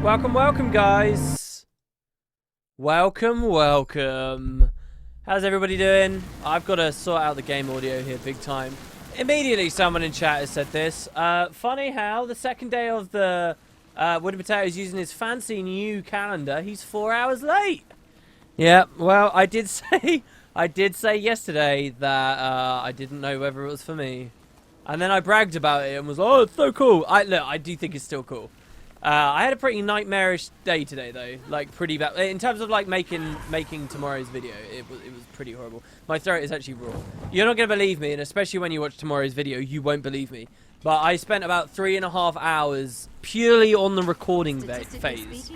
Welcome, welcome, guys. Welcome. How's everybody doing? I've got to sort out the game audio here big time. Immediately, someone in chat has said this. Funny how the second day of the Woody Potato is using his fancy new calendar. He's 4 hours late. Yeah, well, I did say yesterday that I didn't know whether it was for me. And then I bragged about it and was like, oh, it's so cool. Look, I do think it's still cool. I had a pretty nightmarish day today, though. Like, pretty bad. In terms of, like, making tomorrow's video, it was pretty horrible. My throat is actually raw. You're not going to believe me, and especially when you watch tomorrow's video, you won't believe me. But I spent about 3.5 hours purely on the recording phase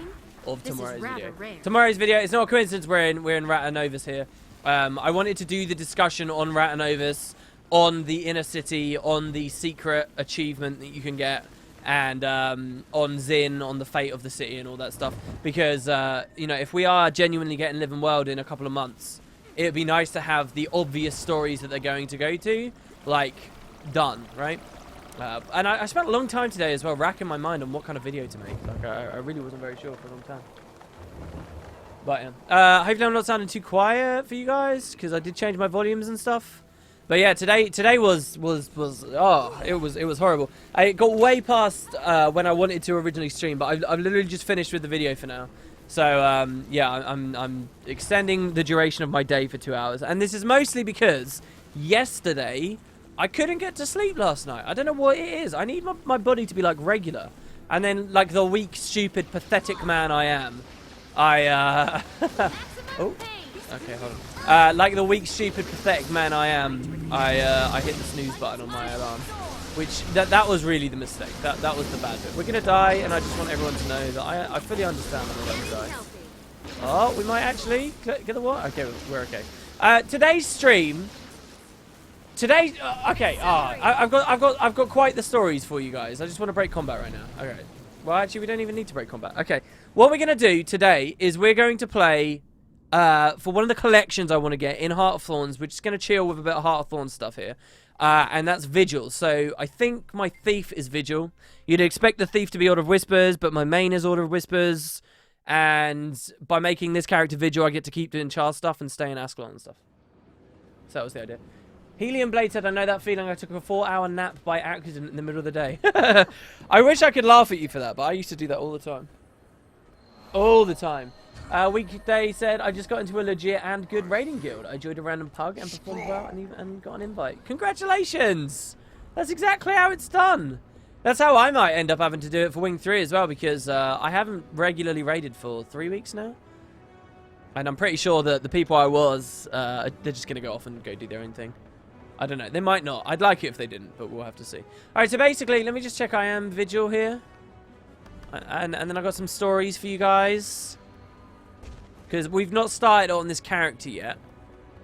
of tomorrow's video. Tomorrow's video, it's not a coincidence we're in Ratanovus here. I wanted to do the discussion on Ratanovus, on the inner city, on the secret achievement that you can get, and on Zin, on the fate of the city and all that stuff. Because, you know, if we are genuinely getting Living World in a couple of months, it would be nice to have the obvious stories that they're going to go to, like, done, right? And I spent a long time today as well racking my mind on what kind of video to make. Like, I really wasn't very sure for a long time. But, yeah. Hopefully I'm not sounding too quiet for you guys, because I did change my volumes and stuff. But yeah, today was oh, it was horrible. I got way past when I wanted to originally stream, but I've literally just finished with the video for now. So yeah, I'm extending the duration of my day for 2 hours, and this is mostly because yesterday I couldn't get to sleep last night. I don't know what it is. I need my body to be like regular, and then like the weak, stupid, pathetic man I am, I oh. Okay, hold on. Like the weak, stupid, pathetic man I am, I hit the snooze button on my alarm, which that was really the mistake. That was the bad bit. We're gonna die, and I just want everyone to know that I fully understand that we're going to die. Oh, we might actually get the what? Okay, we're okay. Today's stream. Okay. I've got quite the stories for you guys. I just want to break combat right now. Okay. Well, actually, we don't even need to break combat. Okay. What we're gonna do today is we're going to play. For one of the collections I want to get in Heart of Thorns, we're just going to chill with a bit of Heart of Thorns stuff here. And that's Vigils. So I think my thief is Vigil. You'd expect the thief to be Order of Whispers, but my main is Order of Whispers. And by making this character Vigil, I get to keep doing Char stuff and stay in Ascalon and stuff. So that was the idea. Helium Blade said, I know that feeling. I took a 4-hour nap by accident in the middle of the day. I wish I could laugh at you for that, but I used to do that all the time. All the time. Weekday said, I just got into a legit and good raiding guild. I joined a random pug and performed well and got an invite. Congratulations! That's exactly how it's done. That's how I might end up having to do it for Wing 3 as well, because I haven't regularly raided for 3 weeks now. And I'm pretty sure that the people I was, they're just going to go off and go do their own thing. I don't know. They might not. I'd like it if they didn't, but we'll have to see. Alright, so basically, let me just check I am Vigil here. And then I've got some stories for you guys. Because we've not started on this character yet.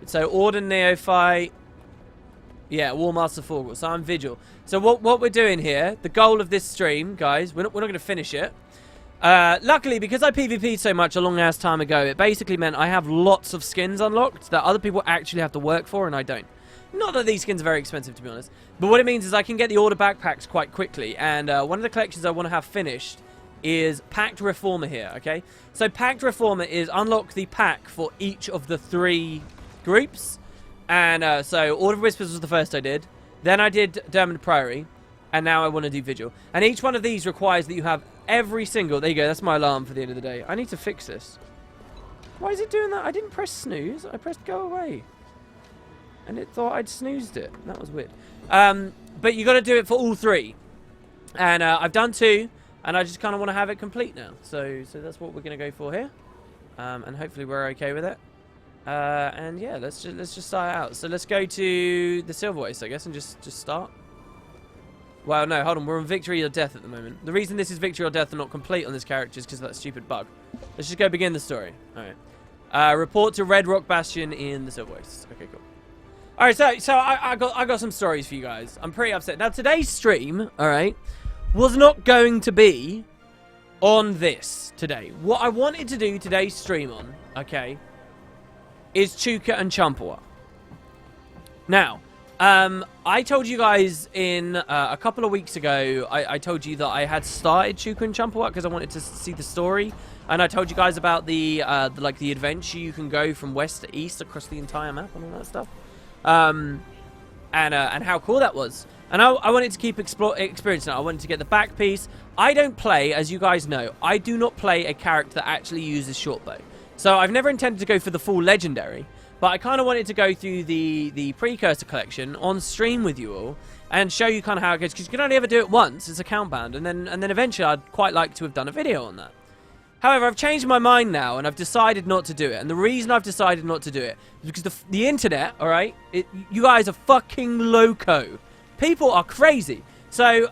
So, Order Neophyte. Yeah, Warmaster Forgal. So, I'm Vigil. So, what we're doing here, the goal of this stream, guys, we're not going to finish it. Luckily, because I PvP'd so much a long-ass time ago, it basically meant I have lots of skins unlocked that other people actually have to work for, and I don't. Not that these skins are very expensive, to be honest. But what it means is I can get the Order backpacks quite quickly. And one of the collections I want to have finished is Pact Reformer here, okay? So Pact Reformer is unlock the pack for each of the 3 groups. And so Order of Whispers was the first I did. Then I did Determined Priory. And now I want to do Vigil. And each one of these requires that you have every single... There you go, that's my alarm for the end of the day. I need to fix this. Why is it doing that? I didn't press snooze. I pressed go away. And it thought I'd snoozed it. That was weird. But you got to do it for all 3. And I've done 2. And I just kind of want to have it complete now. So that's what we're going to go for here. And hopefully we're okay with it. And yeah, let's just start out. So let's go to the Silver Waste, I guess, and just start. Well, no, hold on. We're on Victory or Death at the moment. The reason this is Victory or Death and not complete on this character is because of that stupid bug. Let's just go begin the story. All right. Report to Red Rock Bastion in the Silver Waste. Okay, cool. All right, so I got some stories for you guys. I'm pretty upset. Now, today's stream, all right, was not going to be on this today. What I wanted to do today's stream on, okay, is Chuka and Champawat. Now, I told you guys in a couple of weeks ago, I told you that I had started Chuka and Champawat because I wanted to see the story. And I told you guys about the adventure you can go from west to east across the entire map and all that stuff. And how cool that was. And I wanted to keep experiencing it. I wanted to get the back piece. I don't play, as you guys know, I do not play a character that actually uses shortbow. So I've never intended to go for the full legendary. But I kind of wanted to go through the precursor collection on stream with you all and show you kind of how it goes, because you can only ever do it once. It's account bound, and then eventually I'd quite like to have done a video on that. However, I've changed my mind now, and I've decided not to do it. And the reason I've decided not to do it is because the internet, all right, you guys are fucking loco. People are crazy. So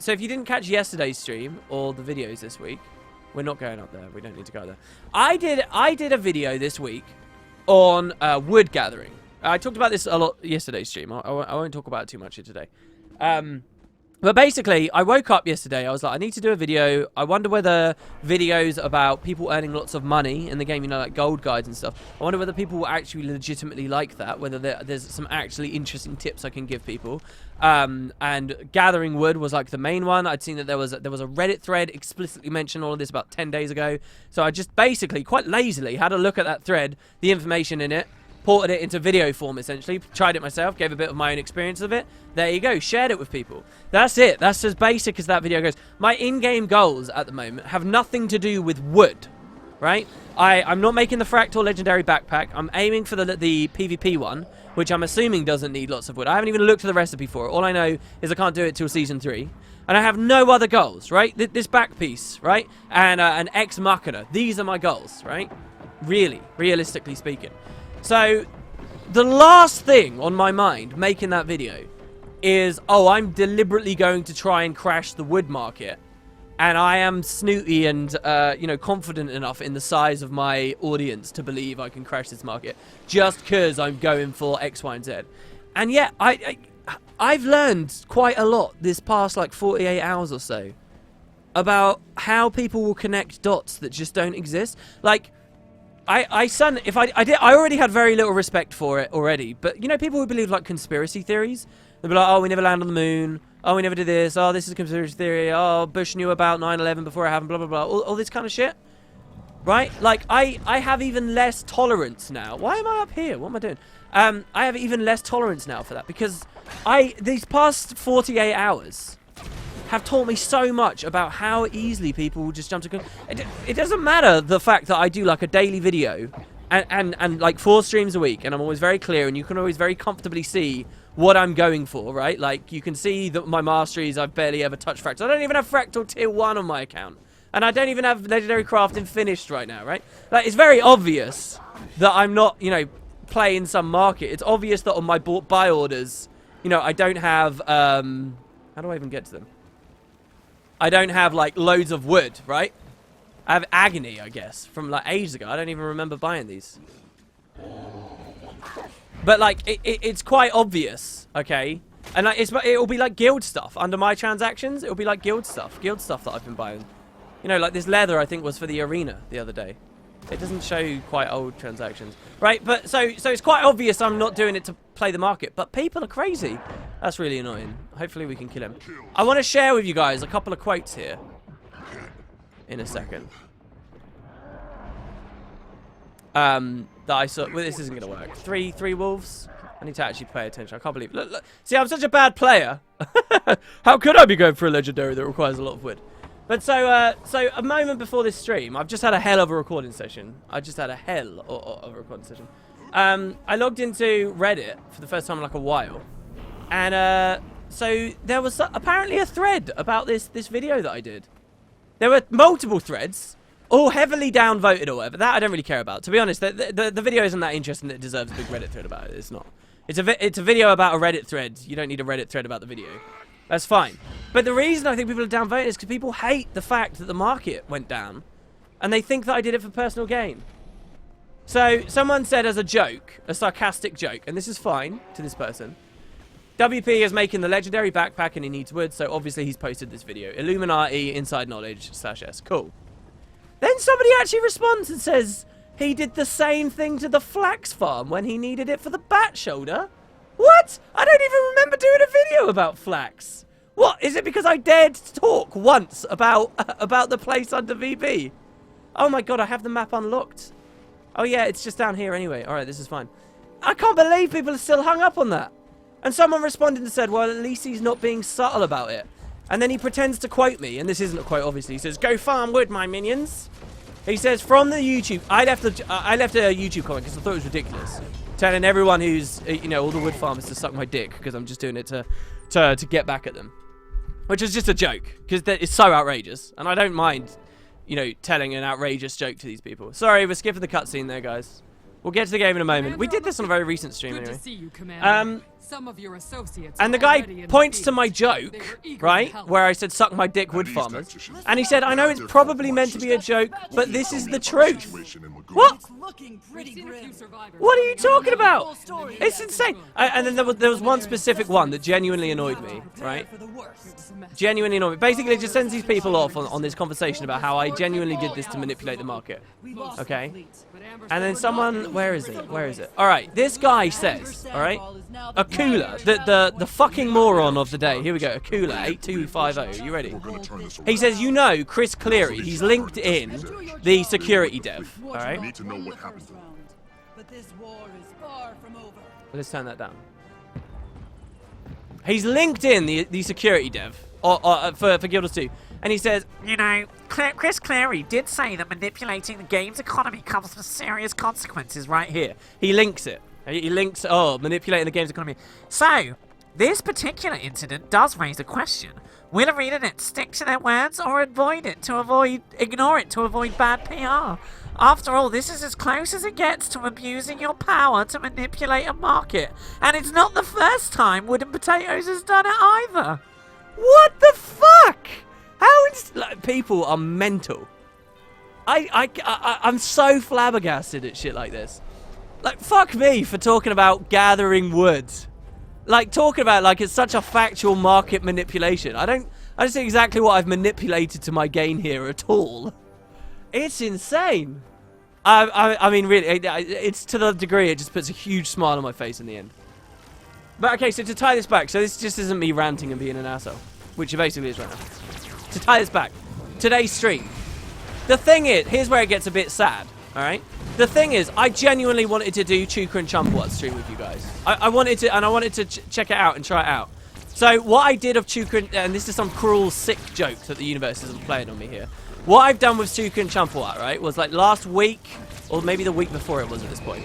if you didn't catch yesterday's stream or the videos this week, we're not going up there. We don't need to go there. I did a video this week on wood gathering. I talked about this a lot yesterday's stream. I won't talk about it too much here today. But basically, I woke up yesterday. I was like, I need to do a video. I wonder whether videos about people earning lots of money in the game, you know, like gold guides and stuff. I wonder whether people will actually legitimately like that. Whether there's some actually interesting tips I can give people. And gathering wood was like the main one. I'd seen that there was a Reddit thread explicitly mentioned all of this about 10 days ago. So I just basically, quite lazily, had a look at that thread, the information in it, ported it into video form, essentially. Tried it myself, gave a bit of my own experience of it. There you go, shared it with people. That's it. That's as basic as that video goes. My in-game goals at the moment have nothing to do with wood, right? I'm not making the Fractal Legendary Backpack. I'm aiming for the PvP one, which I'm assuming doesn't need lots of wood. I haven't even looked at the recipe for it. All I know is I can't do it till Season 3. And I have no other goals, right? This back piece, right? And an Ex Machina. These are my goals, right? Really, realistically speaking. So, the last thing on my mind making that video is, oh, I'm deliberately going to try and crash the wood market. And I am snooty and, you know, confident enough in the size of my audience to believe I can crash this market just because I'm going for X, Y, and Z. And yet, I've learned quite a lot this past, like, 48 hours or so about how people will connect dots that just don't exist. Like, I already had very little respect for it already, but you know, people who believe like conspiracy theories, they'll be like, oh, we never land on the moon, oh, we never did this, oh, this is a conspiracy theory, oh, Bush knew about 9/11 before it happened, blah blah blah, all this kind of shit, right? Like I have even less tolerance now. Why am I up here? What am I doing? I have even less tolerance now for that because these past 48 hours have taught me so much about how easily people will just jump to it doesn't matter the fact that I do like a daily video and like 4 streams a week, and I'm always very clear, and you can always very comfortably see what I'm going for, right? Like you can see that my masteries, I've barely ever touched Fractal. I don't even have Fractal tier 1 on my account, and I don't even have Legendary Crafting finished right now, right? Like it's very obvious that I'm not, you know, playing some market. It's obvious that on my buy orders, you know, I don't have how do I even get to them? I don't have, like, loads of wood, right? I have Agony, I guess, from, like, ages ago. I don't even remember buying these. But, like, it's quite obvious, okay? And, like, it'll be, like, guild stuff. Under my transactions, it'll be, like, guild stuff. Guild stuff that I've been buying. You know, like, this leather, I think, was for the arena the other day. It doesn't show quite old transactions. Right, but, so it's quite obvious I'm not doing it to play the market. But people are crazy. That's really annoying. Hopefully we can kill him. I want to share with you guys a couple of quotes here. In a second. That I saw. Well, this isn't going to work. Three wolves. I need to actually pay attention. I can't believe. Look. See, I'm such a bad player. How could I be going for a legendary that requires a lot of wood? But so a moment before this stream, I've just had a hell of a recording session. I logged into Reddit for the first time in like a while. And so there was apparently a thread about this video that I did. There were multiple threads, all heavily downvoted or whatever. That I don't really care about. To be honest, the video isn't that interesting that it deserves a big Reddit thread about it. It's not. It's a video about a Reddit thread. You don't need a Reddit thread about the video. That's fine. But the reason I think people are downvoted is because people hate the fact that the market went down. And they think that I did it for personal gain. So someone said as a joke, a sarcastic joke, and this is fine to this person. WP is making the legendary backpack and he needs wood, so obviously he's posted this video. Illuminati, inside knowledge, /s. Cool. Then somebody actually responds and says he did the same thing to the flax farm when he needed it for the bat shoulder. What? I don't even remember doing a video about flax. What? Is it because I dared to talk once about the place under VB? Oh my god, I have the map unlocked. Oh yeah, it's just down here anyway. Alright, this is fine. I can't believe people are still hung up on that. And someone responded and said, well, at least he's not being subtle about it. And then he pretends to quote me, and this isn't a quote, obviously. He says, go farm wood, my minions. He says, from the YouTube... I left a YouTube comment because I thought it was ridiculous. Telling everyone who's, you know, all the wood farmers to suck my dick because I'm just doing it to get back at them. Which is just a joke, because it's so outrageous. And I don't mind, you know, telling an outrageous joke to these people. Sorry, we're skipping the cutscene there, guys. We'll get to the game in a moment. We did this on a very recent stream anyway. Good to see you, Commander. Some of your associates and the guy points to my joke, right, where I said suck my dick wood farmers, and he said, I know it's probably meant to be a joke, but this is the truth. What? What are you talking about? It's insane. And then there was one specific one that genuinely annoyed me, right? Genuinely annoyed me. Basically, it just sends these people off on this conversation about how I genuinely did this to manipulate the market. Okay? And then someone, where is it? Where is it? Alright, this guy says, alright, Akula, the fucking moron of the day. Here we go, Akula, 8250. You ready? He says, you know, Chris Cleary, he's linked in the security dev. Alright? Let's turn that down. He's linked in the security dev for Guilders 2. And he says, you know, Chris Cleary did say that manipulating the game's economy comes with serious consequences right here. He links it. He links, manipulating the game's economy. So, this particular incident does raise a question. Will ArenaNet stick to their words or ignore it to avoid bad PR? After all, this is as close as it gets to abusing your power to manipulate a market. And it's not the first time Wooden Potatoes has done it either. What the fuck? Like, people are mental. I'm so flabbergasted at shit like this. Like, fuck me for talking about gathering wood. Like, talking about like it's such a factual market manipulation. I don't see exactly what I've manipulated to my gain here at all. It's insane. I mean, really, it's to the degree it just puts a huge smile on my face in the end. But okay, so to tie this back, so this just isn't me ranting and being an asshole, which it basically is right now. To tie this back, today's stream. The thing is, here's where it gets a bit sad, alright? The thing is, I genuinely wanted to do Chuka and Champawat stream with you guys. I wanted to check it out and try it out. So what I did of Chuka, and this is some cruel, sick joke that the universe isn't playing on me here. What I've done with Chuka and Champawat, right, was like last week, or maybe the week before it was at this point.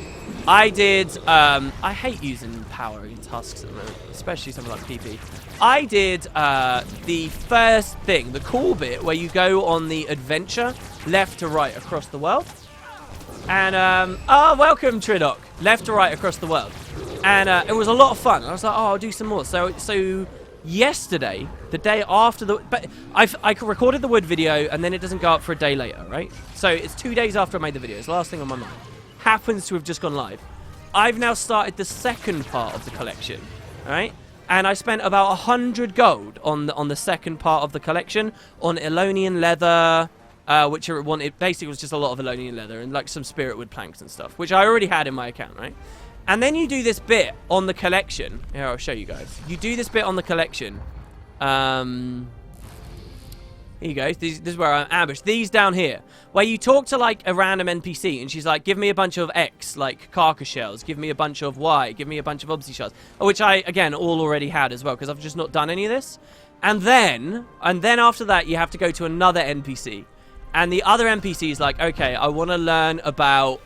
I did, I hate using power in tasks at the moment, especially something like PP. I did the first thing, the cool bit, where you go on the adventure, left to right across the world. And, welcome, Tridoc. Left to right across the world. And it was a lot of fun. I was like, I'll do some more. So yesterday, the day after but I recorded the wood video, and then it doesn't go up for a day later, right? So it's 2 days after I made the video. It's the last thing on my mind. Happens to have just gone live. I've now started the second part of the collection, all right? And I spent about 100 gold on the second part of the collection on Elonian leather, which I wanted. Basically, was just a lot of Elonian leather and like some spirit wood planks and stuff, which I already had in my account, right? And then you do this bit on the collection. Here, I'll show you guys. You do this bit on the collection. Here you go. This is where I'm ambushed. These down here, where you talk to like a random NPC, and she's like, "Give me a bunch of X, like carcass shells. Give me a bunch of Y. Give me a bunch of obsi shells," which I again all already had as well because I've just not done any of this. And then after that, you have to go to another NPC, and the other NPC is like, "Okay, I want to learn about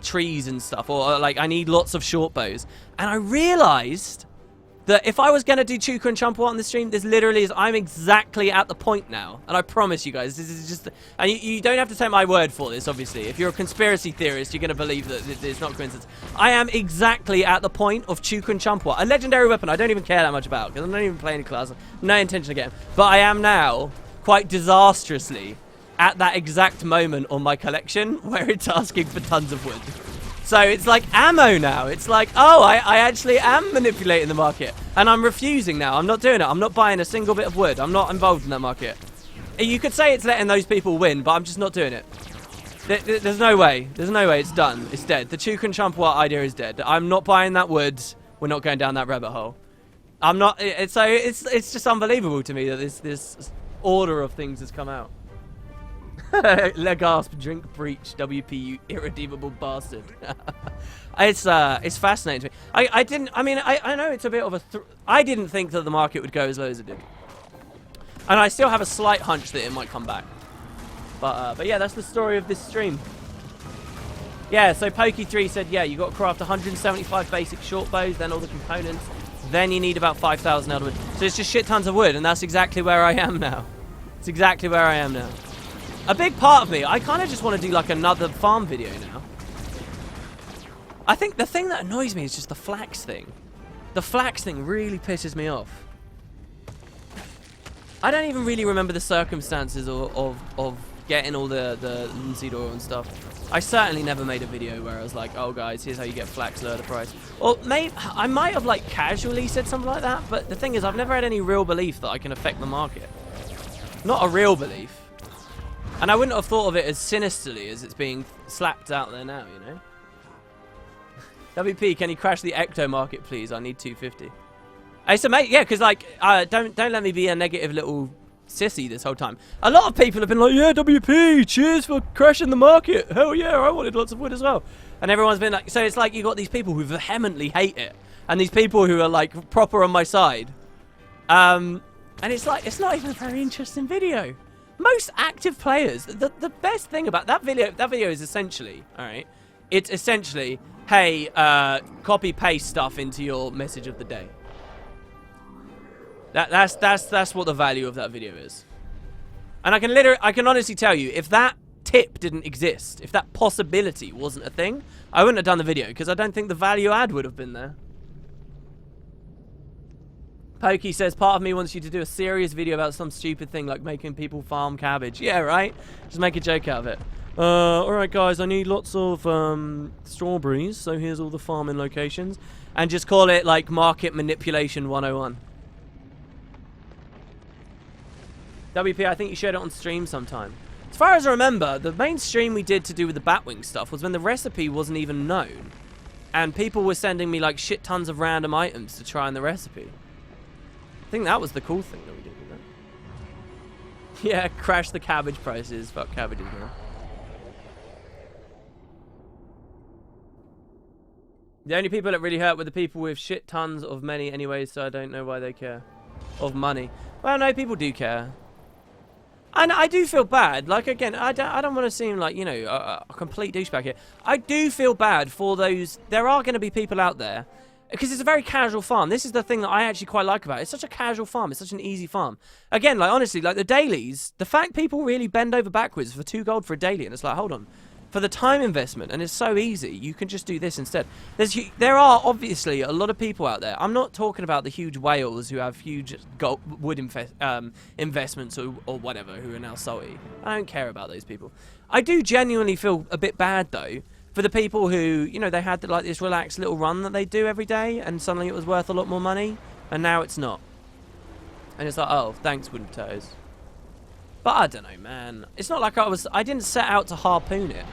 trees and stuff, or like I need lots of short bows." And I realized that if I was going to do Chuka and Champawat on the stream, this literally is, I'm exactly at the point now. And I promise you guys, this is just, and you don't have to take my word for this, obviously. If you're a conspiracy theorist, you're going to believe that it's not coincidence. I am exactly at the point of Chuka and Champawat, a legendary weapon I don't even care that much about, because I'm not even playing a class, no intention of getting. But I am now, quite disastrously, at that exact moment on my collection, where it's asking for tons of wood. So it's like ammo now. It's like, oh, I actually am manipulating the market. And I'm refusing now. I'm not doing it. I'm not buying a single bit of wood. I'm not involved in that market. You could say it's letting those people win, but I'm just not doing it. There's no way. There's no way. It's done. It's dead. The Chuka and Champawat idea is dead. I'm not buying that wood. We're not going down that rabbit hole. I'm not. It's just unbelievable to me that this order of things has come out. Legasp, drink breach, WP, you irredeemable bastard. It's fascinating to me. I know it's a bit of a. I didn't think that the market would go as low as it did, and I still have a slight hunch that it might come back. But yeah, that's the story of this stream. Yeah, so Pokey3 said, yeah, you got to craft 175 basic short bows, then all the components, then you need about 5,000 elderwood. So it's just shit tons of wood, and that's exactly where I am now. It's exactly where I am now. A big part of me, I kind of just want to do like another farm video now. I think the thing that annoys me is just the flax thing. The flax thing really pisses me off. I don't even really remember the circumstances of getting all the linseed oil and stuff. I certainly never made a video where I was like, oh guys, here's how you get flax lower the price. Or maybe I might have like casually said something like that, but the thing is I've never had any real belief that I can affect the market. Not a real belief. And I wouldn't have thought of it as sinisterly as it's being slapped out there now, you know? WP, can you crash the Ecto market, please? I need 250. I said, mate, yeah, because like, don't let me be a negative little sissy this whole time. A lot of people have been like, yeah, WP, cheers for crashing the market. Hell yeah, I wanted lots of wood as well. And everyone's been like, so it's like you got these people who vehemently hate it, and these people who are like proper on my side. And it's like, it's not even a very interesting video. Most active players, the best thing about that video is essentially, all right, it's essentially, hey, copy paste stuff into your message of the day. That's what the value of that video is. And I can honestly tell you, if that tip didn't exist, if that possibility wasn't a thing, I wouldn't have done the video because I don't think the value add would have been there. Pokey says, part of me wants you to do a serious video about some stupid thing like making people farm cabbage. Yeah, right? Just make a joke out of it. Alright guys, I need lots of strawberries, so here's all the farming locations. And just call it like Market Manipulation 101. WP, I think you showed it on stream sometime. As far as I remember, the main stream we did to do with the Batwing stuff was when the recipe wasn't even known. And people were sending me like shit tons of random items to try in the recipe. I think that was the cool thing that we did with that. Yeah, crash the cabbage prices. Fuck cabbages, man. The only people that really hurt were the people with shit tons of money anyway, so I don't know why they care. Of money. Well, no, people do care. And I do feel bad. Like, again, I don't want to seem like, you know, a complete douchebag here. I do feel bad for those. There are going to be people out there. Because it's a very casual farm. This is the thing that I actually quite like about it. It's such a casual farm. It's such an easy farm. Again, like, honestly, like the dailies, the fact people really bend over backwards for 2 gold for a daily. And it's like, hold on. For the time investment, and it's so easy, you can just do this instead. There are obviously a lot of people out there. I'm not talking about the huge whales who have huge wood investments or whatever, who are now salty. I don't care about those people. I do genuinely feel a bit bad, though, for the people who, you know, they had like this relaxed little run that they do every day, and suddenly it was worth a lot more money, and now it's not. And it's like, oh, thanks, wooden toes. But I don't know, man. It's not like I didn't set out to harpoon it,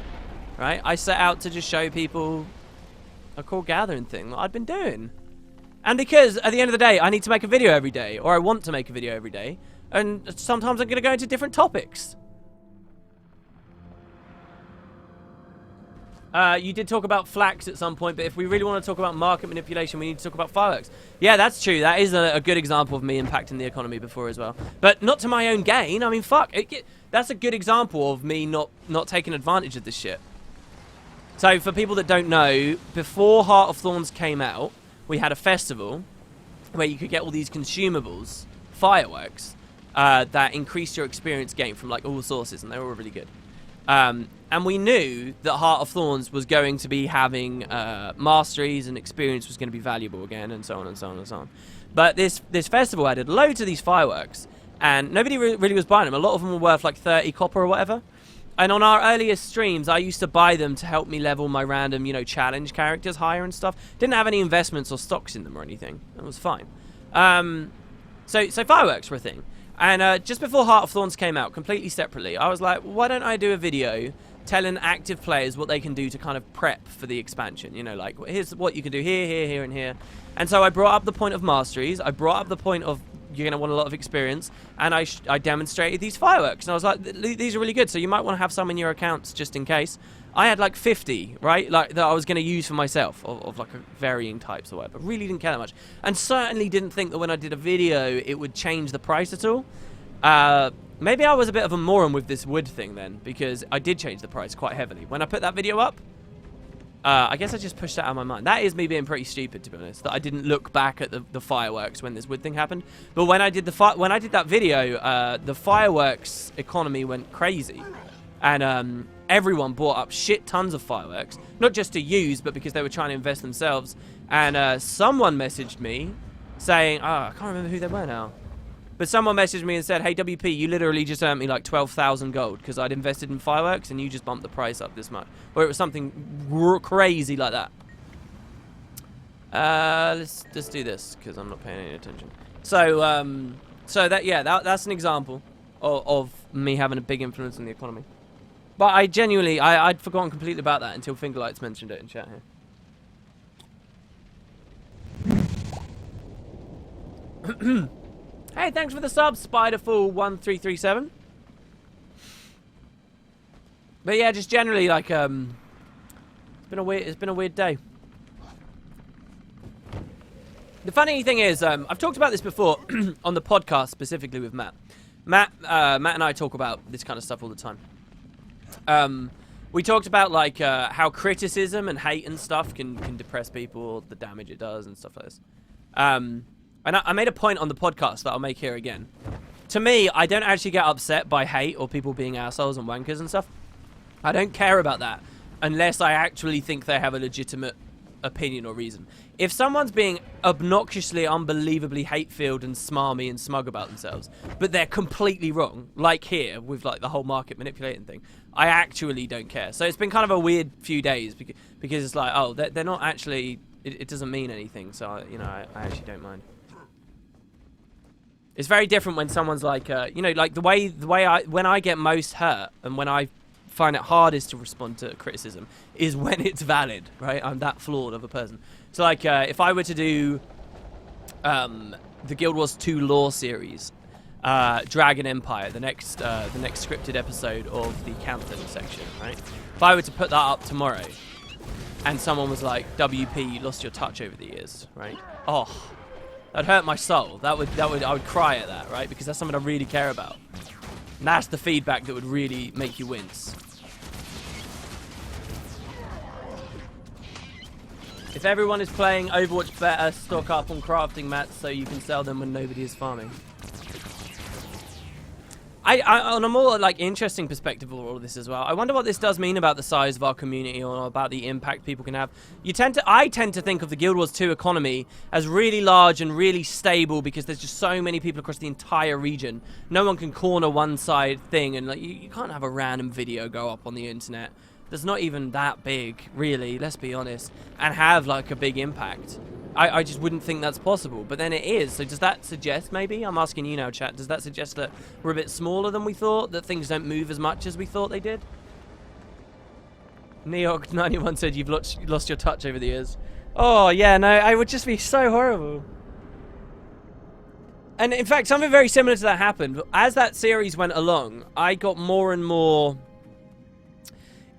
right? I set out to just show people a cool gathering thing that I'd been doing. And because at the end of the day, I need to make a video every day, or I want to make a video every day, and sometimes I'm going to go into different topics. You did talk about flax at some point, but if we really want to talk about market manipulation, we need to talk about fireworks. Yeah, that's true. That is a good example of me impacting the economy before as well. But not to my own gain. I mean, fuck. That's a good example of me not taking advantage of this shit. So for people that don't know, before Heart of Thorns came out, we had a festival where you could get all these consumables, fireworks, that increased your experience gain from like all sources, and they were all really good. And we knew that Heart of Thorns was going to be having masteries, and experience was going to be valuable again, and so on and so on and so on. But this festival added loads of these fireworks, and nobody really was buying them. A lot of them were worth like 30 copper or whatever. And on our earliest streams, I used to buy them to help me level my random, you know, challenge characters higher and stuff. Didn't have any investments or stocks in them or anything. That was fine. So fireworks were a thing. And just before Heart of Thorns came out, completely separately, I was like, why don't I do a video telling active players what they can do to kind of prep for the expansion? You know, like, here's what you can do here, here, here, and here. And so I brought up the point of masteries. I brought up the point of you're going to want a lot of experience. And I demonstrated these fireworks. And I was like, these are really good. So you might want to have some in your accounts just in case. I had like 50, right? Like that I was going to use for myself of like varying types or whatever. Really didn't care that much. And certainly didn't think that when I did a video, it would change the price at all. Maybe I was a bit of a moron with this wood thing then, because I did change the price quite heavily. When I put that video up, I guess I just pushed that out of my mind. That is me being pretty stupid, to be honest, that I didn't look back at the fireworks when this wood thing happened. But when I did that video, the fireworks economy went crazy. And everyone bought up shit tons of fireworks, not just to use, but because they were trying to invest themselves. And someone messaged me saying, I can't remember who they were now, but someone messaged me and said, hey, WP, you literally just earned me like 12,000 gold because I'd invested in fireworks and you just bumped the price up this much. Or it was something crazy like that. Let's just do this because I'm not paying any attention. So, that's an example of me having a big influence on the economy. But I genuinely, I'd forgotten completely about that until Fingerlights mentioned it in chat here. Hey, thanks for the sub, Spiderful1337. But yeah, just generally like it's been a weird day. The funny thing is, I've talked about this before on the podcast, specifically with Matt. Matt and I talk about this kind of stuff all the time. We talked about like how criticism and hate and stuff can depress people, the damage it does and stuff like this. And I made a point on the podcast that I'll make here again. To me, I don't actually get upset by hate or people being assholes and wankers and stuff. I don't care about that unless I actually think they have a legitimate opinion or reason. If someone's being obnoxiously, unbelievably hate-filled and smarmy and smug about themselves, but they're completely wrong, like here with like the whole market manipulating thing, I actually don't care. So it's been kind of a weird few days because it's like, oh, they're not actually, it doesn't mean anything. So, you know, I actually don't mind. It's very different when someone's like, you know, like the way when I get most hurt and when I find it hardest to respond to criticism is when it's valid, right? I'm that flawed of a person. So like, if I were to do the Guild Wars 2 lore series, Dragon Empire, the next scripted episode of the Camden section, right? If I were to put that up tomorrow, and someone was like, "WP, you lost your touch over the years," right? Oh, that'd hurt my soul. I would cry at that, right? Because that's something I really care about. And that's the feedback that would really make you wince. If everyone is playing Overwatch better, stock up on crafting mats so you can sell them when nobody is farming. On a more like interesting perspective of all of this as well, I wonder what this does mean about the size of our community or about the impact people can have. I tend to think of the Guild Wars 2 economy as really large and really stable because there's just so many people across the entire region. No one can corner one side thing, and like you can't have a random video go up on the internet that's not even that big, really, let's be honest, and have like a big impact. I just wouldn't think that's possible, but then it is. So does that suggest, maybe, I'm asking you now, chat, does that suggest that we're a bit smaller than we thought, that things don't move as much as we thought they did? Neok91 said you've lost your touch over the years. Oh, yeah, no, I would just be so horrible. And in fact, something very similar to that happened. As that series went along, I got more and more...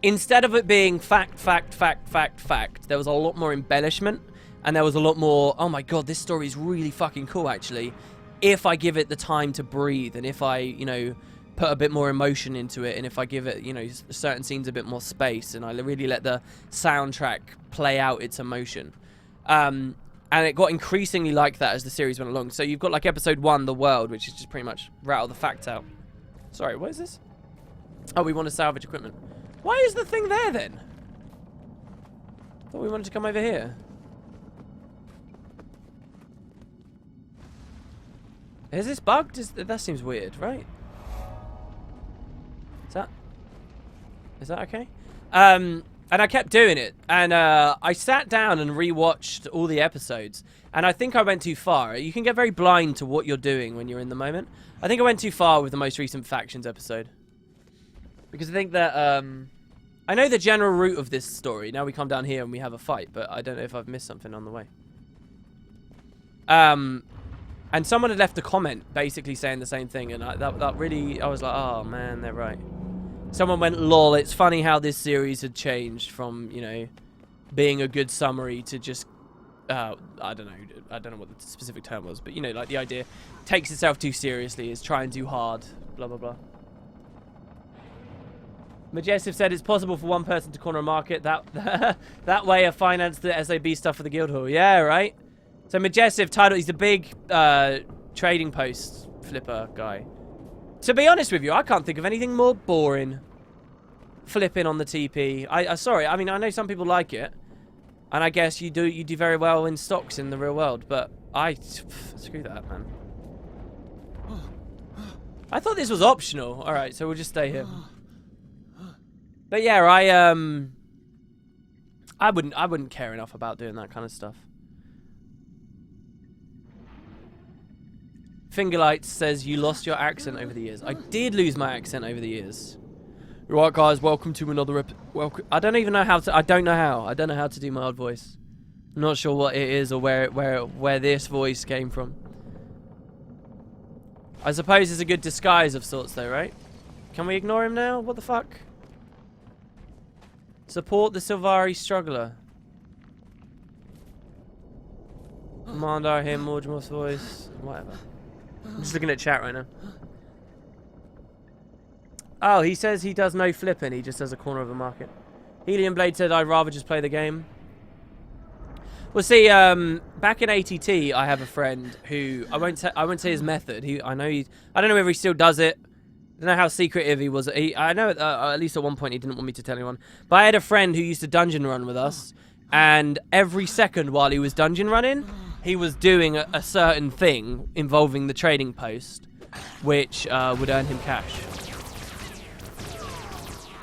Instead of it being fact, there was a lot more embellishment. And there was a lot more, oh my god, this story is really fucking cool, actually. If I give it the time to breathe, and if I, you know, put a bit more emotion into it, and if I give it, you know, certain scenes a bit more space, and I really let the soundtrack play out its emotion. And it got increasingly like that as the series went along. So you've got like episode 1, The World, which is just pretty much rattle the facts out. Sorry, what is this? Oh, we want to salvage equipment. Why is the thing there, then? I thought we wanted to come over here. Is this bugged? That seems weird, right? Is that okay? And I kept doing it. And I sat down and rewatched all the episodes. And I think I went too far. You can get very blind to what you're doing when you're in the moment. I think I went too far with the most recent Factions episode. Because I think that... I know the general route of this story. Now we come down here and we have a fight. But I don't know if I've missed something on the way. And someone had left a comment basically saying the same thing. And that really... I was like, oh man, they're right. Someone went, lol, it's funny how this series had changed from, you know, being a good summary to just, I don't know what the specific term was, but, you know, like the idea takes itself too seriously, is trying too hard, blah, blah, blah. Majestic said it's possible for one person to corner a market. That way I finance the SAB stuff for the Guildhall. Yeah, right? So Majestic title, he's a big trading post flipper guy. To be honest with you, I can't think of anything more boring. Flipping on the TP. Sorry, I mean, I know some people like it. And I guess you do very well in stocks in the real world. But screw that, man. I thought this was optional. Alright, so we'll just stay here. But yeah, I wouldn't care enough about doing that kind of stuff. Fingerlight says you lost your accent over the years. I did lose my accent over the years. Right, guys, welcome to another welcome. I don't even know how to. I don't know how to do my old voice. I'm not sure what it is or where this voice came from. I suppose it's a good disguise of sorts, though, right? Can we ignore him now? What the fuck? Support the Silvari struggler. Commander, him, Mortimer's voice, whatever. I'm just looking at chat right now. Oh, he says he does no flipping. He just does a corner of a market. Helium Blade said I'd rather just play the game. Well, see, back in ATT, I have a friend who I won't say his method. I don't know whether he still does it. I don't know how secretive he was. I know at least at one point he didn't want me to tell anyone. But I had a friend who used to dungeon run with us, and every second while he was dungeon running, he was doing a certain thing involving the trading post, which would earn him cash.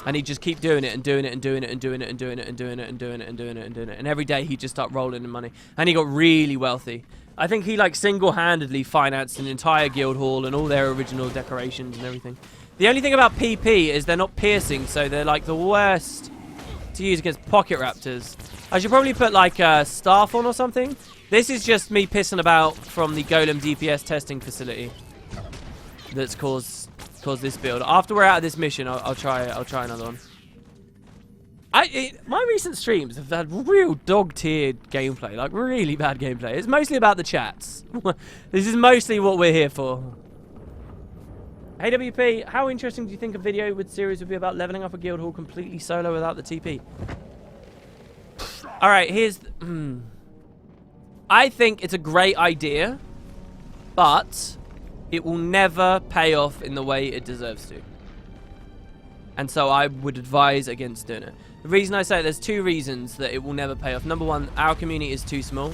And he'd just keep doing it and doing it and doing it and doing it and doing it and doing it and doing it and doing it and doing it. And every day he'd just start rolling in money. And he got really wealthy. I think he like single-handedly financed an entire guild hall and all their original decorations and everything. The only thing about PP is they're not piercing, so they're like the worst to use against pocket raptors. I should probably put like a staff on or something. This is just me pissing about from the Golem DPS testing facility that's caused this build. After we're out of this mission, I'll try another one. My recent streams have had real dog-tiered gameplay, like really bad gameplay. It's mostly about the chats. This is mostly what we're here for. Hey WP, how interesting do you think a video with series would be about leveling up a guild hall completely solo without the TP? All right, here's. I think it's a great idea, but it will never pay off in the way it deserves to. And so I would advise against doing it. The reason I say there's two reasons that it will never pay off. Number one, our community is too small.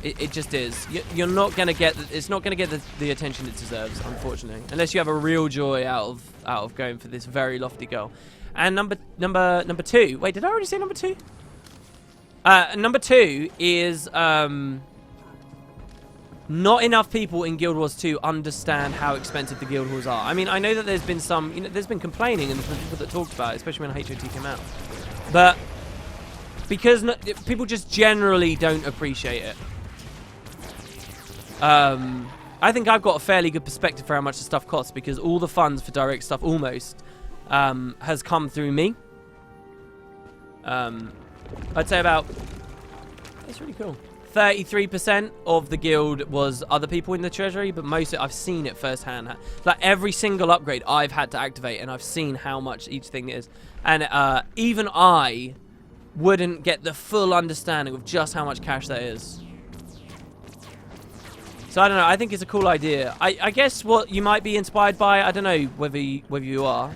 It just is. You're not gonna get. It's not gonna get the attention it deserves, unfortunately, unless you have a real joy out of going for this very lofty goal. And number two. Wait, did I already say number two? Number two is not enough people in Guild Wars 2 understand how expensive the Guild Halls are. I mean, I know that there's been some, there's been complaining and there's been people that talked about it, especially when HOT came out. But because people just generally don't appreciate it. I think I've got a fairly good perspective for how much the stuff costs because all the funds for direct stuff almost has come through me. I'd say about, that's really cool. 33% of the guild was other people in the treasury, but most of it, I've seen it firsthand. Like every single upgrade I've had to activate, and I've seen how much each thing is. And even I wouldn't get the full understanding of just how much cash that is. So I don't know. I think it's a cool idea. I guess what you might be inspired by, I don't know whether you are.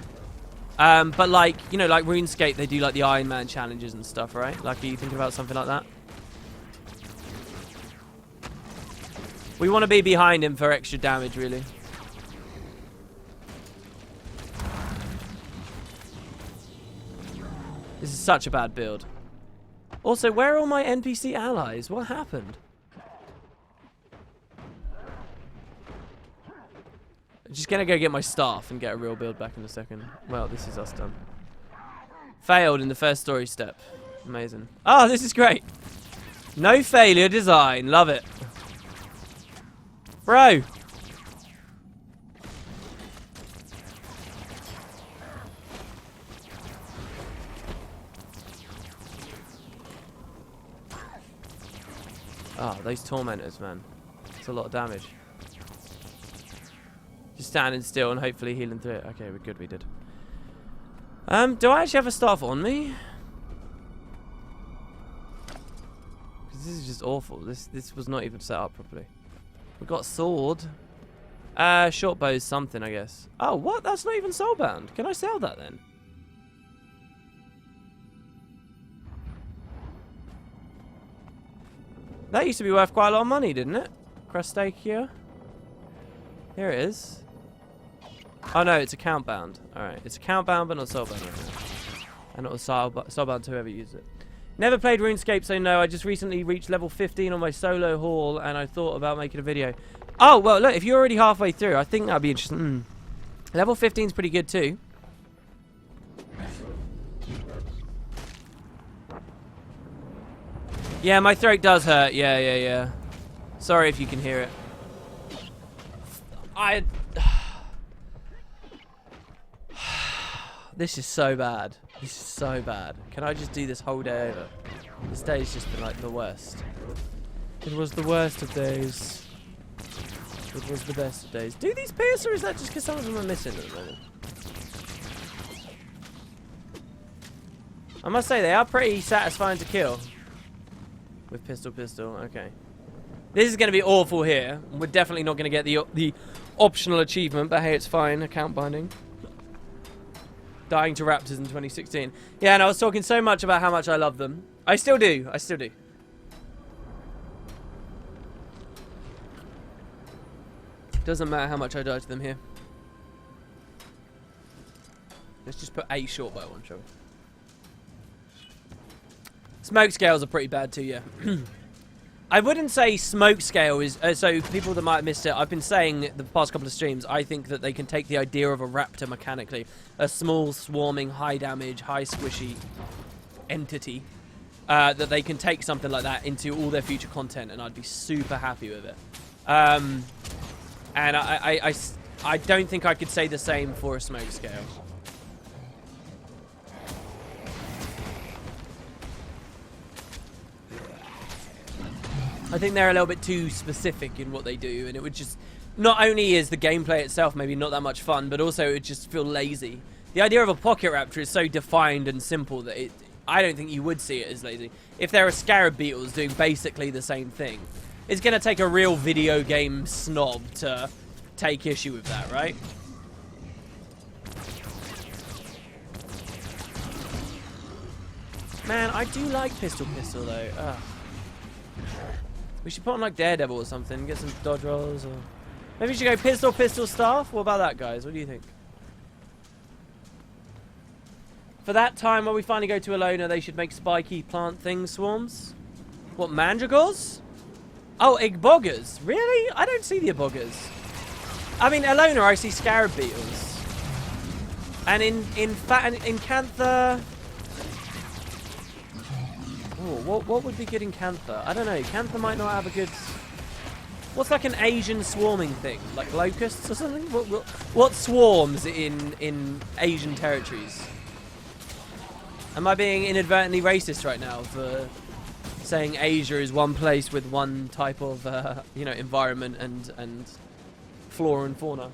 But like, you know, like RuneScape, they do like the Iron Man challenges and stuff, right? Like, are you thinking about something like that? We want to be behind him for extra damage, really. This is such a bad build. Also, where are all my NPC allies? What happened? I'm just gonna go get my staff and get a real build back in a second. Well, this is us done. Failed in the first story step. Amazing. Oh, this is great. No failure design. Love it. Bro. Oh, those tormentors, man. It's a lot of damage. Just standing still and hopefully healing through it. Okay, we're good, we did. Do I actually have a staff on me? Because this is just awful. This was not even set up properly. We got a sword. Short bow is something, I guess. Oh, what? That's not even soulbound. Can I sell that then? That used to be worth quite a lot of money, didn't it? Crustacea. Here it is. Oh no, it's account bound. Alright, it's account bound but not soulbound right now. And it was soulbound to whoever used it. Never played RuneScape, so no. I just recently reached level 15 on my solo haul and I thought about making a video. Oh, well, look, if you're already halfway through, I think that'd be interesting. Level 15 is pretty good too. Yeah, my throat does hurt. Yeah. Sorry if you can hear it. This is so bad. This is so bad. Can I just do this whole day over? This day's just been like the worst. It was the worst of days. It was the best of days. Do these pierce, or is that just because some of them are missing at the moment? I must say, they are pretty satisfying to kill. With pistol, okay. This is going to be awful here. We're definitely not going to get the optional achievement, but hey, it's fine. Account binding. Dying to raptors in 2016. Yeah, and I was talking so much about how much I love them. I still do. Doesn't matter how much I die to them here. Let's just put a short bow on, shall we? Smoke scales are pretty bad too, yeah. I wouldn't say smoke scale is... so, people that might have missed it, I've been saying the past couple of streams, I think that they can take the idea of a raptor mechanically. A small, swarming, high damage, high squishy entity. That they can take something like that into all their future content, and I'd be super happy with it. And I don't think I could say the same for a smoke scale. I think they're a little bit too specific in what they do, and it would just... Not only is the gameplay itself maybe not that much fun, but also it would just feel lazy. The idea of a pocket raptor is so defined and simple that I don't think you would see it as lazy. If there are scarab beetles doing basically the same thing, it's going to take a real video game snob to take issue with that, right? Man, I do like pistol though. Ugh. We should put on like Daredevil or something, get some dodge rolls, or maybe we should go pistol staff. What about that, guys? What do you think? For that time when we finally go to Alona, they should make spiky plant thing swarms. What, mandragores? Oh, igboggers. Really? I don't see the igboggers. I mean, Alona, I see scarab beetles. And in Cantha... Oh, what would be good in Cantha? I don't know. Cantha might not have a good... What's like an Asian swarming thing? Like locusts or something? What swarms in Asian territories? Am I being inadvertently racist right now for saying Asia is one place with one type of, you know, environment and flora and fauna?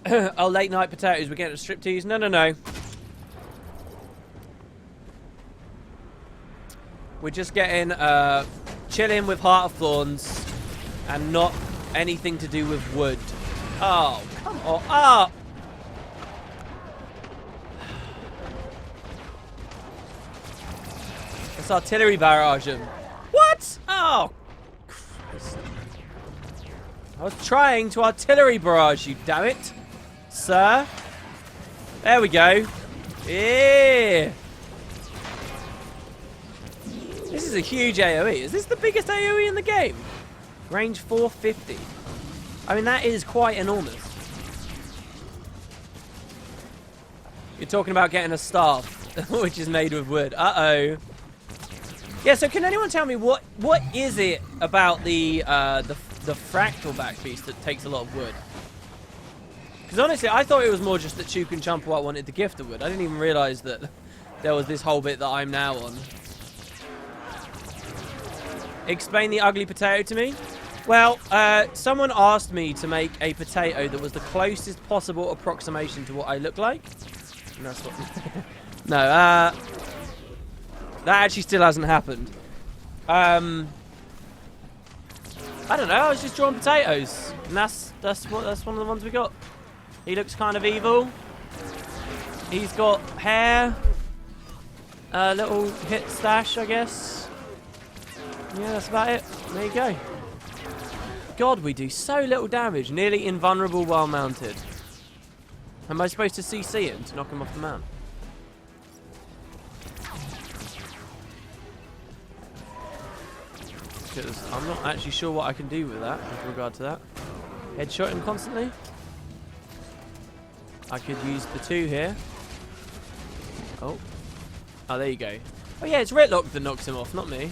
Oh, late night potatoes, we're getting a striptease? No. We're just getting, chilling with Heart of Thorns and not anything to do with wood. Oh, come on. Oh! Let's artillery barrage him. What? Oh! Christ. I was trying to artillery barrage you, damn it. sir. There we go. Yeah. This is a huge AoE. Is this the biggest AoE in the game? Range 450. I mean, that is quite enormous. You're talking about getting a staff, which is made with wood. Uh-oh. Yeah, so can anyone tell me what is it about the fractal back beast that takes a lot of wood? Because honestly, I thought it was more just that Chuka and Champawat wanted the gift of wood. I didn't even realise that there was this whole bit that I'm now on. Explain the ugly potato to me. Well, someone asked me to make a potato that was the closest possible approximation to what I look like. And that's what... No, that actually still hasn't happened. I don't know, I was just drawing potatoes. And that's one of the ones we got. He looks kind of evil. He's got hair. A little hit stash, I guess. Yeah, that's about it. There you go. God, we do so little damage. Nearly invulnerable while mounted. Am I supposed to CC him to knock him off the mount? Because I'm not actually sure what I can do with that with regard to that. Headshot him constantly. I could use the 2 here. Oh. Oh, there you go. Oh yeah, it's Ritlock that knocks him off, not me.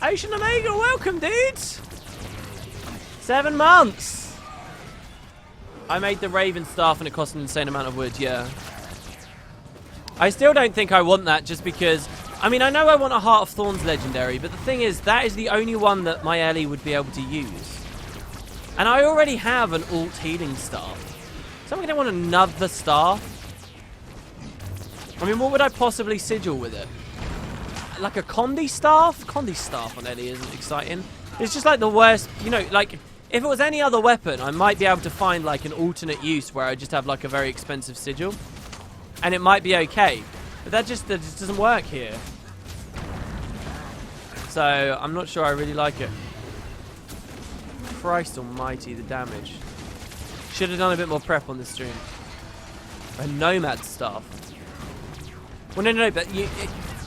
Ocean Omega, welcome, dudes! 7 months! I made the Raven staff and it cost an insane amount of wood, yeah. I still don't think I want that just because... I mean, I know I want a Heart of Thorns legendary, but the thing is, that is the only one that my Ellie would be able to use. And I already have an alt healing staff. So I'm going to want another staff. I mean, what would I possibly sigil with it? Like a Condi staff? Condi staff on Ellie isn't exciting. It's just like the worst, you know, like if it was any other weapon, I might be able to find like an alternate use where I just have like a very expensive sigil. And it might be okay. But that just doesn't work here. So I'm not sure I really like it. Christ almighty, the damage. Should have done a bit more prep on this stream. A Nomad staff. Well, no, but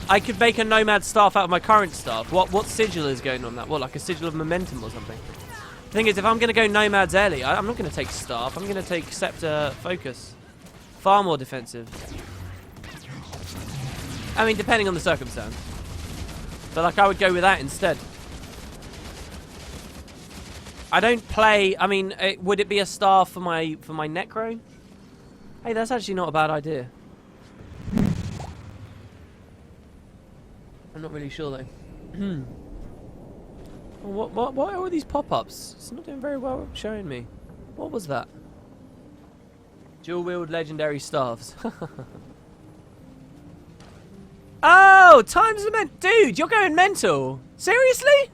I could make a Nomad staff out of my current staff. What sigil is going on that? What, like a sigil of momentum or something? The thing is, if I'm going to go Nomad's Ellie, I'm not going to take staff. I'm going to take Scepter Focus. Far more defensive. I mean, depending on the circumstance. But like, I would go with that instead. I don't play... I mean, would it be a staff for my Necro? Hey, that's actually not a bad idea. I'm not really sure though. What are all these pop-ups? It's not doing very well showing me. What was that? Dual-wield legendary staffs. Oh, times the dude, you're going mental. Seriously?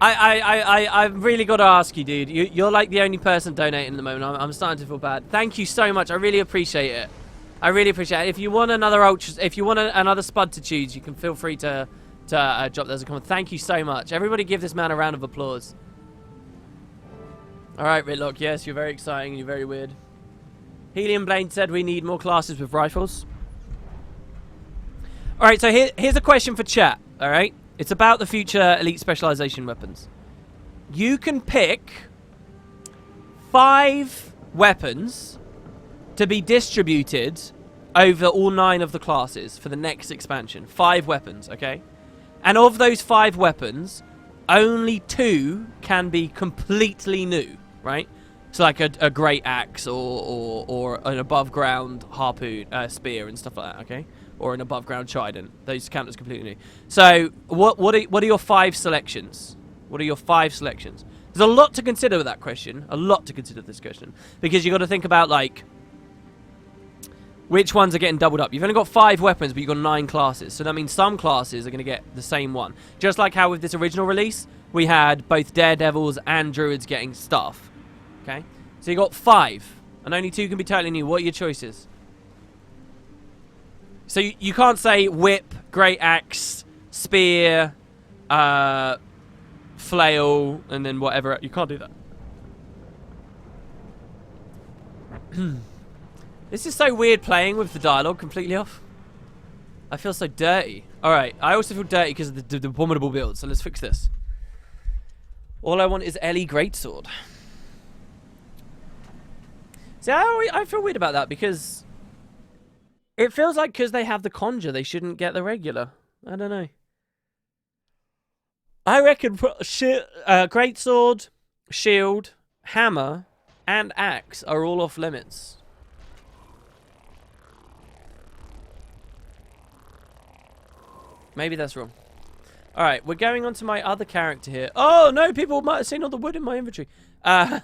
I've really got to ask you, dude. You're like the only person donating at the moment. I'm starting to feel bad. Thank you so much. I really appreciate it. I really appreciate it. If you want another another spud to choose, you can feel free to drop those as a comment. Thank you so much. Everybody, give this man a round of applause. All right, Ritlock. Yes, you're very exciting. You're very weird. Helium Blaine said we need more classes with rifles. All right, so here's a question for chat. All right. It's about the future elite specialization weapons. You can pick 5 weapons to be distributed over all 9 of the classes for the next expansion. 5 weapons, okay? And of those 5 weapons, only 2 can be completely new, right? So like a great axe or an above ground harpoon, spear and stuff like that, okay? Or an above ground trident. Those count as completely new. So what are your 5 selections? What are your 5 selections? There's a lot to consider with that question. A lot to consider with this question. Because you've got to think about like which ones are getting doubled up. You've only got 5 weapons, but you've got 9 classes. So that means some classes are going to get the same one. Just like how with this original release, we had both Daredevils and Druids getting stuff. Okay? So you got 5. And only 2 can be totally new. What are your choices? So you can't say whip, great axe, spear, flail, and then whatever. You can't do that. This is so weird playing with the dialogue completely off. I feel so dirty. Alright, I also feel dirty because of the abominable build, so let's fix this. All I want is Ellie Greatsword. See, I feel weird about that because it feels like because they have the Conjure, they shouldn't get the regular. I don't know. I reckon Greatsword, Shield, Hammer, and Axe are all off limits. Maybe that's wrong. Alright, we're going on to my other character here. Oh, no, people might have seen all the wood in my inventory. We're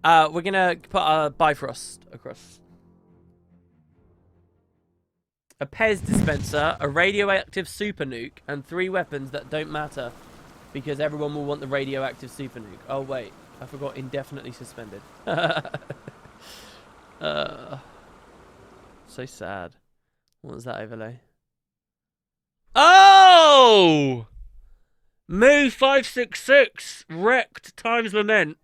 going to put a Bifrost across. A Pez dispenser, a radioactive super nuke, and 3 weapons that don't matter because everyone will want the radioactive super nuke. Oh, wait. I forgot indefinitely suspended. So sad. What was that overlay? Oh! Moo 566 wrecked times lament.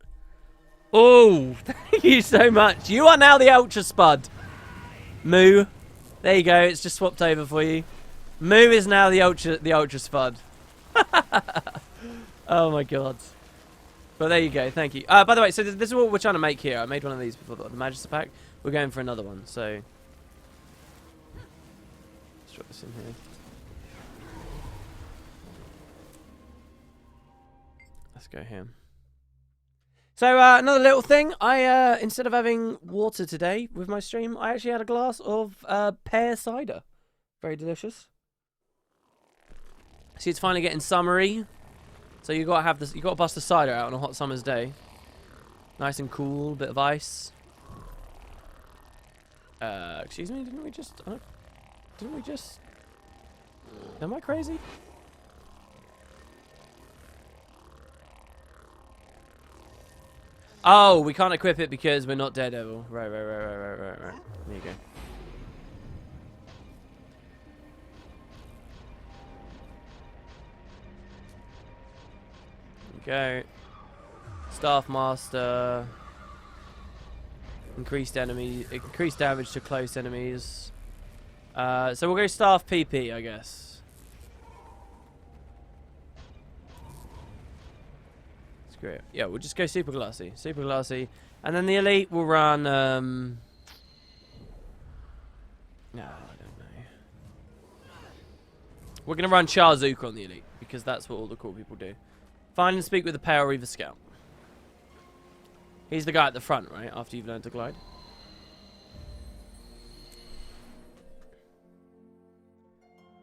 Oh, thank you so much. You are now the Ultra Spud. Moo. There you go. It's just swapped over for you. Moo is now the Ultra Spud. Oh my god. But there you go. Thank you. By the way, so this is what we're trying to make here. I made one of these before the Magister pack. We're going for another one. So let's drop this in here. Let's go here. So another little thing, I instead of having water today with my stream, I actually had a glass of pear cider. Very delicious. See, it's finally getting summery, so you gotta have this. You gotta bust the cider out on a hot summer's day. Nice and cool, bit of ice. Excuse me, didn't we just? Am I crazy? Oh, we can't equip it because we're not Daredevil. Right. There you go. There you go. Staff Master. Increased damage to close enemies. So we'll go Staff PP, I guess. Great. Yeah, we'll just go super glassy, and then the elite will run. No, I don't know. We're gonna run Charzuka on the elite because that's what all the cool people do. Find and speak with the Pale Reaver Scout. He's the guy at the front, right? After you've learned to glide.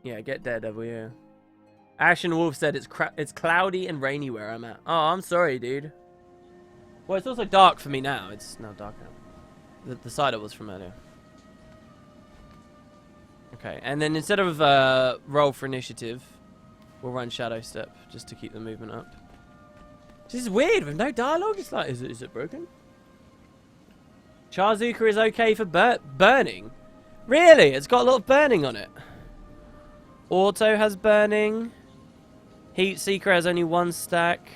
Yeah, get Daredevil. Yeah. Ashen Wolf said it's cloudy and rainy where I'm at. Oh, I'm sorry, dude. Well, it's also dark for me now. It's now dark now. The cider was from earlier. Okay, and then instead of roll for initiative, we'll run Shadow Step just to keep the movement up. This is weird with no dialogue. It's like, is it broken? Charzuka is okay for burning. Really? It's got a lot of burning on it. Auto has burning. Heat Seeker has only 1 stack.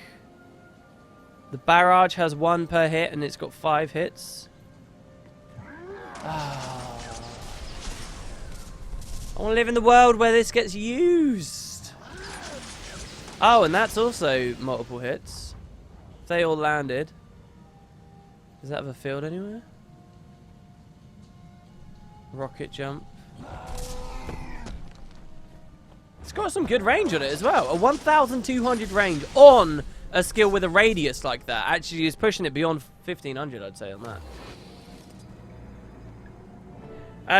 The Barrage has 1 per hit and it's got 5 hits. Oh. I want to live in the world where this gets used. Oh, and that's also multiple hits. If they all landed. Does that have a field anywhere? Rocket jump. It's got some good range on it as well. A 1,200 range on a skill with a radius like that actually is pushing it beyond 1,500, I'd say, on that.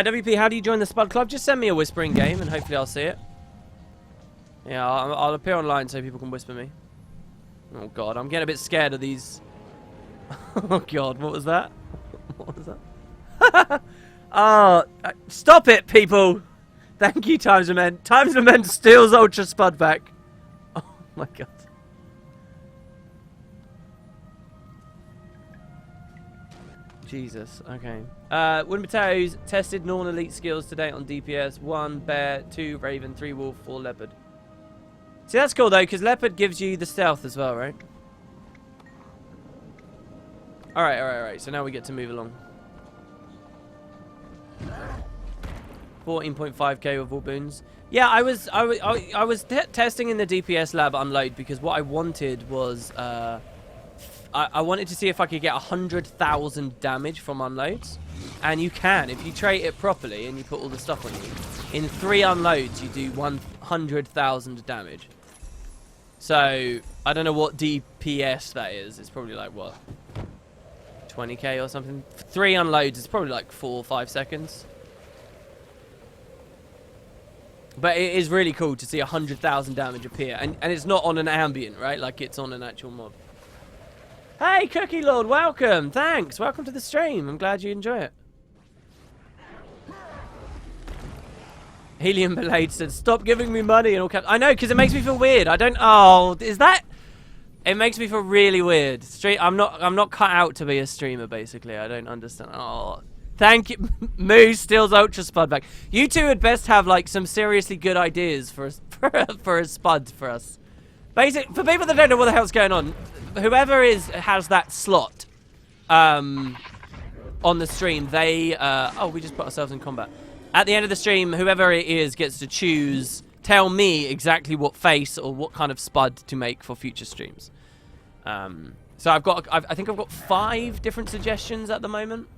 WP, how do you join the Spud Club? Just send me a whispering game and hopefully I'll see it. Yeah, I'll appear online so people can whisper me. Oh god, I'm getting a bit scared of these. Oh god, what was that? What was that? Oh, stop it, people! Thank you, Times of Men. Times of Men steals Ultra Spud back. Oh my god. Jesus, okay. Wooden Potatoes tested non-elite skills today on DPS. 1 Bear, 2 Raven, 3 Wolf, 4 Leopard. See, that's cool though, because leopard gives you the stealth as well, right? Alright. So now we get to move along. 14.5k with all boons. Yeah, I was testing in the DPS lab unload because what I wanted was I wanted to see if I could get 100,000 damage from unloads, and you can if you trait it properly and you put all the stuff on you. In 3 unloads, you do 100,000 damage. So I don't know what DPS that is. It's probably like what, 20k or something. 3 unloads is probably like 4 or 5 seconds. But it is really cool to see 100,000 damage appear. And it's not on an ambient, right? Like, it's on an actual mob. Hey, Cookie Lord, welcome. Thanks. Welcome to the stream. I'm glad you enjoy it. Helium Belade said, stop giving me money and all caps. I know, because it makes me feel weird. I don't... Oh, is that... It makes me feel really weird. I'm not cut out to be a streamer, basically. I don't understand. Oh... Thank you. Moose steals Ultra Spud back. You two would best have like some seriously good ideas for for a Spud for us. Basic for people that don't know what the hell's going on. Whoever has that slot on the stream, they oh, we just put ourselves in combat. At the end of the stream, whoever it is gets to choose, tell me exactly what face or what kind of Spud to make for future streams. So I think I've got 5 different suggestions at the moment.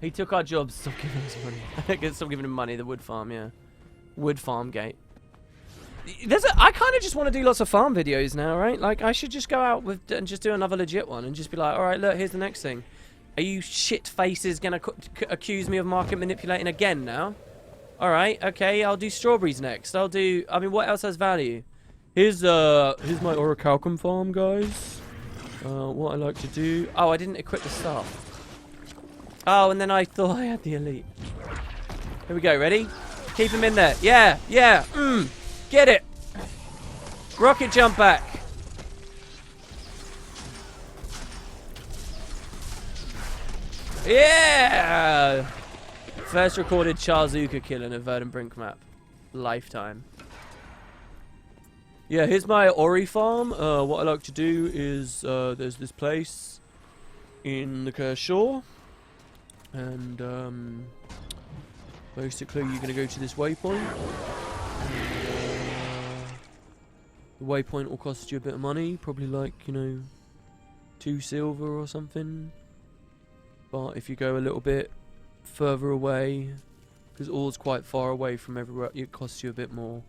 He took our jobs. Stop giving us money. Stop giving him money. The wood farm, yeah. Wood farm gate. I kind of just want to do lots of farm videos now, right? Like, I should just go out with and just do another legit one and just be like, all right, look, here's the next thing. Are you shit faces gonna accuse me of market manipulating again now? All right, okay, I'll do strawberries next. I mean, what else has value? Here's my orichalcum farm, guys. What I like to do. Oh, I didn't equip the staff. Oh, and then I thought I had the elite. Here we go, ready? Keep him in there. Yeah. Get it. Rocket jump back. Yeah! First recorded Charzuka kill in a Verdant Brink map. Lifetime. Yeah, here's my Ori farm. What I like to do is, there's this place in the Kershaw. And basically you're gonna go to this waypoint. And, the waypoint will cost you a bit of money, probably like, you know, 2 silver or something. But if you go a little bit further away, because Or's quite far away from everywhere, it costs you a bit more.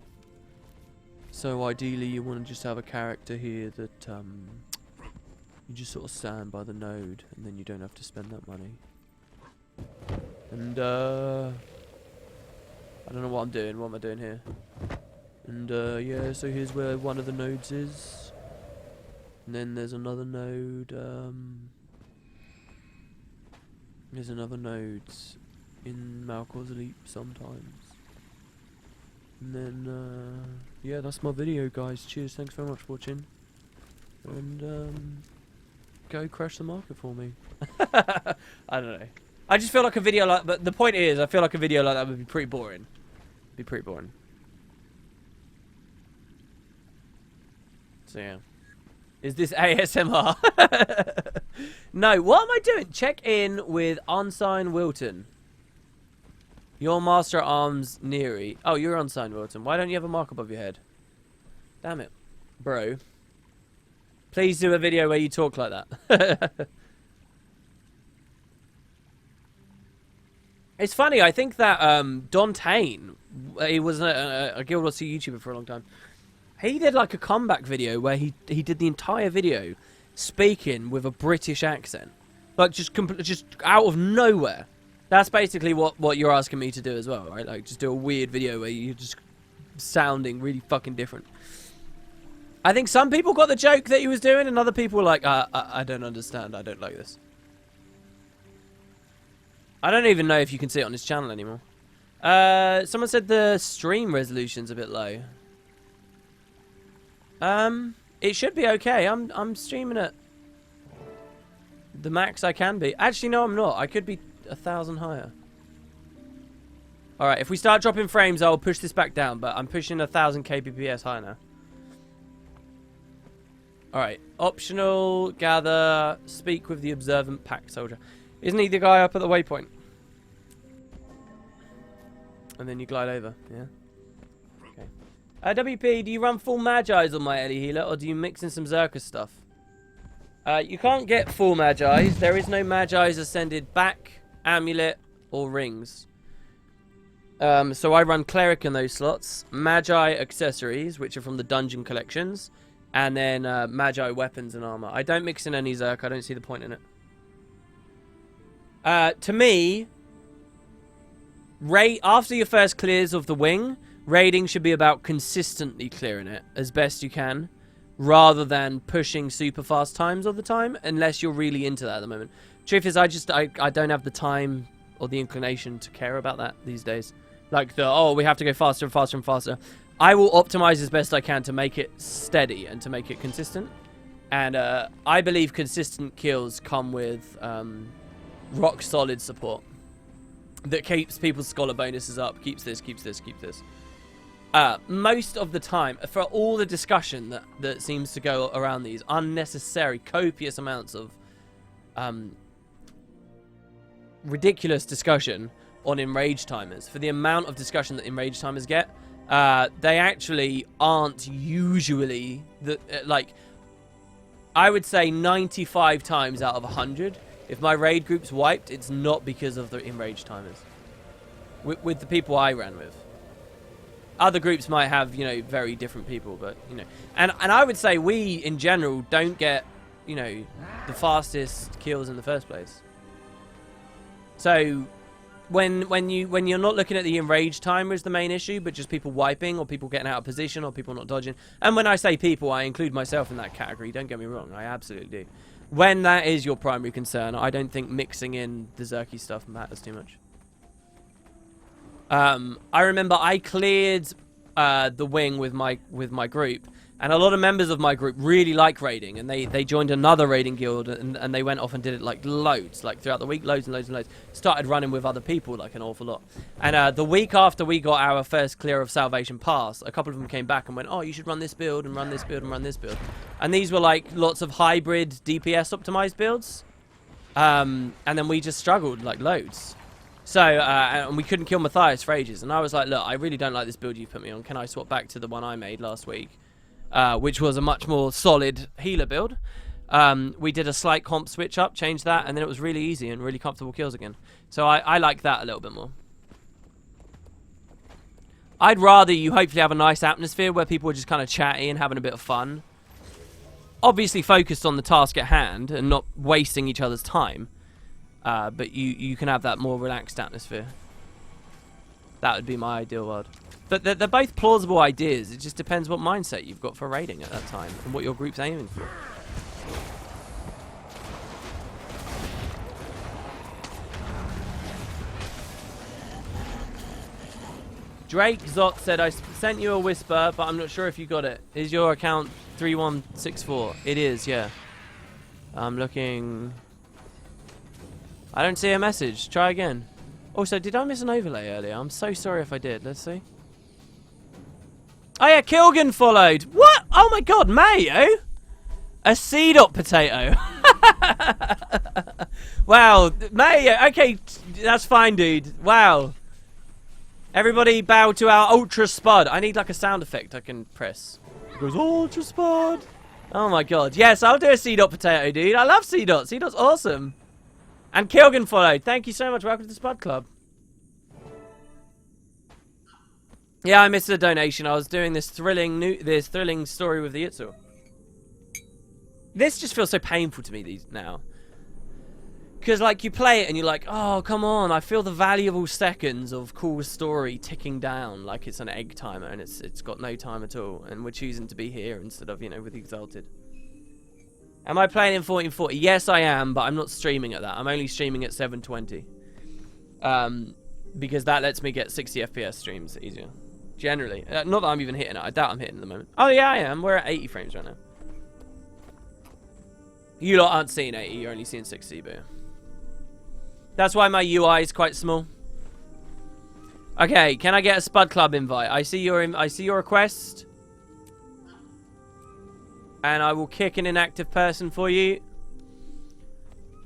So ideally you want to just have a character here that you just sort of stand by the node and then you don't have to spend that money. And I don't know what I'm doing. What am I doing here? And yeah, so here's where one of the nodes is. And then there's another node. There's another node in Malcor's Leap sometimes. And then yeah, that's my video, guys. Cheers. Thanks very much for watching. And go crash the market for me. I don't know. I just feel like a video like... But the point is, I feel like a video like that would be pretty boring. Be pretty boring. So, yeah. Is this ASMR? No, what am I doing? Check in with Unsigned Wilton. Your Master at Arms, Neary. Oh, you're Unsigned Wilton. Why don't you have a mark above your head? Damn it. Bro. Please do a video where you talk like that. It's funny, I think that Don Tane, he was a Guild Wars 2 YouTuber for a long time. He did like a comeback video where he did the entire video speaking with a British accent. Like just out of nowhere. That's basically what you're asking me to do as well, right? Like just do a weird video where you're just sounding really fucking different. I think some people got the joke that he was doing and other people were like, I don't understand, I don't like this. I don't even know if you can see it on his channel anymore. Someone said the stream resolution's a bit low. It should be okay. I'm streaming at the max I can be. Actually, no, I'm not. I could be 1,000 higher. Alright, if we start dropping frames, I'll push this back down, but I'm pushing 1000 kbps higher now. Alright, optional, gather, speak with the observant pack soldier. Isn't he the guy up at the waypoint? And then you glide over, yeah? Okay. WP, do you run full Magi's on my Ellie Healer, or do you mix in some Zerka stuff? You can't get full Magi's. There is no Magi's ascended back, amulet, or rings. So I run Cleric in those slots, Magi accessories, which are from the dungeon collections, and then Magi weapons and armor. I don't mix in any Zerk. I don't see the point in it. To me, after your first clears of the wing, raiding should be about consistently clearing it as best you can, rather than pushing super fast times all the time, unless you're really into that at the moment. Truth is, I don't have the time or the inclination to care about that these days. Like we have to go faster and faster and faster. I will optimize as best I can to make it steady and to make it consistent. And I believe consistent kills come with rock solid support that keeps people's scholar bonuses up, keeps this. Most of the time, for all the discussion that seems to go around these unnecessary, copious amounts of ridiculous discussion on enrage timers, for the amount of discussion that enrage timers get, they actually aren't usually like, I would say 95 times out of 100, if my raid group's wiped, it's not because of the enrage timers. With the people I ran with. Other groups might have, you know, very different people, but, you know. And I would say we, in general, don't get, you know, the fastest kills in the first place. So, when you're not looking at the enrage timer as the main issue, but just people wiping, or people getting out of position, or people not dodging. And when I say people, I include myself in that category, don't get me wrong, I absolutely do. When that is your primary concern, I don't think mixing in the Zerky stuff matters too much. I remember I cleared the wing with my group, and a lot of members of my group really like raiding, and they joined another raiding guild, and they went off and did it like loads, like throughout the week, loads and loads and loads. Started running with other people like an awful lot. And the week after we got our first clear of Salvation Pass, a couple of them came back and went, oh, you should run this build and run this build and run this build. And these were like lots of hybrid DPS optimized builds, and then we just struggled like loads. So, and we couldn't kill Matthias for ages. And I was like, look, I really don't like this build you put me on. Can I swap back to the one I made last week? Which was a much more solid healer build. We did a slight comp switch up, changed that, and then it was really easy and really comfortable kills again. So I like that a little bit more. I'd rather you hopefully have a nice atmosphere where people are just kind of chatty and having a bit of fun. Obviously focused on the task at hand and not wasting each other's time. But you can have that more relaxed atmosphere. That would be my ideal world. But they're both plausible ideas. It just depends what mindset you've got for raiding at that time and what your group's aiming for. Drake Zot said, I sent you a whisper, but I'm not sure if you got it. Is your account 3164? It is, yeah. I'm looking... I don't see a message. Try again. Also, did I miss an overlay earlier? I'm so sorry if I did. Let's see. Oh yeah, Kilgan followed. What? Oh my god, Mayo? A C-dot potato. Wow, Mayo. Okay, that's fine, dude. Wow. Everybody bow to our Ultra Spud. I need like a sound effect I can press. It goes, Ultra Spud. Oh my god. Yes, I'll do a C-dot potato, dude. I love C-dot. C-dot's awesome. And Kilgan followed. Thank you so much. Welcome to the Spud Club. Yeah, I missed the donation. I was doing this thrilling story with the Itzel. This just feels so painful to me now. Because, like, you play it and you're like, oh, come on. I feel the valuable seconds of cool story ticking down like it's an egg timer and it's got no time at all. And we're choosing to be here instead of, you know, with Exalted. Am I playing in 1440? Yes, I am, but I'm not streaming at that. I'm only streaming at 720. Because that lets me get 60 FPS streams easier. Generally. Not that I'm even hitting it. I doubt I'm hitting it at the moment. Oh, yeah, I am. We're at 80 frames right now. You lot aren't seeing 80. You're only seeing 60, but yeah. That's why my UI is quite small. Okay, can I get a Spud Club invite? I see your request. And I will kick an inactive person for you.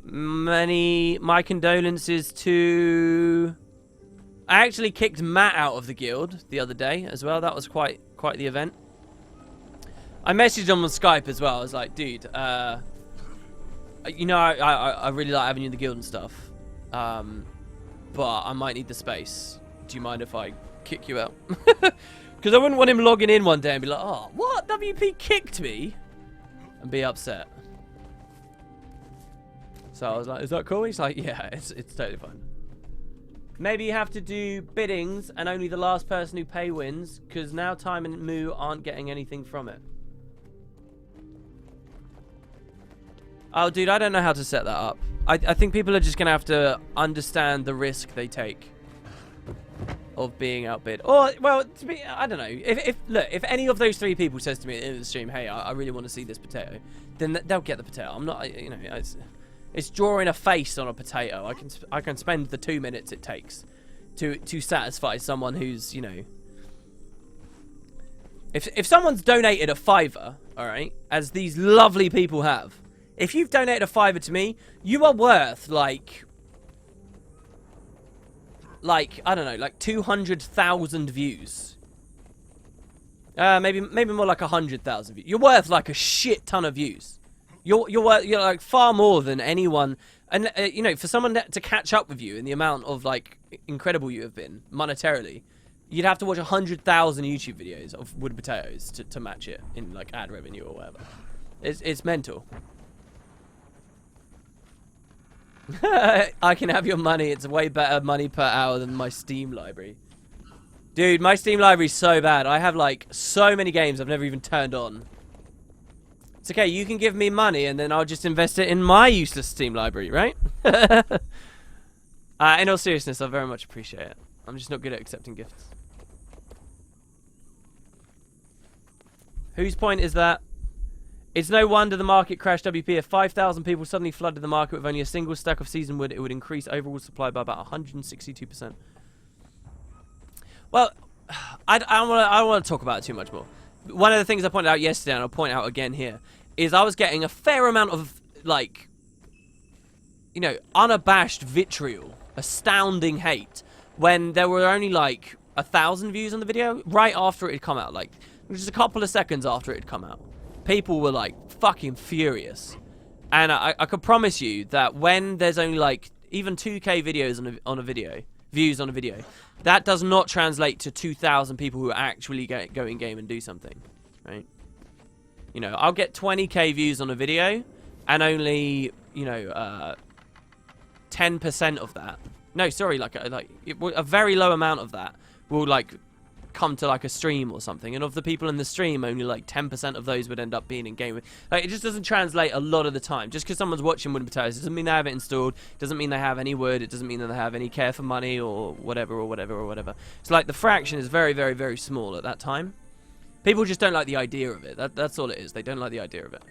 My condolences to... I actually kicked Matt out of the guild the other day as well. That was quite the event. I messaged him on Skype as well. I was like, dude, you know, I really like having you in the guild and stuff. But I might need the space. Do you mind if I kick you out? Because I wouldn't want him logging in one day and be like, oh, what? WP kicked me? And be upset. So I was like, is that cool? He's like, yeah, it's totally fine. Maybe you have to do biddings and only the last person who pay wins, because now Time and Moo aren't getting anything from it. Oh, dude, I don't know how to set that up. I think people are just going to have to understand the risk they take of being outbid. Or, well, to be, I don't know. If any of those 3 people says to me at the end of the stream, hey, I really want to see this potato, then they'll get the potato. I'm not, you know, it's drawing a face on a potato. I can spend the 2 minutes it takes to satisfy someone who's, you know... If someone's donated a $5, alright, as these lovely people have, if you've donated a $5 to me, you are worth, like, I don't know, like 200,000 views. Maybe more like 100,000 views. You're worth, like, a shit ton of views. You're like far more than anyone, and you know, for someone to catch up with you in the amount of like incredible you have been monetarily, you'd have to watch 100,000 YouTube videos of wood potatoes to match it in like ad revenue or whatever. It's mental. I can have your money. It's way better money per hour than my Steam library. Dude, my Steam library's so bad. I have like so many games I've never even turned on. It's okay, you can give me money and then I'll just invest it in my useless Steam library, right? In all seriousness, I very much appreciate it. I'm just not good at accepting gifts. Whose point is that? It's no wonder the market crashed, WP. If 5,000 people suddenly flooded the market with only a single stack of seasoned wood, it would increase overall supply by about 162%. Well, I don't want to talk about it too much more. One of the things I pointed out yesterday, and I'll point out again here, is I was getting a fair amount of, like, you know, unabashed vitriol, astounding hate, when there were only, like, 1,000 views on the video, right after it had come out, like, just a couple of seconds after it had come out. People were, like, fucking furious. And I could promise you that when there's only, like, even 2K videos on a video, views on a video, that does not translate to 2,000 people who actually go in game and do something, right? You know, I'll get 20k views on a video, and only, you know, 10% of that. No, sorry, like a very low amount of that will like come to like a stream or something, and of the people in the stream, only like 10% of those would end up being in game. Like, it just doesn't translate a lot of the time. Just because someone's watching Wood and Potatoes doesn't mean they have it installed, doesn't mean they have any wood, it doesn't mean that they have any care for money or whatever or whatever or whatever. So like the fraction is very, very, very small at that time. People just don't like the idea of it. That's all it is. They don't like the idea of it.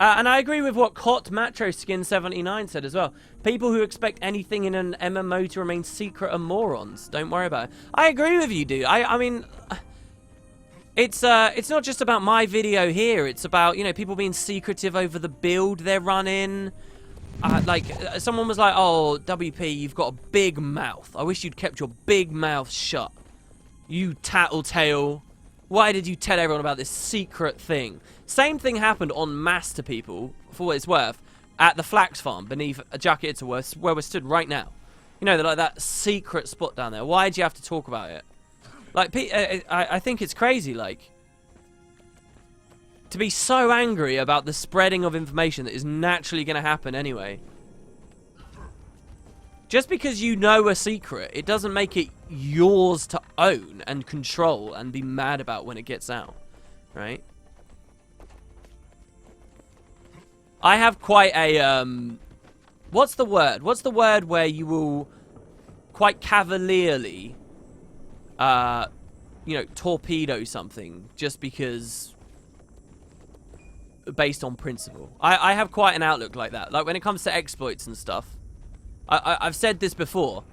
And I agree with what Cot Matro Skin 79 said as well. People who expect anything in an MMO to remain secret are morons. Don't worry about it. I agree with you, dude. I mean, it's not just about my video here. It's about, you know, people being secretive over the build they're running. Like, someone was like, oh, WP, you've got a big mouth. I wish you'd kept your big mouth shut. You tattletale. Why did you tell everyone about this secret thing? Same thing happened en masse to people, for what it's worth, at the flax farm beneath a jacket where we're stood right now. You know, like that secret spot down there. Why do you have to talk about it? Like, I think it's crazy, like, to be so angry about the spreading of information that is naturally going to happen anyway. Just because you know a secret, it doesn't make it yours to own and control and be mad about when it gets out, right? I have quite a, what's the word? What's the word where you will quite cavalierly, you know, torpedo something just because, based on principle? I have quite an outlook like that. Like, when it comes to exploits and stuff, I've said this before.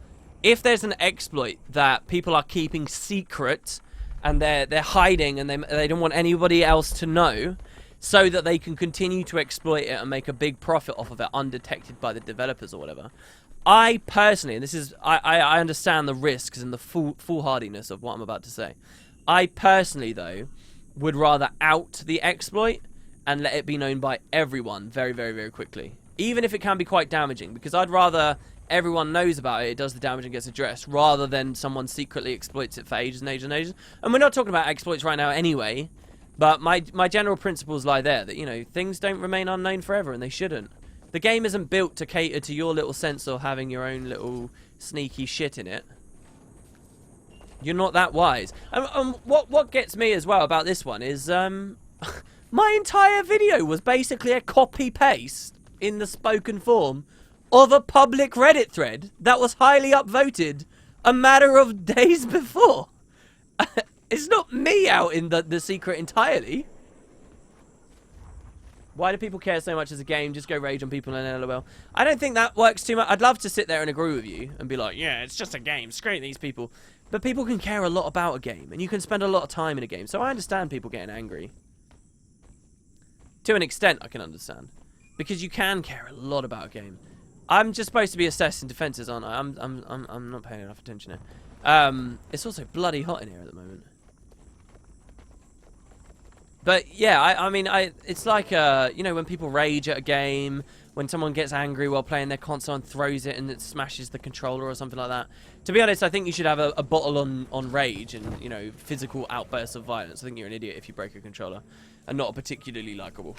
If there's an exploit that people are keeping secret and they're hiding and they don't want anybody else to know, so that they can continue to exploit it and make a big profit off of it undetected by the developers or whatever. I personally, and this is, I understand the risks and the foolhardiness of what I'm about to say. I personally, though, would rather out the exploit and let it be known by everyone very, very, very quickly. Even if it can be quite damaging, because I'd rather everyone knows about it, it does the damage and gets addressed, rather than someone secretly exploits it for ages and ages and ages. And we're not talking about exploits right now anyway, but my general principles lie there, that, you know, things don't remain unknown forever, and they shouldn't. The game isn't built to cater to your little sense of having your own little sneaky shit in it. You're not that wise. What gets me as well about this one is, my entire video was basically a copy-paste in the spoken form of a public Reddit thread that was highly upvoted a matter of days before. It's not me out in the secret entirely. Why do people care so much as a game? Just go rage on people and LOL. I don't think that works too much. I'd love to sit there and agree with you and be like, yeah, it's just a game. Screw these people. But people can care a lot about a game, and you can spend a lot of time in a game. So I understand people getting angry. To an extent, I can understand. Because you can care a lot about a game. I'm just supposed to be assessing defenses, aren't I? I'm not paying enough attention here. It's also bloody hot in here at the moment. But yeah, I mean, it's like you know, when people rage at a game, when someone gets angry while playing their console and throws it and it smashes the controller or something like that. To be honest, I think you should have a bottle on rage and, you know, physical outbursts of violence. I think you're an idiot if you break a controller, and not a particularly likable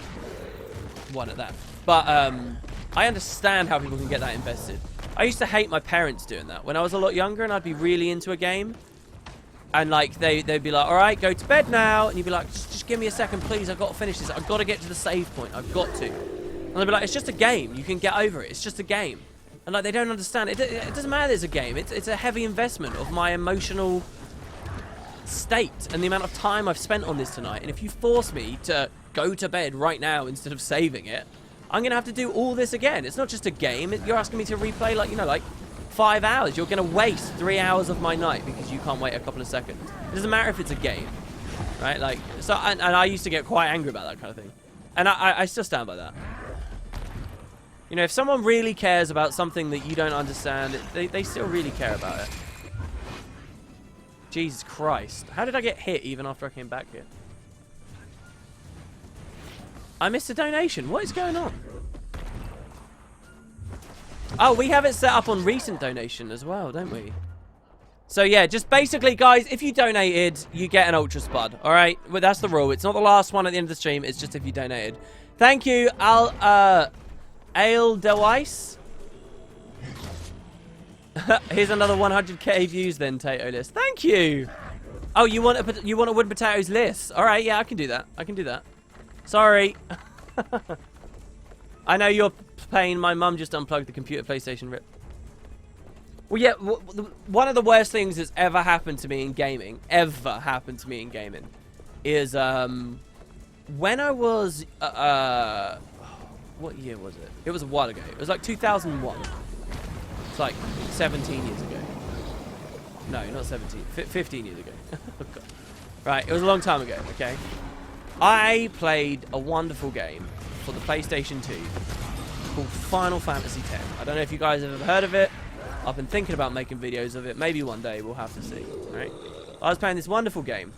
one at that. But I understand how people can get that invested. I used to hate my parents doing that when I was a lot younger, and I'd be really into a game. And, like, they'd be like, all right, go to bed now. And you'd be like, just give me a second, please. I've got to finish this. I've got to get to the save point. I've got to. And they'd be like, it's just a game. You can get over it. It's just a game. And, like, they don't understand. It doesn't matter it's a game. It's a heavy investment of my emotional state and the amount of time I've spent on this tonight. And if you force me to go to bed right now instead of saving it, I'm going to have to do all this again. It's not just a game. You're asking me to replay, like, you know, like 5 hours. You're going to waste 3 hours of my night because you can't wait a couple of seconds. It doesn't matter if it's a game, right? Like, so, and I used to get quite angry about that kind of thing. And I still stand by that. You know, if someone really cares about something that you don't understand, they still really care about it. Jesus Christ. How did I get hit even after I came back here? I missed a donation. What is going on? Oh, we have it set up on recent donation as well, don't we? So, yeah, just basically, guys, if you donated, you get an Ultra Spud, all right? Well, that's the rule. It's not the last one at the end of the stream. It's just if you donated. Thank you, Ale Deweiss. Here's another 100k views then, Tato List. Thank you. Oh, you want a wooden potatoes list? All right, yeah, I can do that. I can do that. Sorry. I know you're playing. My mum just unplugged the computer. PlayStation rip. Well, yeah, one of the worst things that's ever happened to me in gaming, is when I was what year was it? It was a while ago. It was like 2001. It's like 17 years ago. No, not 17. 15 years ago. Right, it was a long time ago, okay? I played a wonderful game for the PlayStation 2 called Final Fantasy X. I don't know if you guys have ever heard of it. I've been thinking about making videos of it. Maybe one day, we'll have to see, right? I was playing this wonderful game.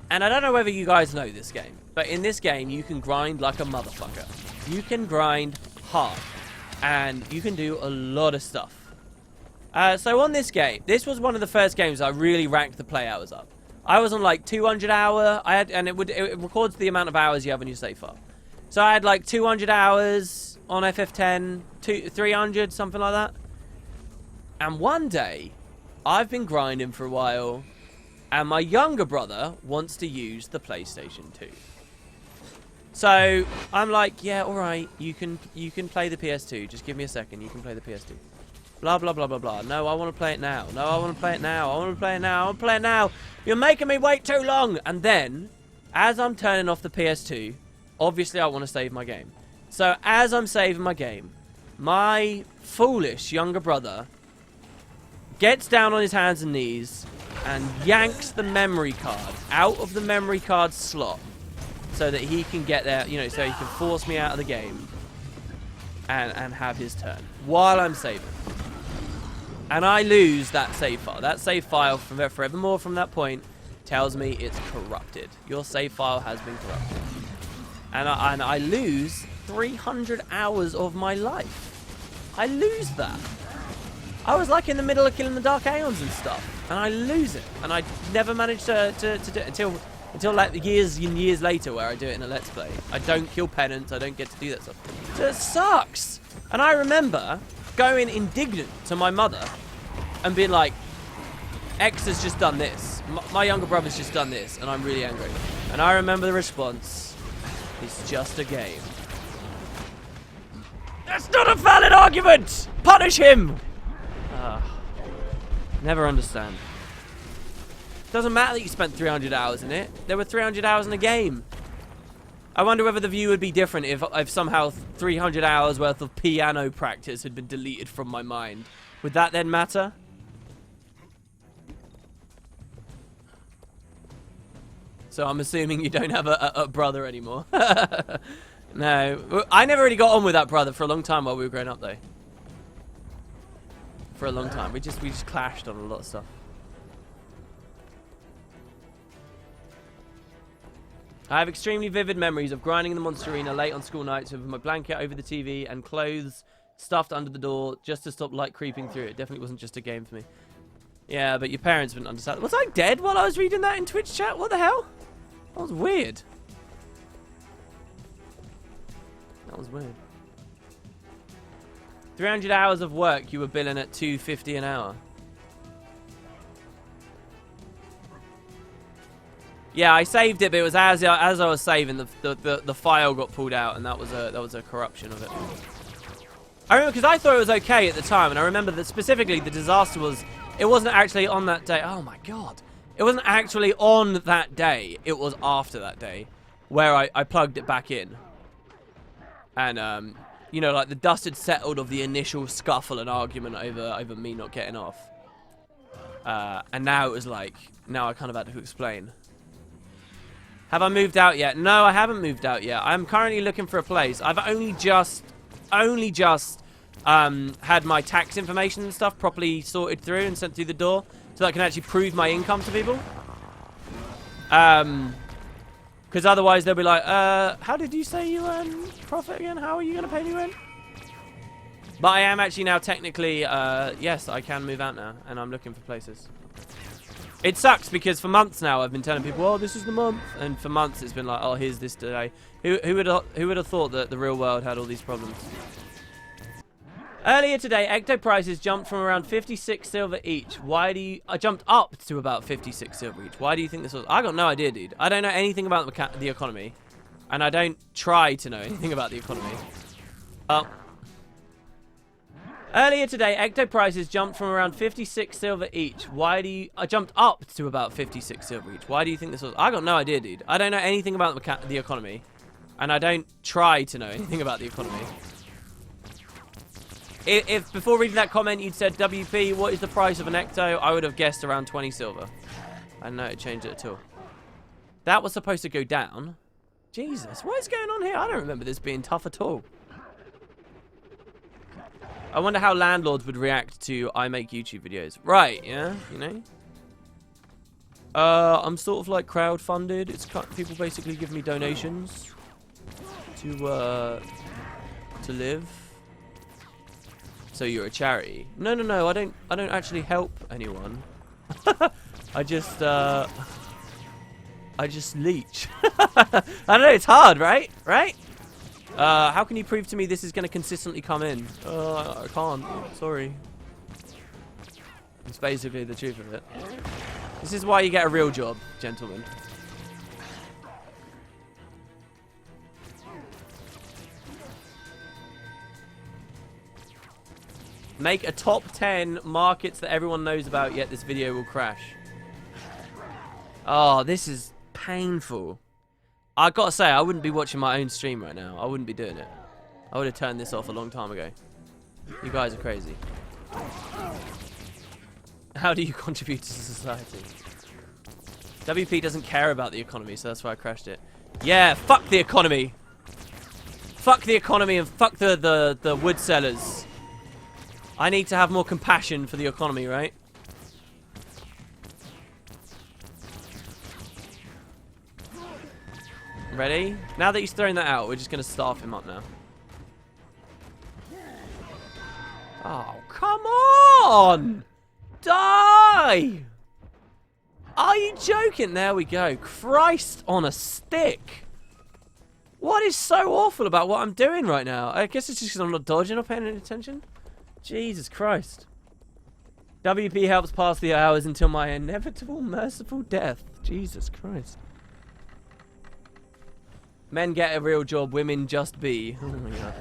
And I don't know whether you guys know this game, but in this game, you can grind like a motherfucker. You can grind hard. And you can do a lot of stuff. So on this game, this was one of the first games I really ranked the play hours up. I was on like 200 hour. And it records the amount of hours you have on your save file. So I had like 200 hours on FF10, 300, something like that. And one day, I've been grinding for a while, and my younger brother wants to use the PlayStation 2. So I'm like, yeah, all right, you can play the PS2. Just give me a second. You can play the PS2. Blah, blah, blah, blah, blah. No, I want to play it now. No, I want to play it now. I want to play it now. I want to play it now. You're making me wait too long. And then, as I'm turning off the PS2, obviously I want to save my game. So as I'm saving my game, my foolish younger brother gets down on his hands and knees and yanks the memory card out of the memory card slot so that he can get there, you know, so he can force me out of the game and have his turn while I'm saving. And I lose that save file. That save file from forevermore from that point tells me it's corrupted. Your save file has been corrupted. And I lose 300 hours of my life. I lose that. I was like in the middle of killing the Dark Aeons and stuff, and I lose it. And I never managed to do it until like years and years later where I do it in a Let's Play. I don't kill penance, I don't get to do that stuff. So it sucks. And I remember going indignant to my mother and being like, X has just done this. My younger brother's just done this, and I'm really angry. And I remember the response, it's just a game. That's not a valid argument! Punish him! Never understand. Doesn't matter that you spent 300 hours in it. There were 300 hours in the game. I wonder whether the view would be different if somehow 300 hours worth of piano practice had been deleted from my mind. Would that then matter? So I'm assuming you don't have a brother anymore. No. I never really got on with that brother for a long time while we were growing up, though. For a long time. We just clashed on a lot of stuff. I have extremely vivid memories of grinding in the Monster Arena late on school nights with my blanket over the TV and clothes stuffed under the door just to stop light creeping through. It definitely wasn't just a game for me. Yeah, but your parents wouldn't understand. Was I dead while I was reading that in Twitch chat? What the hell? That was weird. That was weird. 300 hours of work, you were billing at $2.50 an hour. Yeah, I saved it, but it was as I was saving, the file got pulled out, and that was a corruption of it. I remember because I thought it was okay at the time, and I remember that specifically the disaster was, it wasn't actually on that day. Oh my god. It wasn't actually on that day. It was after that day where I plugged it back in. And, you know, like the dust had settled of the initial scuffle and argument over me not getting off. And now it was like, now I kind of had to explain. Have I moved out yet? No, I haven't moved out yet. I'm currently looking for a place. I've only just had my tax information and stuff properly sorted through and sent through the door so that I can actually prove my income to people. Because otherwise they'll be like, how did you say you earn profit again? How are you going to pay me rent? But I am actually now technically, yes, I can move out now, and I'm looking for places. It sucks because for months now I've been telling people, oh, this is the month, and for months it's been like, oh, here's this today. Who would have thought that the real world had all these problems? Earlier today, Ecto prices jumped from around 56 silver each. Why do you... I jumped up to about 56 silver each. Why do you think this was... I got no idea, dude. I don't know anything about the economy. And I don't try to know anything about the economy. Earlier today, Ecto prices jumped from around 56 silver each. Why do you... I jumped up to about 56 silver each. Why do you think this was... I got no idea, dude. I don't know anything about the economy. And I don't try to know anything about the economy. If before reading that comment you'd said, WP, what is the price of an Ecto? I would have guessed around 20 silver. I didn't know it changed it at all. That was supposed to go down. Jesus, what is going on here? I don't remember this being tough at all. I wonder how landlords would react to I make YouTube videos. Right, yeah, you know? I'm sort of like crowdfunded. It's people basically give me donations to live. So you're a charity? No, I don't actually help anyone. I just leech. I don't know, it's hard, right? Right? How can you prove to me this is going to consistently come in? I can't. Sorry. It's basically the truth of it. This is why you get a real job, gentlemen. Make a top 10 markets that everyone knows about, yet this video will crash. Oh, this is painful. I gotta say, I wouldn't be watching my own stream right now. I wouldn't be doing it. I would have turned this off a long time ago. You guys are crazy. How do you contribute to society? WP doesn't care about the economy, so that's why I crashed it. Yeah, fuck the economy. Fuck the economy and fuck the wood sellers. I need to have more compassion for the economy, right? Ready? Now that he's thrown that out, we're just going to staff him up now. Oh, come on! Die! Are you joking? There we go. Christ on a stick. What is so awful about what I'm doing right now? I guess it's just because I'm not dodging or paying any attention. Jesus Christ. WP helps pass the hours until my inevitable merciful death. Jesus Christ. Men get a real job, women just be. Oh my god.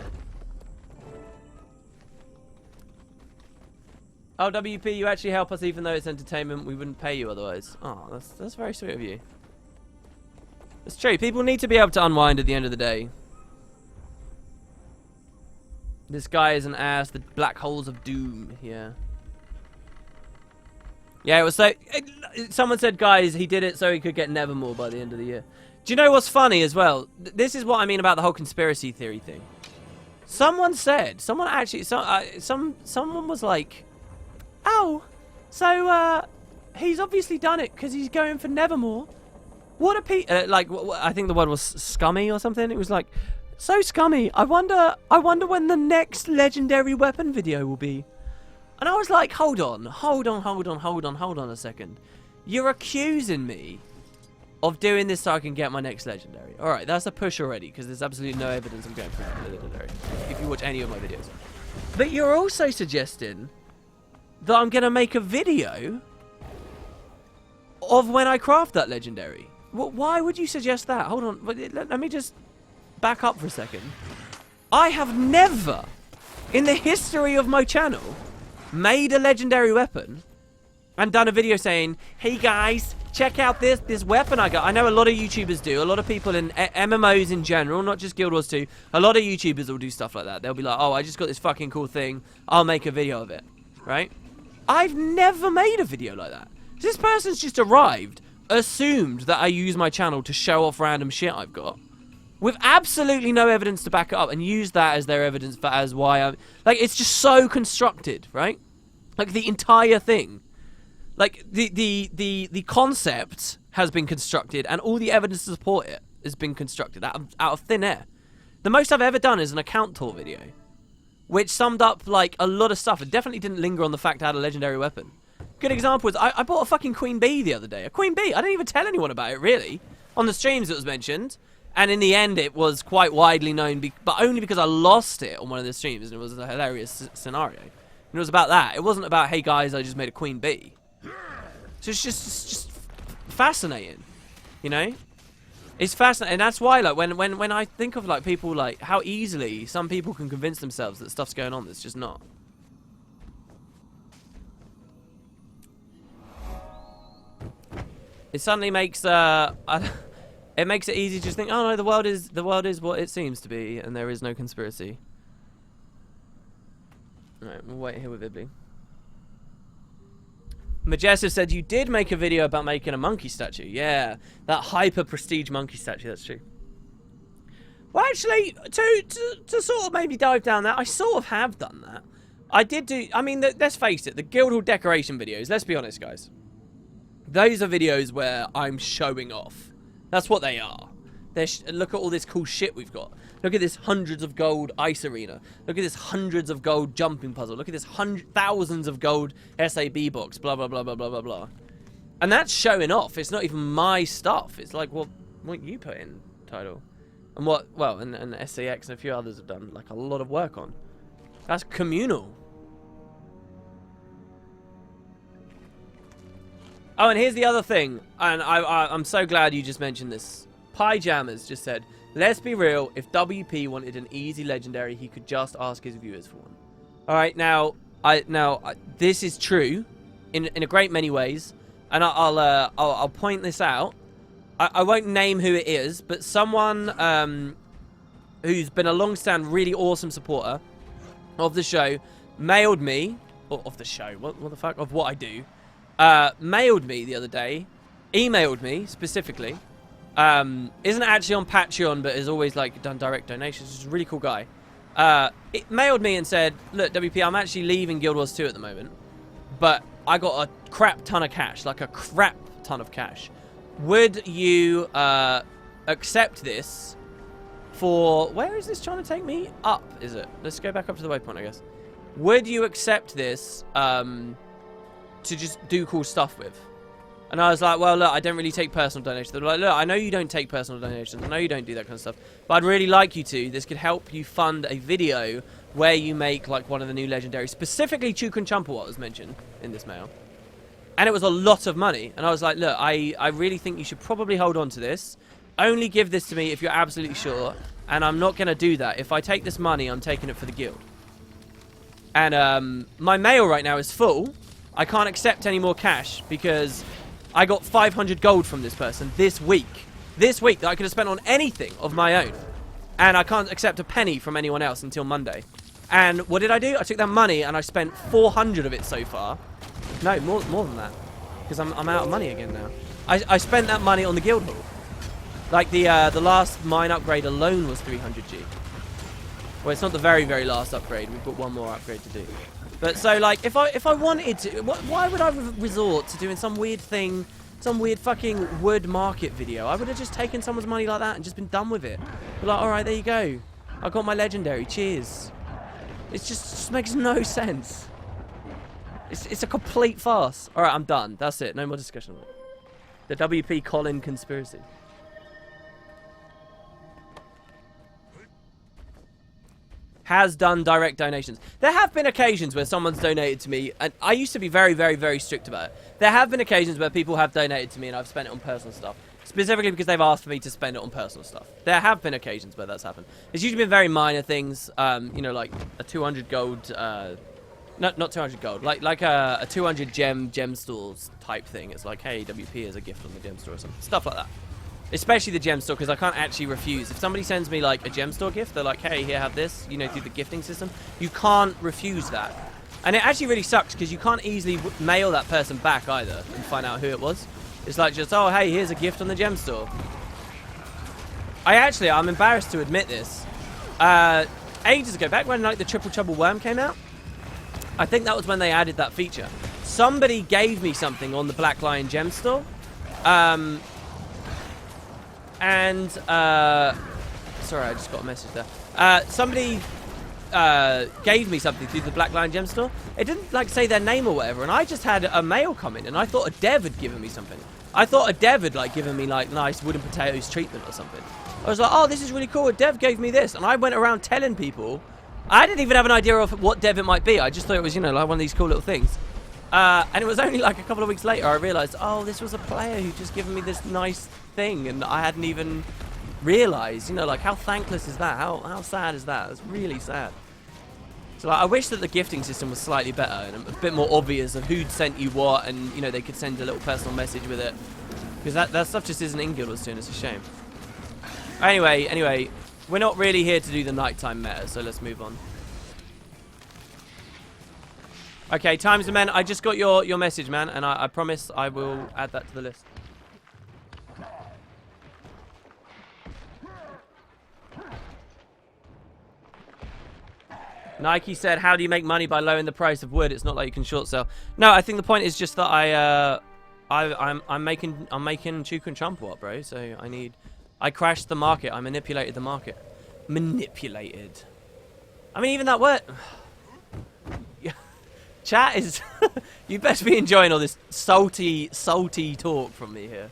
Oh, WP, you actually help us even though it's entertainment. We wouldn't pay you otherwise. Oh, that's very sweet of you. It's true. People need to be able to unwind at the end of the day. This guy is an ass. The black holes of doom. Yeah. Yeah, it was so... someone said, guys, he did it so he could get Nevermore by the end of the year. Do you know what's funny as well? This is what I mean about the whole conspiracy theory thing. Someone said... Someone actually... someone was like... Oh, so, he's obviously done it because he's going for Nevermore. What a like, I think the word was scummy or something. It was like, so scummy. I wonder when the next legendary weapon video will be. And I was like, hold on a second. You're accusing me of doing this so I can get my next legendary. All right, that's a push already because there's absolutely no evidence I'm going for the legendary if you watch any of my videos. But you're also suggesting that I'm going to make a video of when I craft that legendary. Why would you suggest that? Hold on. Let me just back up for a second. I have never, in the history of my channel, made a legendary weapon and done a video saying, hey guys, check out this weapon I got. I know a lot of YouTubers do. A lot of people in MMOs in general, not just Guild Wars 2. A lot of YouTubers will do stuff like that. They'll be like, oh, I just got this fucking cool thing. I'll make a video of it. Right? I've never made a video like that. This person's just arrived, assumed that I use my channel to show off random shit I've got, with absolutely no evidence to back it up, and use that as their evidence for as why I'm... Like, it's just so constructed, right? Like, the entire thing. Like, the concept has been constructed, and all the evidence to support it has been constructed out of thin air. The most I've ever done is an account tour video, which summed up, like, a lot of stuff. It definitely didn't linger on the fact I had a legendary weapon. Good example is, I bought a fucking Queen Bee the other day. A Queen Bee! I didn't even tell anyone about it, really. On the streams it was mentioned. And in the end it was quite widely known, but only because I lost it on one of the streams, and it was a hilarious scenario. And it was about that. It wasn't about, hey guys, I just made a Queen Bee. So it's just fascinating, you know? It's fascinating, and that's why, like, when I think of, like, people, like, how easily some people can convince themselves that stuff's going on that's just not. It suddenly makes it makes it easy to just think, oh no, the world is what it seems to be, and there is no conspiracy. Alright, we'll wait here with Ibly. Majestic said you did make a video about making a monkey statue. Yeah, that hyper prestige monkey statue. That's true. Well, actually, to sort of maybe dive down that, I sort of have done that. I did do. I mean, let's face it, the Guildhall decoration videos. Let's be honest, guys. Those are videos where I'm showing off. That's what they are. Look at all this cool shit we've got. Look at this hundreds of gold ice arena. Look at this hundreds of gold jumping puzzle. Look at this thousands of gold SAB box. Blah, blah, blah, blah, blah, blah, blah. And that's showing off. It's not even my stuff. It's like, well, what you put in, Tidal. And what, well, and SCX and a few others have done, like, a lot of work on. That's communal. Oh, and here's the other thing. And I'm so glad you just mentioned this. Pyjamas just said, let's be real, if WP wanted an easy legendary, he could just ask his viewers for one. Alright, now, this is true in a great many ways, and I'll point this out. I won't name who it is, but someone who's been a long-standing, really awesome supporter of the show mailed me, or of the show, what the fuck, of what I do, mailed me the other day, emailed me specifically, isn't actually on Patreon, but has always like done direct donations. He's a really cool guy. It mailed me and said, look, WP, I'm actually leaving Guild Wars 2 at the moment, but I got a crap ton of cash, like a crap ton of cash. Would you accept this for... Where is this trying to take me? Up, is it? Let's go back up to the waypoint, I guess. Would you accept this to just do cool stuff with? And I was like, well, look, I don't really take personal donations. They were like, look, I know you don't take personal donations. I know you don't do that kind of stuff. But I'd really like you to. This could help you fund a video where you make, like, one of the new legendaries. Specifically, Chuka and Champawat was mentioned in this mail. And it was a lot of money. And I was like, look, I really think you should probably hold on to this. Only give this to me if you're absolutely sure. And I'm not going to do that. If I take this money, I'm taking it for the guild. And my mail right now is full. I can't accept any more cash because I got 500 gold from this person this week. This week that I could have spent on anything of my own. And I can't accept a penny from anyone else until Monday. And what did I do? I took that money and I spent 400 of it so far. No, more than that. Because I'm out of money again now. I spent that money on the guild hall. Like the last mine upgrade alone was 300G. Well, it's not the very, very last upgrade. We've got one more upgrade to do. But so, like, if I wanted to, why would I resort to doing some weird thing, some weird fucking wood market video? I would have just taken someone's money like that and just been done with it. But like, all right, there you go. I got my legendary. Cheers. It just makes no sense. It's a complete farce. All right, I'm done. That's it. No more discussion on it. The WP Colin conspiracy. Has done direct donations. There have been occasions where someone's donated to me, and I used to be very, very, very strict about it. There have been occasions where people have donated to me and I've spent it on personal stuff. Specifically because they've asked for me to spend it on personal stuff. There have been occasions where that's happened. It's usually been very minor things, you know, like a 200 gold, not 200 gold, like a 200 gem stores type thing. It's like, hey, WP is a gift on the gem store or something. Stuff like that. Especially the gem store, because I can't actually refuse. If somebody sends me, like, a gem store gift, they're like, hey, here, have this, you know, through the gifting system. You can't refuse that. And it actually really sucks, because you can't easily mail that person back, either, and find out who it was. It's like just, oh, hey, here's a gift on the gem store. I'm embarrassed to admit this. Ages ago, back when, like, the Triple Trouble Worm came out, I think that was when they added that feature. Somebody gave me something on the Black Lion gem store. And, sorry, I just got a message there. Somebody gave me something through the Black Lion Gem store. It didn't, like, say their name or whatever, and I just had a mail come in, and I thought a dev had given me something. I thought a dev had, like, given me, like, nice wooden potatoes treatment or something. I was like, oh, this is really cool. A dev gave me this, and I went around telling people. I didn't even have an idea of what dev it might be. I just thought it was, you know, like one of these cool little things. And it was only like a couple of weeks later I realised, oh, this was a player who just given me this nice thing, and I hadn't even realised, you know, like, how thankless is that? How sad is that? It's really sad. So, like, I wish that the gifting system was slightly better and a bit more obvious of who'd sent you what, and, you know, they could send a little personal message with it. Because that stuff just isn't in Guild Wars 2, and it's a shame. Anyway, we're not really here to do the nighttime meta, so let's move on. Okay, Times of Men, I just got your message, man, and I promise I will add that to the list. Nike said, how do you make money by lowering the price of wood? It's not like you can short sell. No, I think the point is just that I'm making Chuka and Champawat, bro, so I crashed the market. I manipulated the market. Manipulated. I mean, even that word... Chat is... You best be enjoying all this salty talk from me here.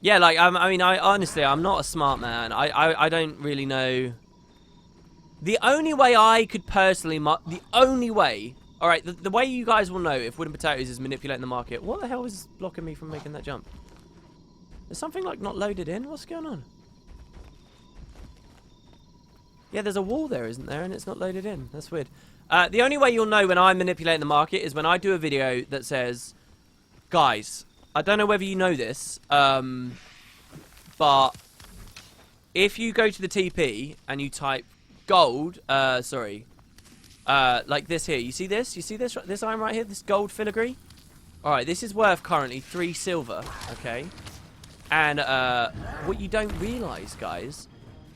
Yeah, like, I mean, honestly, I'm not a smart man. I don't really know. The only way I could personally... The only way... Alright, the way you guys will know if wooden potatoes is manipulating the market... What the hell is blocking me from making that jump? There's something, like, not loaded in? What's going on? Yeah, there's a wall there, isn't there? And it's not loaded in. That's weird. The only way you'll know when I'm manipulating the market is when I do a video that says, guys, I don't know whether you know this, but if you go to the TP and you type gold, like this here, you see this? You see this item right here, this gold filigree? Alright, this is worth currently 3 silver, okay? And what you don't realise, guys,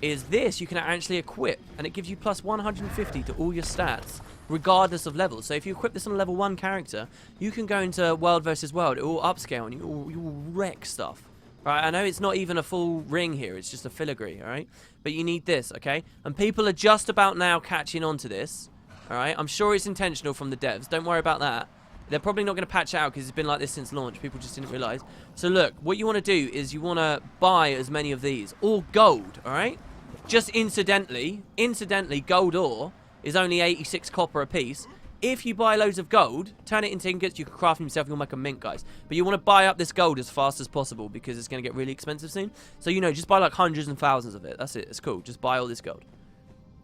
is this you can actually equip, and it gives you plus 150 to all your stats, regardless of level. So if you equip this on a level 1 character, you can go into World versus World, it will upscale, and you will wreck stuff. Right, I know it's not even a full ring here, it's just a filigree, alright? But you need this, okay? And people are just about now catching on to this, alright? I'm sure it's intentional from the devs, don't worry about that. They're probably not going to patch it out because it's been like this since launch. People just didn't realise. So look, what you want to do is you want to buy as many of these. All gold, alright? Just incidentally, gold ore is only 86 copper a piece. If you buy loads of gold, turn it into ingots, you can craft them yourself, you'll make a mint, guys. But you want to buy up this gold as fast as possible because it's going to get really expensive soon. So, you know, just buy like hundreds and thousands of it. That's it. It's cool. Just buy all this gold.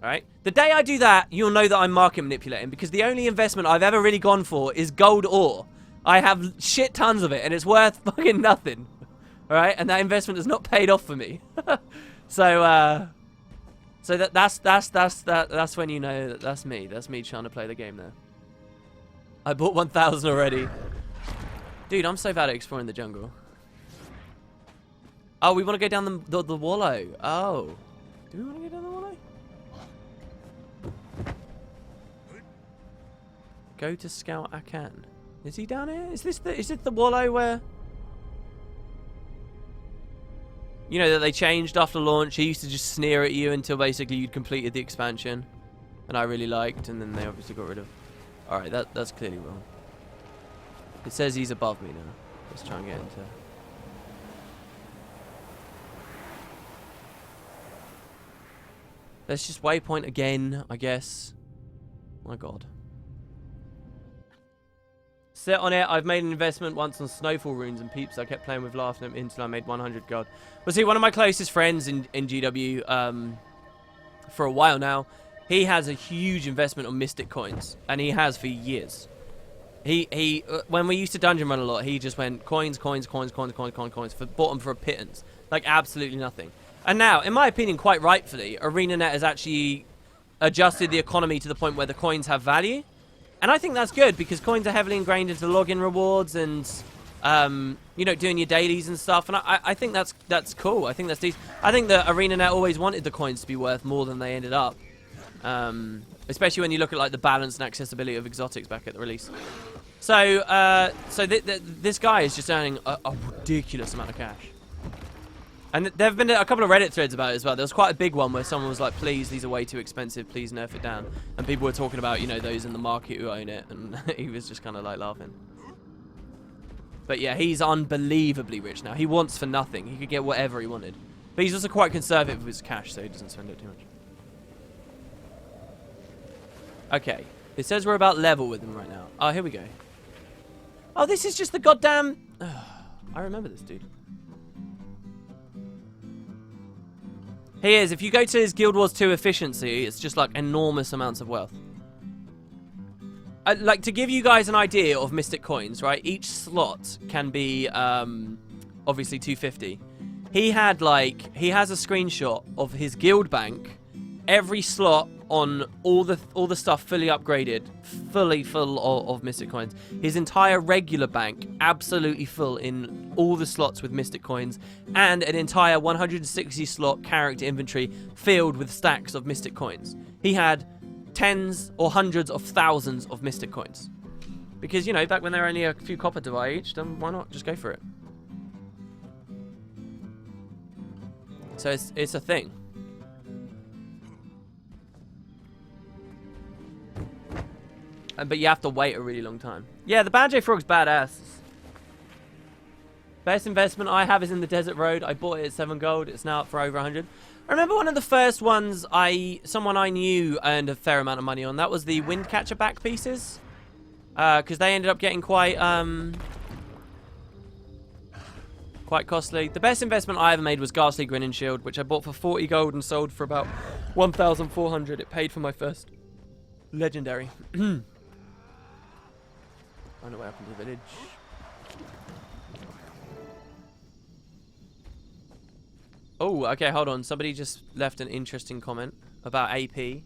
Alright? The day I do that, you'll know that I'm market manipulating because the only investment I've ever really gone for is gold ore. I have shit tons of it and it's worth fucking nothing. Alright? And that investment has not paid off for me. So that's when you know that that's me. That's me trying to play the game there. I bought 1,000 already. Dude, I'm so bad at exploring the jungle. Oh, we want to go down the wallow. Oh. Do we want to go down the wallow? Go to Scout Akan. Is he down here? Is it the wallow where... You know that they changed after launch. He used to just sneer at you until basically you'd completed the expansion. And I really liked, and then they obviously got rid of... Alright, that's clearly wrong. It says he's above me now. Let's try and get into... Let's just waypoint again, I guess. My god. Sit on it. I've made an investment once on Snowfall runes and peeps. I kept playing with laughing at them until I made 100 gold. Well, see, one of my closest friends in GW for a while now, he has a huge investment on Mystic coins, and he has for years. He when we used to dungeon run a lot, he just went coins, bought them for a pittance, like absolutely nothing. And now, in my opinion, quite rightfully, ArenaNet has actually adjusted the economy to the point where the coins have value. And I think that's good because coins are heavily ingrained into login rewards and, you know, doing your dailies and stuff. And I think that's cool. I think that's decent. I think that ArenaNet always wanted the coins to be worth more than they ended up. Especially when you look at like the balance and accessibility of exotics back at the release. So, this guy is just earning a ridiculous amount of cash. And there have been a couple of Reddit threads about it as well. There was quite a big one where someone was like, please, these are way too expensive. Please nerf it down. And people were talking about, you know, those in the market who own it. And he was just kind of like laughing. But yeah, he's unbelievably rich now. He wants for nothing. He could get whatever he wanted. But he's also quite conservative with his cash, so he doesn't spend it too much. Okay. It says we're about level with him right now. Oh, here we go. Oh, this is just the goddamn... I remember this dude. He is. If you go to his Guild Wars 2 efficiency, it's just like enormous amounts of wealth. Like, to give you guys an idea of Mystic coins, right? Each slot can be, obviously 250. He had, like, he has a screenshot of his guild bank. Every slot on all the stuff fully upgraded, fully full of Mystic coins. His entire regular bank absolutely full in all the slots with Mystic coins, and an entire 160 slot character inventory filled with stacks of Mystic coins. He had tens or hundreds of thousands of Mystic coins. Because, you know, back when there were only a few copper to buy each, then why not just go for it? So it's a thing. But you have to wait a really long time. Yeah, the Banjo Frog's badass. Best investment I have is in the Desert Road. I bought it at 7 gold. It's now up for over 100. I remember one of the first ones someone I knew earned a fair amount of money on. That was the Windcatcher back pieces. Because they ended up getting quite costly. The best investment I ever made was Ghastly Grinning Shield, which I bought for 40 gold and sold for about 1,400. It paid for my first legendary. Find a way up into the village. Oh, okay, hold on. Somebody just left an interesting comment about AP.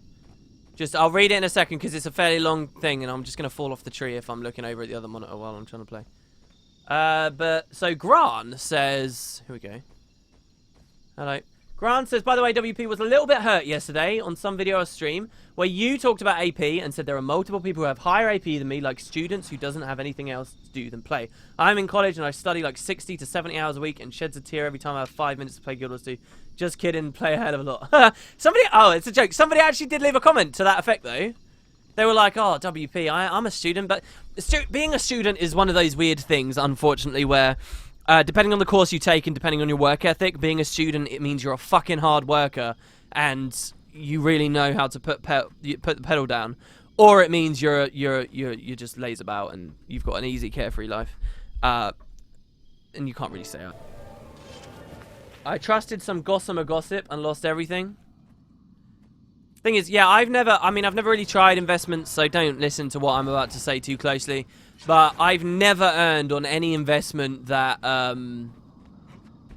I'll read it in a second because it's a fairly long thing and I'm just going to fall off the tree if I'm looking over at the other monitor while I'm trying to play. So Grant says... Here we go. Hello. Grant says, by the way, WP was a little bit hurt yesterday on some video or stream where you talked about AP and said there are multiple people who have higher AP than me, like students who doesn't have anything else to do than play. I'm in college and I study like 60 to 70 hours a week and sheds a tear every time I have 5 minutes to play Guild Wars 2. Just kidding, play a hell of a lot. Oh, it's a joke. Somebody actually did leave a comment to that effect, though. They were like, oh, WP, I'm a student, but being a student is one of those weird things, unfortunately, where... depending on the course you take and depending on your work ethic, being a student, it means you're a fucking hard worker and you really know how to put the pedal down, or it means you're just lazy about and you've got an easy, carefree life, and you can't really say that. I trusted some gossamer gossip and lost everything. Thing is, yeah, I've never really tried investments, so don't listen to what I'm about to say too closely. But I've never earned on any investment that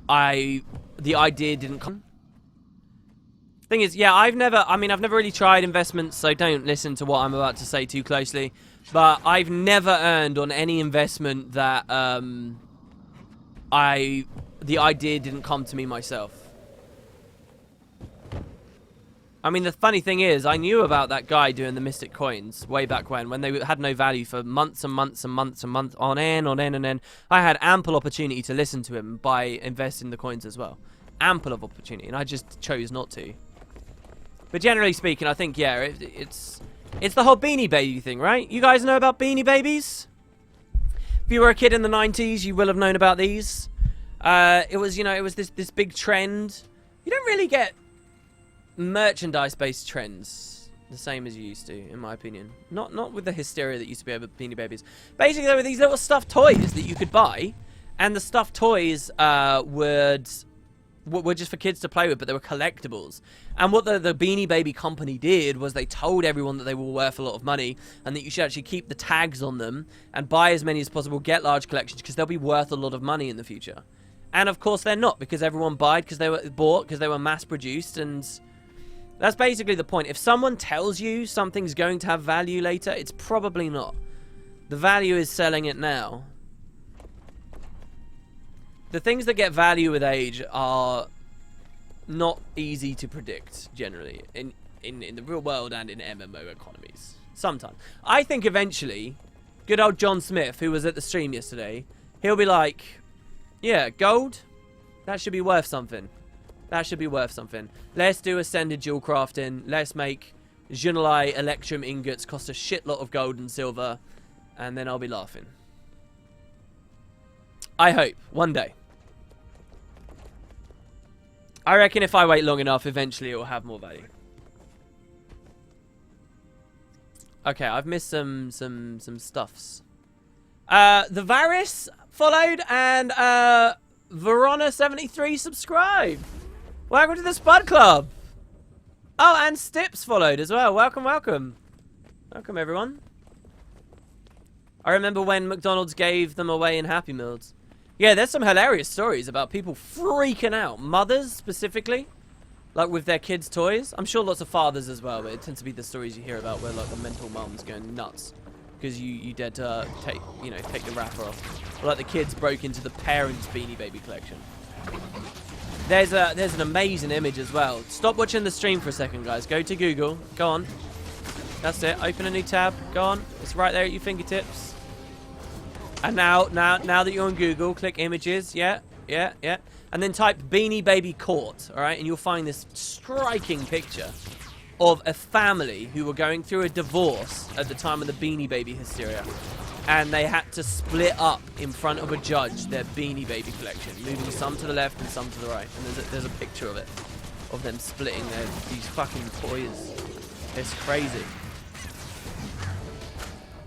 the idea didn't come. Thing is, yeah, I've never really tried investments, so don't listen to what I'm about to say too closely. But I've never earned on any investment that the idea didn't come to me myself. I mean, the funny thing is, I knew about that guy doing the Mystic Coins way back when they had no value for months and months and months and months, on end. I had ample opportunity to listen to him by investing the coins as well. Ample of opportunity, and I just chose not to. But generally speaking, I think, yeah, it's the whole Beanie Baby thing, right? You guys know about Beanie Babies? If you were a kid in the 90s, you will have known about these. It was this big trend. You don't really get merchandise-based trends the same as you used to, in my opinion. Not with the hysteria that used to be over Beanie Babies. Basically, there were these little stuffed toys that you could buy, and the stuffed toys were just for kids to play with, but they were collectibles. And what the Beanie Baby company did was they told everyone that they were worth a lot of money, and that you should actually keep the tags on them and buy as many as possible, get large collections, because they'll be worth a lot of money in the future. And of course they're not, because everyone bought because they were mass-produced, and that's basically the point. If someone tells you something's going to have value later, it's probably not. The value is selling it now. The things that get value with age are not easy to predict, generally, in the real world and in MMO economies. Sometimes. I think eventually, good old John Smith, who was at the stream yesterday, he'll be like, yeah, gold? That should be worth something. That should be worth something. Let's do ascended jewel crafting. Let's make Junilai Electrum ingots cost a shitload of gold and silver. And then I'll be laughing. I hope. One day. I reckon if I wait long enough, eventually it will have more value. Okay, I've missed some stuffs. The Varys followed and Verona73 subscribed. Welcome to the Spud Club. Oh, and Stips followed as well. Welcome, welcome. Welcome, everyone. I remember when McDonald's gave them away in Happy Meals. Yeah, there's some hilarious stories about people freaking out. Mothers, specifically. Like, with their kids' toys. I'm sure lots of fathers as well, but it tends to be the stories you hear about where, like, the mental mums going nuts. Because you dared to take the wrapper off. Or, like, the kids broke into the parents' Beanie Baby collection. There's an amazing image as well. Stop watching the stream for a second, guys. Go to Google. Go on. That's it. Open a new tab. Go on. It's right there at your fingertips. And now that you're on Google, click images. Yeah. And then type Beanie Baby Court. All right, and you'll find this striking picture of a family who were going through a divorce at the time of the Beanie Baby hysteria. And they had to split up in front of a judge their Beanie Baby collection, moving some to the left and some to the right. And there's a picture of it, of them splitting these fucking toys. It's crazy.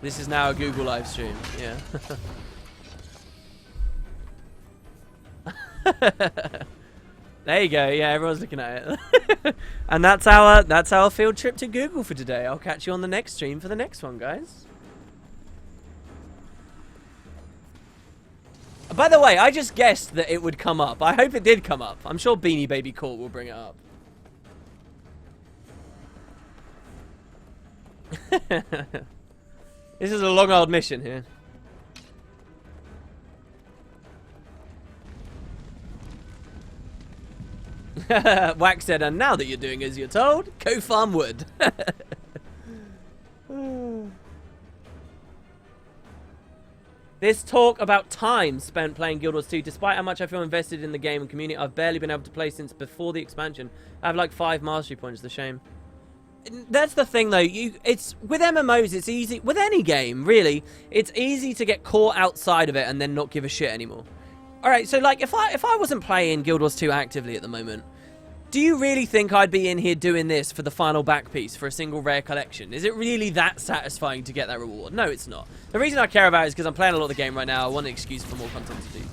This is now a Google live stream. Yeah. There you go. Yeah, everyone's looking at it. And that's our field trip to Google for today. I'll catch you on the next stream for the next one, guys. By the way, I just guessed that it would come up. I hope it did come up. I'm sure Beanie Baby Court will bring it up. This is a long old mission here. Wax said, and now that you're doing as you're told, go farm wood. This talk about time spent playing Guild Wars 2, despite how much I feel invested in the game and community, I've barely been able to play since before the expansion. I have like 5 mastery points, the shame. That's the thing though, it's with MMOs it's easy, with any game really, it's easy to get caught outside of it and then not give a shit anymore. Alright, so like if I wasn't playing Guild Wars 2 actively at the moment, do you really think I'd be in here doing this for the final back piece for a single rare collection? Is it really that satisfying to get that reward? No, it's not. The reason I care about it is because I'm playing a lot of the game right now. I want an excuse for more content to do.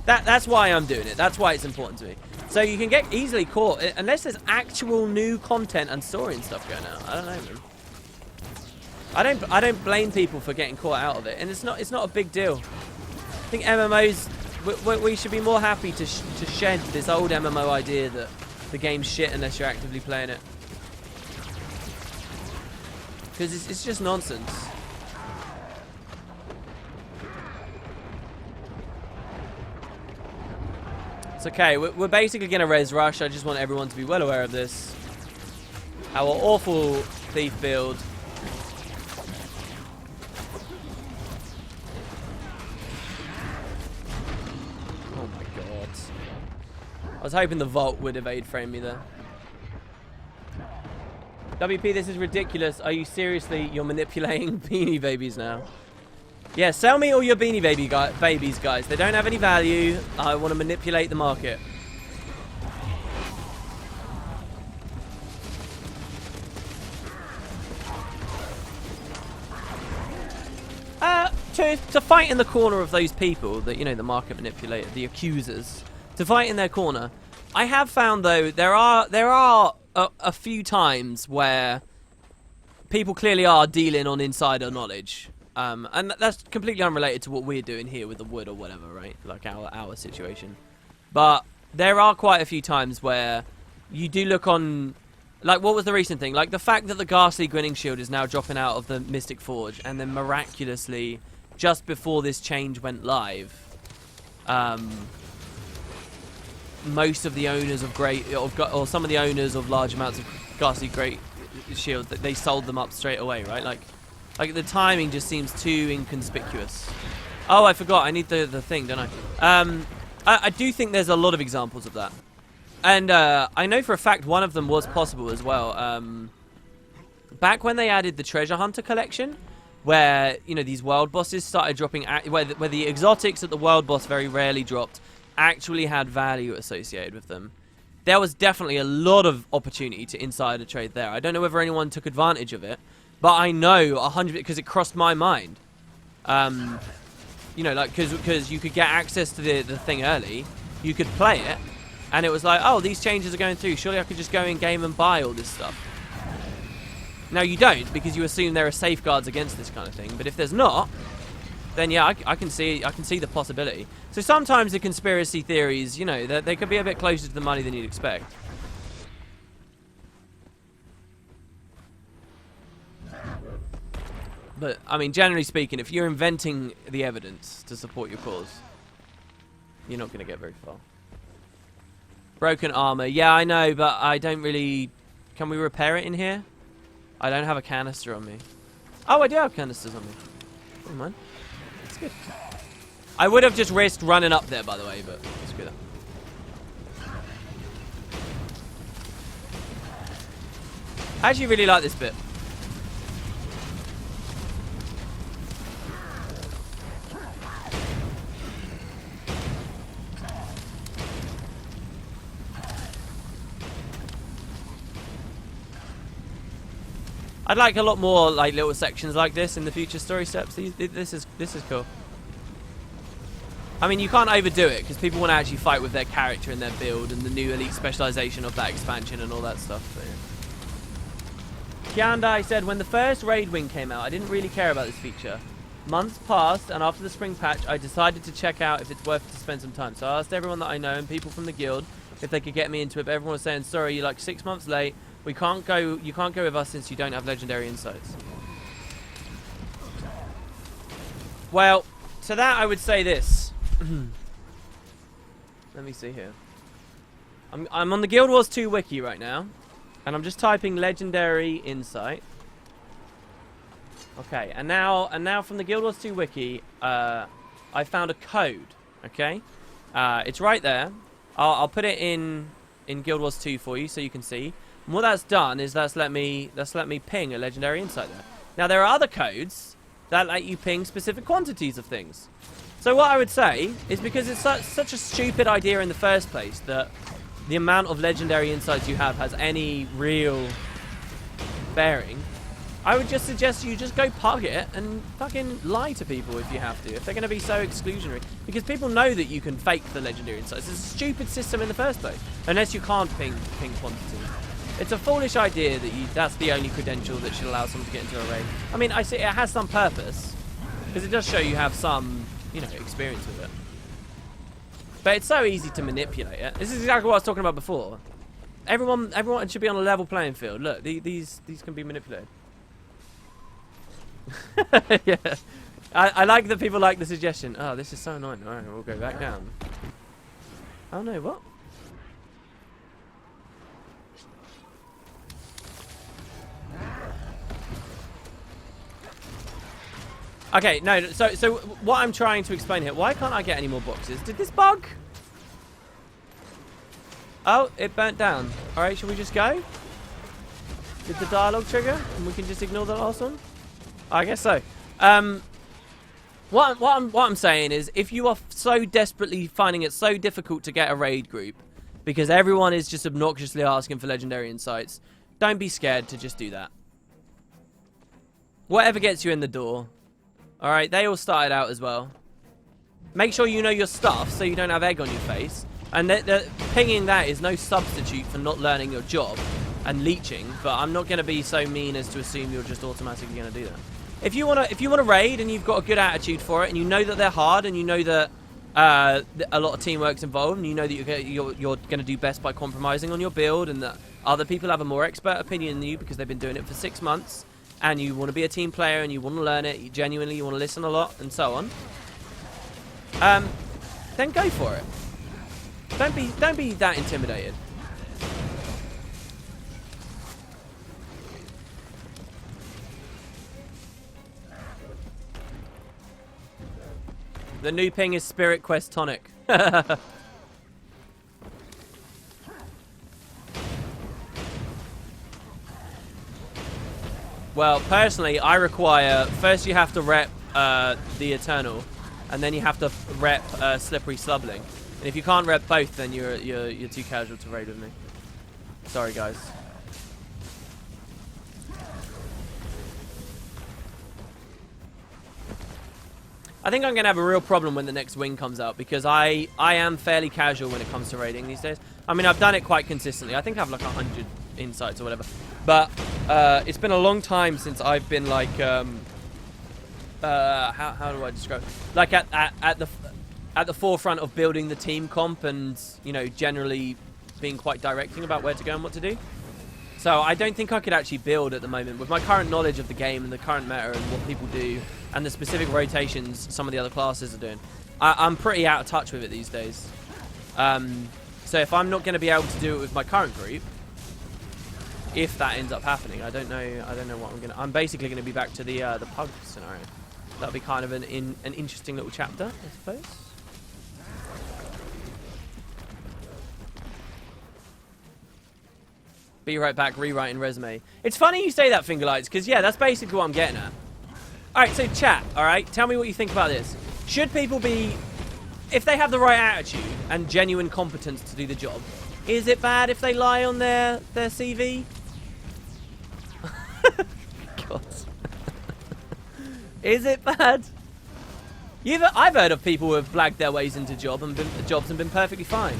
That's why I'm doing it. That's why it's important to me. So you can get easily caught, unless there's actual new content and story and stuff going out. I don't know, man. I don't blame people for getting caught out of it, and it's not a big deal. I think MMOs, we should be more happy to shed this old MMO idea that the game's shit unless you're actively playing it, because it's just nonsense. It's okay, we're basically gonna res rush. I just want everyone to be well aware of this. Our awful thief build. Oh my god. I was hoping the vault would evade frame me there. WP, this is ridiculous. Are you seriously, you're manipulating Beanie Babies now? Yeah, sell me all your Beanie Babies, guys. They don't have any value. I want to manipulate the market. To fight in the corner of those people that, you know, the market manipulator, the accusers, to fight in their corner, I have found though there are a few times where people clearly are dealing on insider knowledge, and that's completely unrelated to what we're doing here with the wood or whatever, right? Like our situation. But there are quite a few times where you do look on, like what was the recent thing? Like the fact that the Ghastly Grinning Shield is now dropping out of the Mystic Forge, and then miraculously, just before this change went live, most of the owners of or some of the owners of large amounts of Ghastly Great Shield, they sold them up straight away, right? Like the timing just seems too inconspicuous. Oh, I forgot. I need the thing, don't I? I do think there's a lot of examples of that. And I know for a fact one of them was possible as well. Back when they added the Treasure Hunter collection, where, you know, these world bosses started dropping, where the exotics that the world boss very rarely dropped actually had value associated with them. There was definitely a lot of opportunity to insider trade there. I don't know whether anyone took advantage of it, but I know 100% because it crossed my mind. You know, like because you could get access to the thing early, you could play it, and it was like, oh, these changes are going through. Surely I could just go in game and buy all this stuff. Now you don't, because you assume there are safeguards against this kind of thing. But if there's not, then yeah, I can see the possibility. So sometimes the conspiracy theories, you know, they could be a bit closer to the money than you'd expect. But I mean, generally speaking, if you're inventing the evidence to support your cause, you're not going to get very far. Broken armor, yeah, I know, but I don't really. Can we repair it in here? I don't have a canister on me. Oh, I do have canisters on me. Never mind. That's good. I would have just risked running up there, by the way, but screw that. I actually really like this bit. I'd like a lot more like little sections like this in the future story steps. This is cool. I mean, you can't overdo it because people want to actually fight with their character and their build and the new elite specialization of that expansion and all that stuff. So, yeah. Kyandai said, when the first Raid Wing came out, I didn't really care about this feature. Months passed, and after the spring patch, I decided to check out if it's worth it to spend some time. So I asked everyone that I know and people from the guild if they could get me into it, but everyone was saying, sorry, you're like 6 months late. You can't go with us since you don't have legendary insights. Well, to that I would say this. Let me see here. I'm on the Guild Wars 2 wiki right now, and I'm just typing legendary insight. Okay, and now from the Guild Wars 2 wiki, I found a code. Okay, it's right there. I'll put it in Guild Wars 2 for you so you can see. And what that's done is that's let me ping a legendary insight there. Now there are other codes that let you ping specific quantities of things. So what I would say is, because it's such a stupid idea in the first place that the amount of legendary insights you have has any real bearing, I would just suggest you just go pug it and fucking lie to people if you have to, if they're going to be so exclusionary. Because people know that you can fake the legendary insights. It's a stupid system in the first place, unless you can't ping quantity. It's a foolish idea that that's the only credential that should allow someone to get into a raid. I mean, I see it has some purpose, because it does show you have some, you know, experience with it. But it's so easy to manipulate it. This is exactly what I was talking about before. Everyone should be on a level playing field. Look, these can be manipulated. Yeah, I like that people like the suggestion. Oh, this is so annoying. All right, we'll go back down. Oh no, what? Okay, no. So what I'm trying to explain here. Why can't I get any more boxes? Did this bug? Oh, it burnt down. All right, should we just go? Did the dialogue trigger, and we can just ignore the last one? I guess so. What I'm saying is, if you are so desperately finding it so difficult to get a raid group because everyone is just obnoxiously asking for legendary insights, don't be scared to just do that. Whatever gets you in the door. Alright, they all started out as well. Make sure you know your stuff so you don't have egg on your face. And pinging that is no substitute for not learning your job and leeching, but I'm not going to be so mean as to assume you're just automatically going to do that. If you want to raid and you've got a good attitude for it, and you know that they're hard, and you know that a lot of teamwork's involved, and you know that you're going to do best by compromising on your build, and that other people have a more expert opinion than you because they've been doing it for 6 months, and you want to be a team player and you want to learn it, you genuinely want to listen a lot, and so on, then go for it. Don't be that intimidated. The new ping is Spirit Quest Tonic. Well, personally, I require... First you have to rep the Eternal, and then you have to rep Slippery Slubbling. And if you can't rep both, then you're too casual to raid with me. Sorry, guys. I think I'm going to have a real problem when the next wing comes out, because I am fairly casual when it comes to raiding these days. I mean, I've done it quite consistently. I think I have like 100 insights or whatever. But it's been a long time since I've been like, how do I describe it? Like at the forefront of building the team comp and, you know, generally being quite directing about where to go and what to do. So I don't think I could actually build at the moment with my current knowledge of the game and the current meta and what people do and the specific rotations some of the other classes are doing. I'm pretty out of touch with it these days. So if I'm not going to be able to do it with my current group, if that ends up happening, I don't know what I'm going to... I'm basically going to be back to the pug scenario. That'll be kind of an interesting little chapter, I suppose. Be right back, rewriting resume. It's funny you say that, Fingerlights, because, yeah, that's basically what I'm getting at. Alright, so chat, alright? Tell me what you think about this. Should people be... If they have the right attitude and genuine competence to do the job, is it bad if they lie on their CV? God. Is it bad? I've heard of people who have blagged their ways into jobs and been perfectly fine.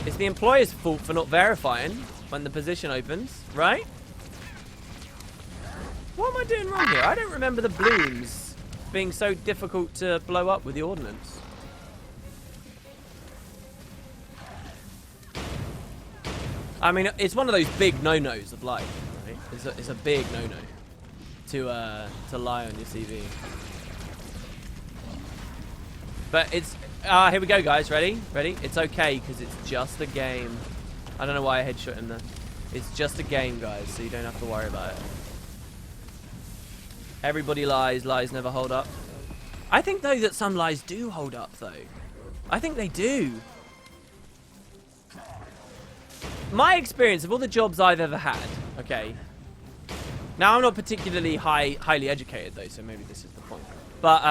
It's the employer's fault for not verifying when the position opens, right? What am I doing wrong here? I don't remember the blooms being so difficult to blow up with the ordnance. I mean, it's one of those big no-nos of life, right? It's a big no-no to lie on your CV. But it's here we go, guys. Ready? It's okay because it's just a game. I don't know why I headshot in there. It's just a game, guys, so you don't have to worry about it. Everybody lies. Lies never hold up. I think though that some lies do hold up though. I think they do. My experience of all the jobs I've ever had, okay. Now I'm not particularly highly educated though, so maybe this is the point. But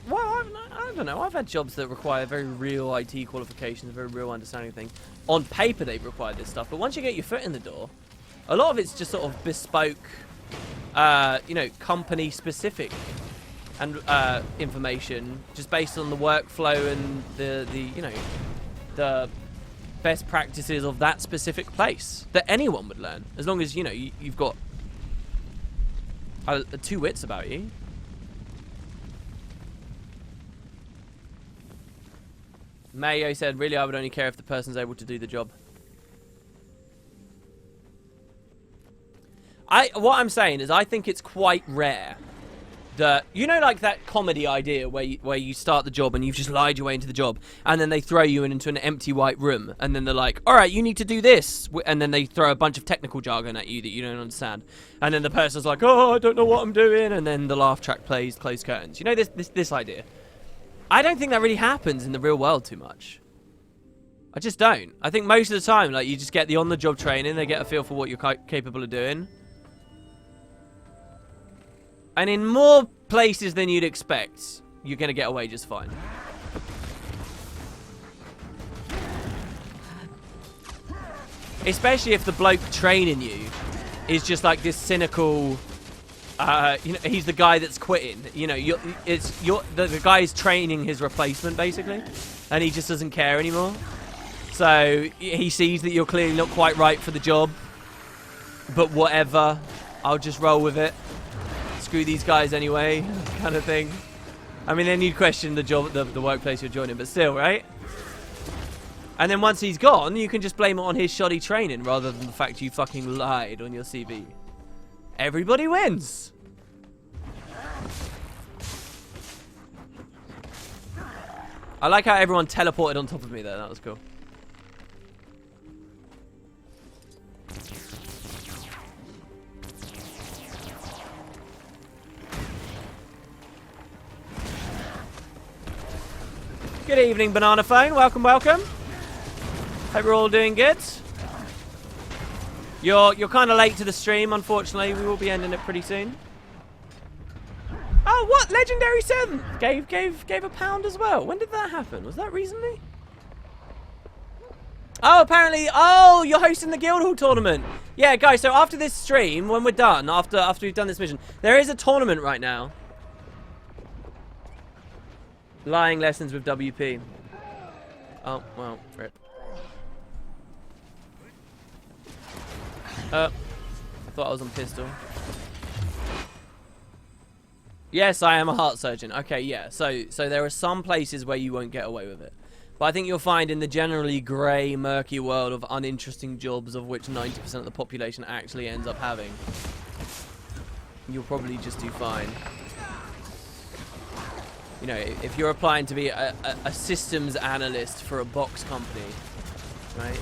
well, I don't know. I've had jobs that require very real IT qualifications, very real understanding of things. On paper, they require this stuff, but once you get your foot in the door, a lot of it's just sort of bespoke, you know, company specific and information, just based on the workflow and the you know, the best practices of that specific place that anyone would learn, as long as you know you've got two wits about you. Mayo said, really, I would only care if the person's able to do the job. What I'm saying is I think it's quite rare that, you know, like that comedy idea where you start the job and you've just lied your way into the job, and then they throw you into an empty white room, and then they're like, all right, you need to do this, and then they throw a bunch of technical jargon at you that you don't understand, and then the person's like, oh, I don't know what I'm doing, and then the laugh track plays, close curtains. You know, this idea. I don't think that really happens in the real world too much. I just don't. I think most of the time, like, you just get the on-the-job training, they get a feel for what you're capable of doing. And in more places than you'd expect, you're going to get away just fine. Especially if the bloke training you is just like this cynical... you know, he's the guy that's quitting. You know, the guy is training his replacement basically, and he just doesn't care anymore. So he sees that you're clearly not quite right for the job, but whatever, I'll just roll with it. Screw these guys anyway, kind of thing. I mean, then you'd question the job, the workplace you're joining, but still, right? And then once he's gone, you can just blame it on his shoddy training rather than the fact you fucking lied on your CV. Everybody wins. I like how everyone teleported on top of me there. That was cool. Good evening, Banana Phone. Welcome, welcome. Hope we're all doing good. You're kind of late to the stream, unfortunately. We will be ending it pretty soon. Oh, what? Legendary 7 gave £1 as well. When did that happen? Was that recently? Oh, apparently. Oh, you're hosting the Guildhall tournament. Yeah, guys. So after this stream, when we're done, after we've done this mission, there is a tournament right now. Lying lessons with WP. Oh, well, rip. I thought I was on pistol. Yes, I am a heart surgeon. Okay, yeah. So there are some places where you won't get away with it. But I think you'll find in the generally grey, murky world of uninteresting jobs of which 90% of the population actually ends up having, you'll probably just do fine. You know, if you're applying to be a systems analyst for a box company, right?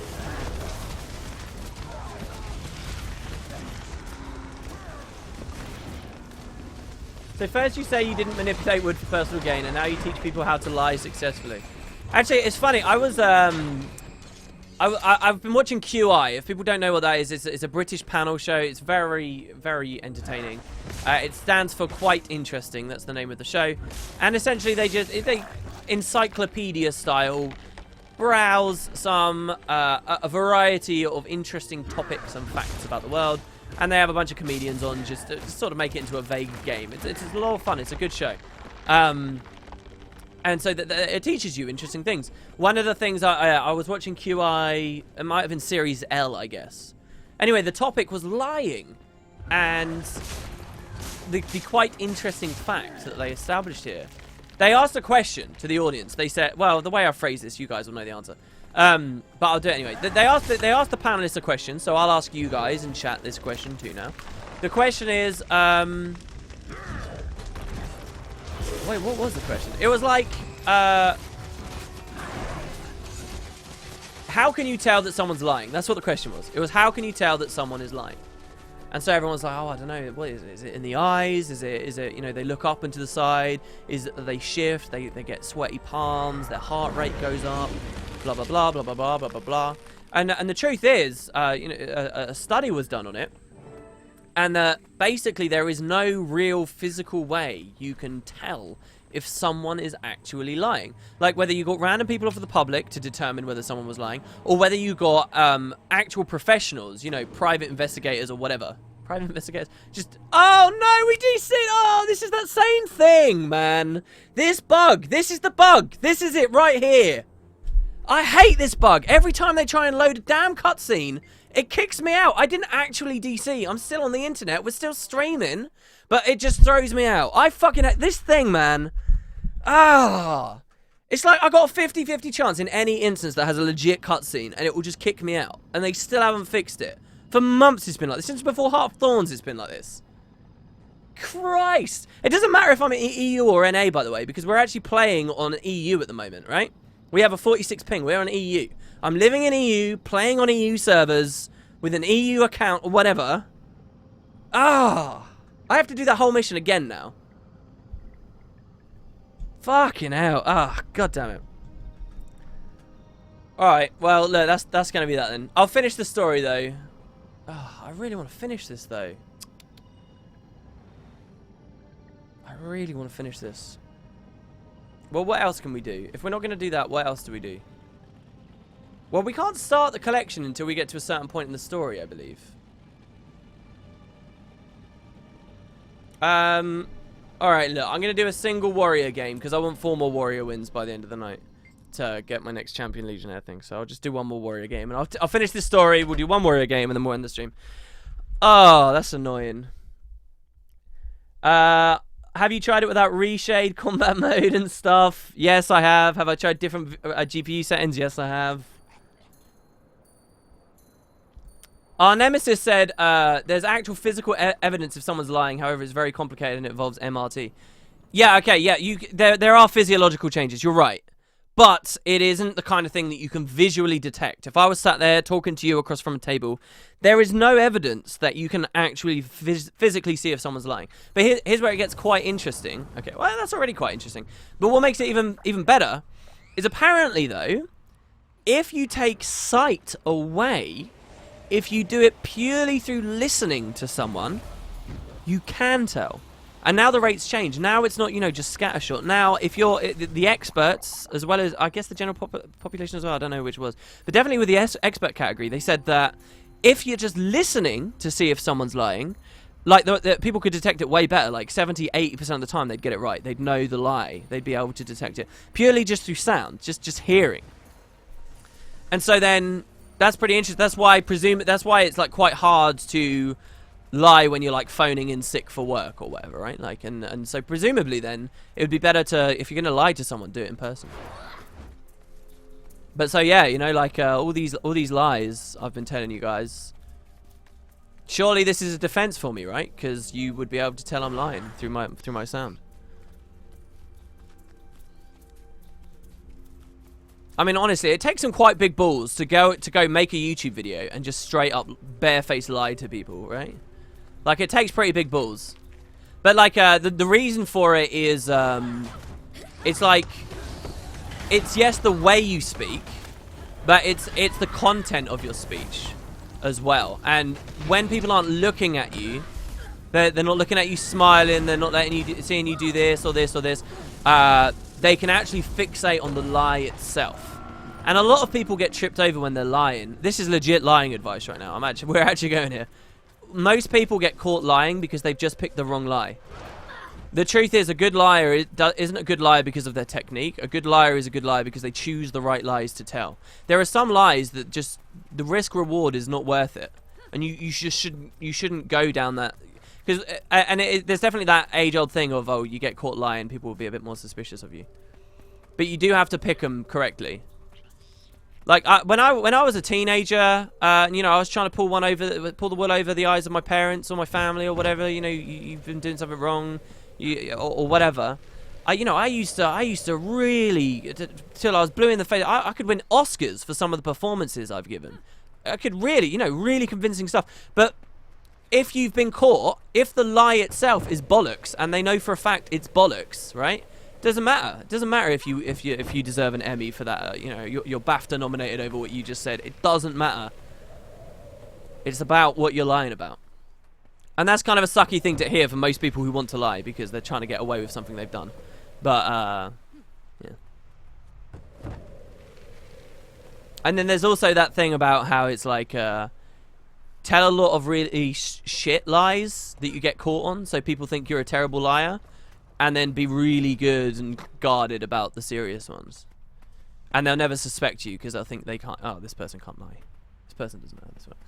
So first you say you didn't manipulate wood for personal gain, and now you teach people how to lie successfully. Actually, it's funny. I was I've been watching QI. If people don't know what that is, it's a British panel show. It's very, very entertaining. It stands for Quite Interesting. That's the name of the show. And essentially, they encyclopedia style browse some a variety of interesting topics and facts about the world. And they have a bunch of comedians on just to sort of make it into a vague game. It's a lot of fun. It's a good show. And so it teaches you interesting things. One of the things I was watching QI, it might have been Series L, I guess. Anyway, the topic was lying. And the quite interesting fact that they established here. They asked a question to the audience. They said, well, the way I phrase this, you guys will know the answer. But I'll do it anyway. They asked the panelists a question, so I'll ask you guys in chat this question too now. The question is, wait, what was the question? It was like, how can you tell that someone's lying? That's what the question was. It was, how can you tell that someone is lying? And so everyone's like, oh, I don't know. What is it? Is it in the eyes? Is it, you know, they look up and to the side? Is it they shift? They get sweaty palms. Their heart rate goes up. Blah, blah, blah, blah, blah, blah, blah, blah, blah. And the truth is, you know, a study was done on it. And basically there is no real physical way you can tell if someone is actually lying. Like whether you got random people off of the public to determine whether someone was lying, or whether you got actual professionals, you know, private investigators or whatever. Private investigators. Just, oh no, we DC'd. Oh, this is that same thing, man. This bug. This is the bug. This is it right here. I hate this bug. Every time they try and load a damn cutscene, it kicks me out. I didn't actually DC. I'm still on the internet. We're still streaming. But it just throws me out. I fucking hate this thing, man. Ah. It's like I got a 50-50 chance in any instance that has a legit cutscene, and it will just kick me out. And they still haven't fixed it. For months it's been like this. Since before Heart of Thorns it's been like this. Christ. It doesn't matter if I'm in EU or NA, by the way, because we're actually playing on EU at the moment, right? We have a 46 ping. We're on EU. I'm living in EU, playing on EU servers, with an EU account or whatever. Ah. I have to do that whole mission again now. Fucking hell. Ah, god damn it. Alright, well, look, that's gonna be that then. I'll finish the story, though. Oh, I really want to finish this, though. I really want to finish this. Well, what else can we do? If we're not going to do that, what else do we do? Well, we can't start the collection until we get to a certain point in the story, I believe. Alright, look, I'm going to do a single warrior game because I want 4 more warrior wins by the end of the night to get my next champion legionnaire thing. So I'll just do 1 more warrior game and I'll finish this story. We'll do 1 warrior game and then we'll end the stream. Oh, that's annoying. Have you tried it without reshade combat mode and stuff? Yes, I have. Have I tried different GPU settings? Yes, I have. Our Nemesis said there's actual physical evidence if someone's lying. However, it's very complicated and it involves MRT. Yeah, okay, yeah. There are physiological changes. You're right. But it isn't the kind of thing that you can visually detect. If I was sat there talking to you across from a table, there is no evidence that you can actually physically see if someone's lying. But here's where it gets quite interesting. Okay, well, that's already quite interesting. But what makes it even better is apparently, though, if you take sight away, if you do it purely through listening to someone, you can tell. And now the rates change. Now it's not, you know, just scattershot. Now, if you're the experts, as well as, I guess, the general population as well, I don't know which was, but definitely with the expert category, they said that if you're just listening to see if someone's lying, like, the people could detect it way better. Like, 70-80% of the time, they'd get it right. They'd know the lie. They'd be able to detect it. Purely just through sound, just hearing. And so then, that's pretty interesting. That's why it's, like, quite hard to lie when you're like phoning in sick for work or whatever, right? Like, and so presumably then it would be better to, if you're gonna lie to someone, do it in person. But so yeah, you know, like all these lies I've been telling you guys, surely this is a defense for me, right? Because you would be able to tell I'm lying through my sound. I mean, honestly, it takes some quite big balls to go make a YouTube video and just straight up barefaced lie to people, right? Like, it takes pretty big balls. But, like, the reason for it is, it's like, it's, yes, the way you speak, but it's the content of your speech as well. And when people aren't looking at you, they're not looking at you smiling, they're not seeing you do this or this or this, they can actually fixate on the lie itself. And a lot of people get tripped over when they're lying. This is legit lying advice right now. We're actually going here. Most people get caught lying because they've just picked the wrong lie. The truth is, a good liar isn't a good liar because of their technique. A good liar is a good liar because they choose the right lies to tell. There are some lies that just, the risk reward is not worth it, and you shouldn't go down that. Because there's definitely that age-old thing of, oh, you get caught lying, people will be a bit more suspicious of you. But you do have to pick them correctly. Like when I was a teenager, you know, I was trying to pull the wool over the eyes of my parents or my family or whatever. You know, you've been doing something wrong, or whatever. I used to really, till I was blue in the face. I could win Oscars for some of the performances I've given. I could really, you know, really convincing stuff. But if you've been caught, if the lie itself is bollocks, and they know for a fact it's bollocks, right? Doesn't matter. It doesn't matter if you deserve an Emmy for that. You know, you're BAFTA nominated over what you just said. It doesn't matter. It's about what you're lying about. And that's kind of a sucky thing to hear for most people who want to lie because they're trying to get away with something they've done. But, yeah. And then there's also that thing about how it's like, tell a lot of really shit lies that you get caught on, so people think you're a terrible liar, and then be really good and guarded about the serious ones. And they'll never suspect you because they'll think they can't, oh, this person can't lie. This person doesn't know how this works.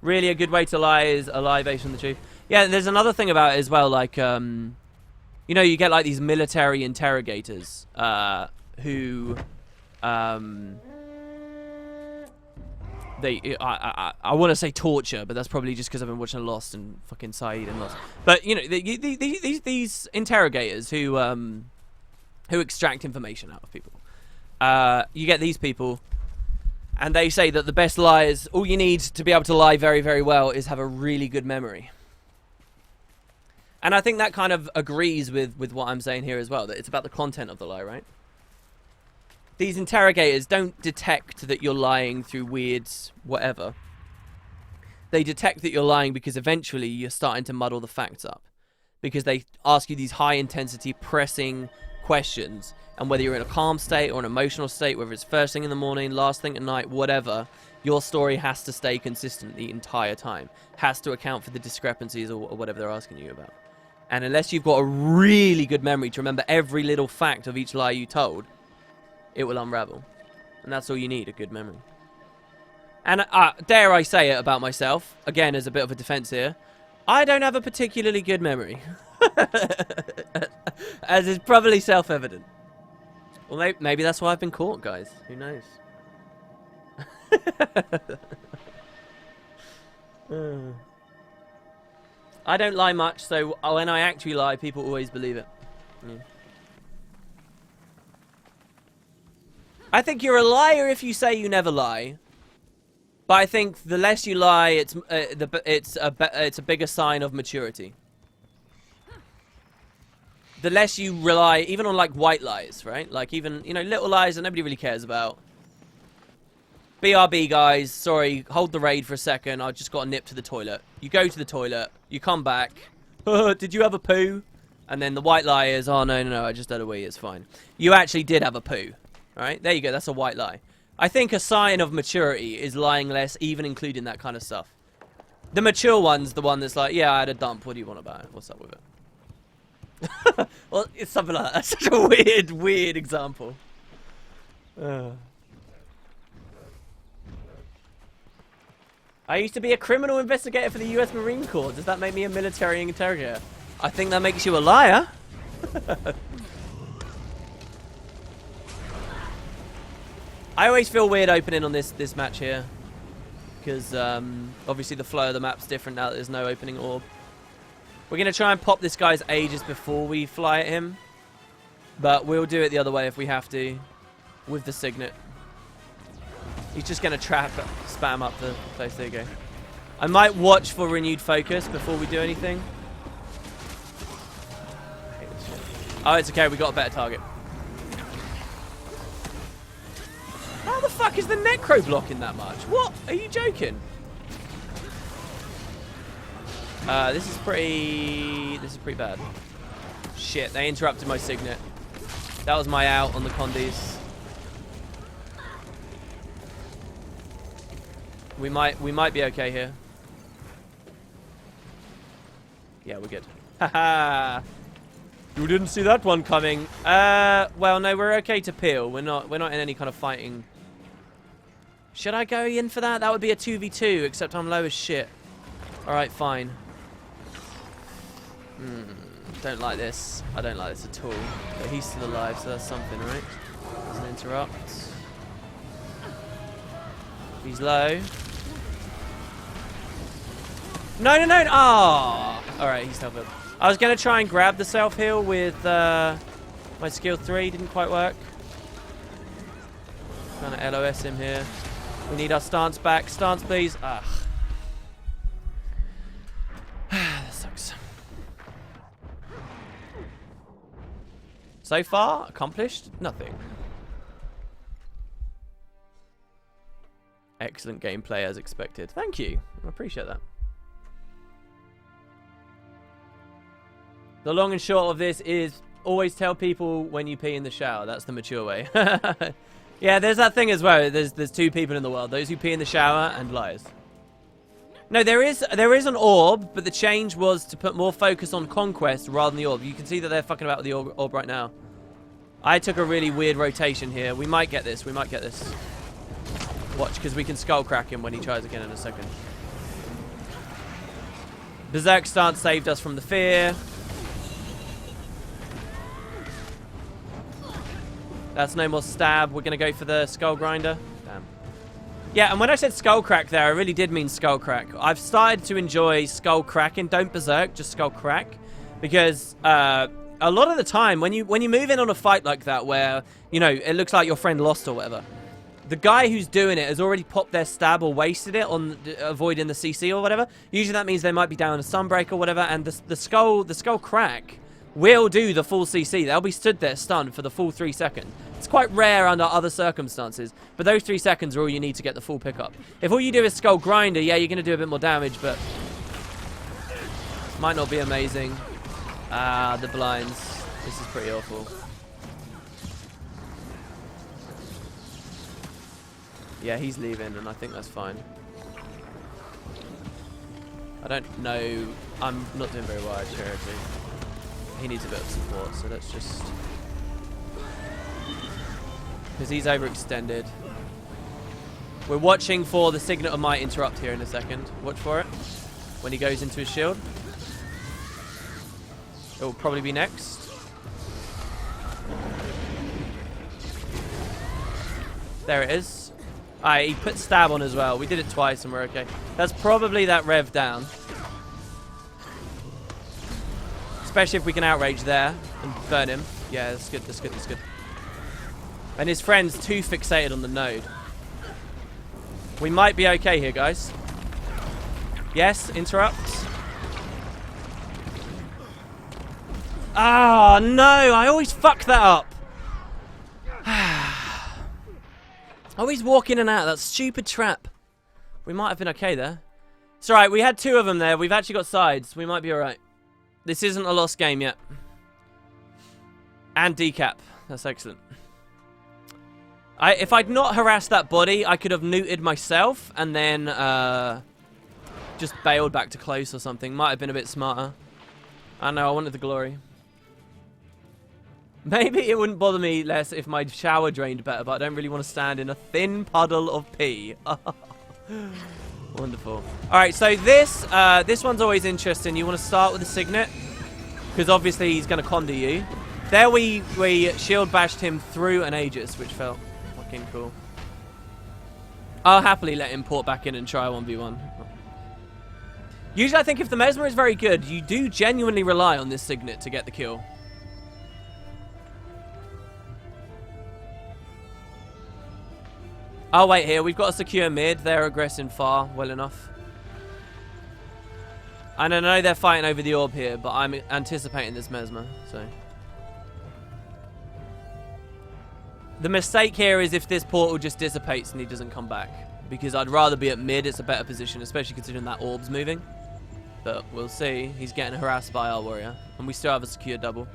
Really a good way to lie is a lie based on the truth. Yeah, there's another thing about it as well, like, you know, you get like these military interrogators who, I want to say torture, but that's probably just because I've been watching Lost and fucking Saeed and Lost. But, you know, these interrogators who extract information out of people. You get these people, and they say that the best lies, all you need to be able to lie very, very well is have a really good memory. And I think that kind of agrees with what I'm saying here as well, that it's about the content of the lie, right? These interrogators don't detect that you're lying through weird whatever. They detect that you're lying because eventually you're starting to muddle the facts up. Because they ask you these high-intensity, pressing questions. And whether you're in a calm state or an emotional state, whether it's first thing in the morning, last thing at night, whatever, your story has to stay consistent the entire time. Has to account for the discrepancies or whatever they're asking you about. And unless you've got a really good memory to remember every little fact of each lie you told, it will unravel. And that's all you need, a good memory. And dare I say it about myself, again as a bit of a defense here, I don't have a particularly good memory. As is probably self-evident. Well, maybe that's why I've been caught, guys. Who knows? I don't lie much, so when I actually lie, people always believe it. Yeah. I think you're a liar if you say you never lie. But I think the less you lie, it's a bigger sign of maturity. The less you rely, even on like white lies, right? Like even, you know, little lies that nobody really cares about. BRB, guys, sorry, hold the raid for a second. I just got a nip to the toilet. You go to the toilet, you come back. Did you have a poo? And then the white lie is, oh, no, I just had a wee, it's fine. You actually did have a poo. Alright, there you go, that's a white lie. I think a sign of maturity is lying less, even including that kind of stuff. The mature one's the one that's like, yeah, I had a dump, what do you want about it? What's up with it? Well, it's something like that. That's such a weird example. I used to be a criminal investigator for the US Marine Corps. Does that make me a military interrogator? I think that makes you a liar. I always feel weird opening on this match here. Because obviously the flow of the map's different now that there's no opening orb. We're going to try and pop this guy's ages before we fly at him. But we'll do it the other way if we have to. With the signet. He's just going to spam up the place. There you go. I might watch for renewed focus before we do anything. Oh, it's okay. We got a better target. How the fuck is the Necro blocking that much? What? Are you joking? This is pretty bad. Shit, they interrupted my signet. That was my out on the Condis. We might be okay here. Yeah, we're good. Haha. You didn't see that one coming. Well, no, we're okay to peel. We're not in any kind of fighting Should I go in for that? That would be a 2v2, except I'm low as shit. Alright, fine. Don't like this. I don't like this at all. But he's still alive, so that's something, right? Doesn't interrupt. He's low. No, no, no! Oh! Alright, he's self-healed. I was going to try and grab the self-heal with my skill 3. Didn't quite work. Trying to LOS him here. We need our stance back. Stance, please. Ugh. That sucks. So far, accomplished nothing. Excellent gameplay as expected. Thank you. I appreciate that. The long and short of this is always tell people when you pee in the shower. That's the mature way. Yeah, there's that thing as well. There's two people in the world. Those who pee in the shower and liars. No, there is an orb, but the change was to put more focus on conquest rather than the orb. You can see that they're fucking about with the orb right now. I took a really weird rotation here. We might get this. We might get this. Watch, because we can skull crack him when he tries again in a second. Berserk stance saved us from the fear. That's no more stab. We're going to go for the skull grinder. Damn. Yeah, and when I said skull crack there, I really did mean skull crack. I've started to enjoy skull cracking. Don't berserk, just skull crack. Because a lot of the time, when you move in on a fight like that where, you know, it looks like your friend lost or whatever, the guy who's doing it has already popped their stab or wasted it on avoiding the CC or whatever. Usually that means they might be down a sunbreak or whatever, and the skull crack will do the full CC. They'll be stood there stunned for the full 3 seconds. It's quite rare under other circumstances, but those 3 seconds are all you need to get the full pickup. If all you do is skull grinder, yeah, you're going to do a bit more damage, but might not be amazing. Ah, the blinds. This is pretty awful. Yeah, he's leaving, and I think that's fine. I don't know. I'm not doing very well at charity. He needs a bit of support, so let's just... Because he's overextended. We're watching for the Signet of Might interrupt here in a second. Watch for it. When he goes into his shield. It will probably be next. There it is. Alright, he put stab on as well. We did it twice and we're okay. That's probably that rev down. Especially if we can outrage there and burn him. Yeah, that's good, that's good, that's good. And his friend's too fixated on the node. We might be okay here, guys. Yes, interrupt. Ah, no, I always fuck that up. Always walk in and out of that stupid trap. We might have been okay there. It's alright, we had 2 of them there. We've actually got sides. We might be alright. This isn't a lost game yet. And decap. That's excellent. If I'd not harassed that body, I could have neutered myself and then just bailed back to close or something. Might have been a bit smarter. I don't know, I wanted the glory. Maybe it wouldn't bother me less if my shower drained better, but I don't really want to stand in a thin puddle of pee. Wonderful. Alright, so this one's always interesting. You want to start with the Signet, because obviously he's going to conda you. There we shield bashed him through an Aegis, which felt fucking cool. I'll happily let him port back in and try 1v1. Usually I think if the Mesmer is very good, you do genuinely rely on this Signet to get the kill. Oh, wait, here. We've got a secure mid. They're aggressing far well enough. And I know they're fighting over the orb here, but I'm anticipating this Mesmer, so... The mistake here is if this portal just dissipates and he doesn't come back. Because I'd rather be at mid. It's a better position, especially considering that orb's moving. But we'll see. He's getting harassed by our warrior. And we still have a secure double.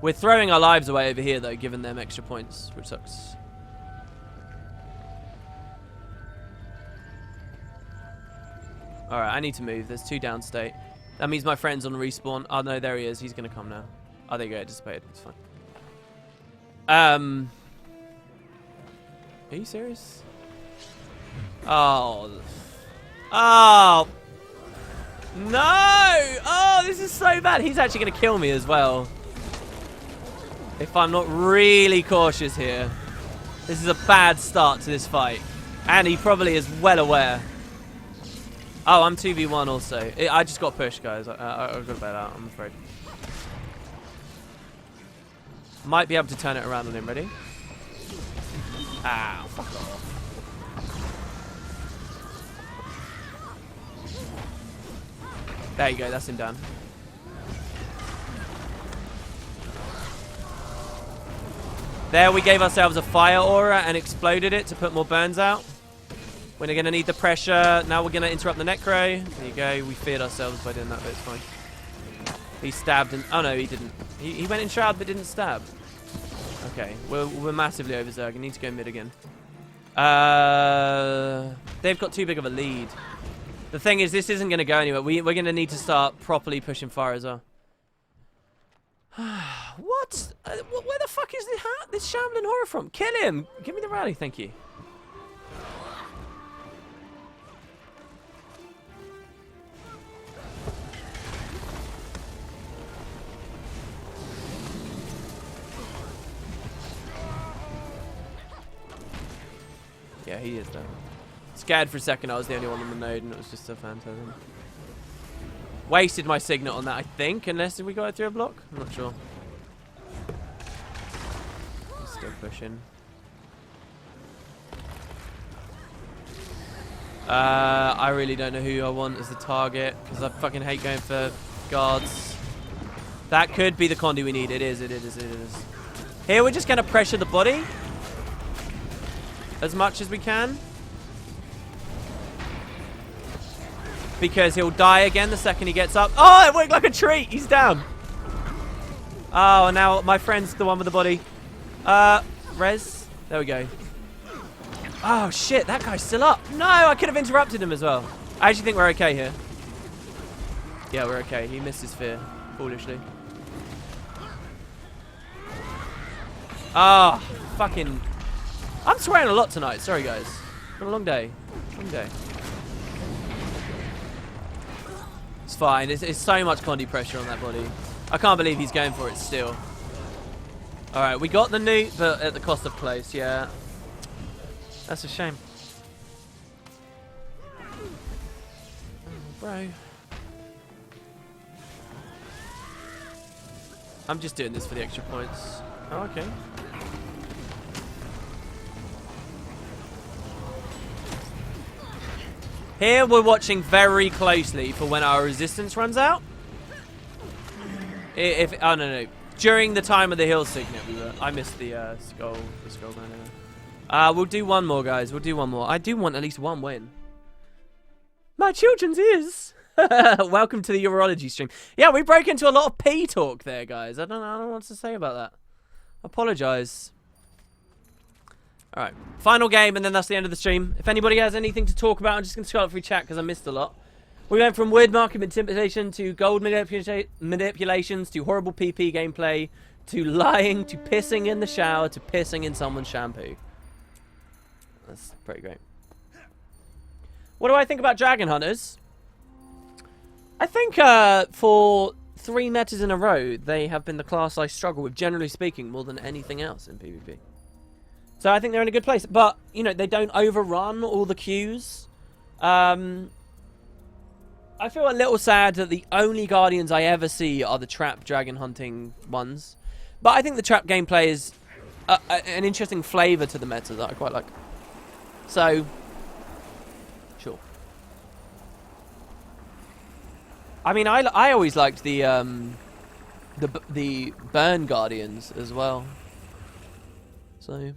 We're throwing our lives away over here, though, giving them extra points, which sucks. Alright, I need to move. There's 2 downstate. That means my friend's on respawn. Oh, no, there he is. He's going to come now. Oh, there you go. Dissipated. It's fine. Are you serious? Oh. Oh. No! Oh, this is so bad. He's actually going to kill me as well. If I'm not really cautious here. This is a bad start to this fight. And he probably is well aware. Oh, I'm 2v1 also. I just got pushed, guys. I've got to bail out, I'm afraid. Might be able to turn it around on him. Ready? Ow, fuck off. There you go, that's him done. There, we gave ourselves a fire aura and exploded it to put more burns out. We're going to need the pressure. Now we're going to interrupt the necro. There you go. We feared ourselves by doing that, but it's fine. He stabbed and... Oh, no, he didn't. He went in shroud but didn't stab. Okay, we're massively over Zerg. I need to go mid again. They've got too big of a lead. The thing is, this isn't going to go anywhere. We're going to need to start properly pushing fire as well. What? Where the fuck is this shambling horror from? Kill him! Give me the rally, thank you. Yeah, he is though. Scared for a second I was the only one on the node and it was just a phantasm. Wasted my signet on that, I think, unless we got it through a block. I'm not sure. He's still pushing. I really don't know who I want as the target because I fucking hate going for guards. That could be the Condi we need. It is. Here we're just going to pressure the body as much as we can. Because he'll die again the second he gets up. Oh, it worked like a treat. He's down. Oh, and now my friend's the one with the body. Res. There we go. Oh, shit. That guy's still up. No, I could have interrupted him as well. I actually think we're okay here. Yeah, we're okay. He missed his fear. Foolishly. Ah, fucking... I'm swearing a lot tonight. Sorry, guys. It's been a long day. Long day. It's fine. It's so much Condi pressure on that body. I can't believe he's going for it still. Alright, we got the nuke, but at the cost of close, yeah. That's a shame. Oh, bro. I'm just doing this for the extra points. Oh, okay. Here we're watching very closely for when our resistance runs out. Oh no. During the time of the heal signet, I missed the skull banner. We'll do one more, guys. We'll do one more. I do want at least one win. My children's ears. Welcome to the urology stream. Yeah, we broke into a lot of P talk there, guys. I don't know what to say about that. Apologise. All right, final game, and then that's the end of the stream. If anybody has anything to talk about, I'm just going to scroll up through chat because I missed a lot. We went from weird market manipulation to gold manipulations to horrible PP gameplay to lying to pissing in the shower to pissing in someone's shampoo. That's pretty great. What do I think about Dragon Hunters? I think for 3 metas in a row, they have been the class I struggle with, generally speaking, more than anything else in PvP. So I think they're in a good place. But, you know, they don't overrun all the queues. I feel a little sad that the only Guardians I ever see are the trap dragon hunting ones. But I think the trap gameplay is an interesting flavour to the meta that I quite like. So, sure. I mean, I always liked the burn Guardians as well. So...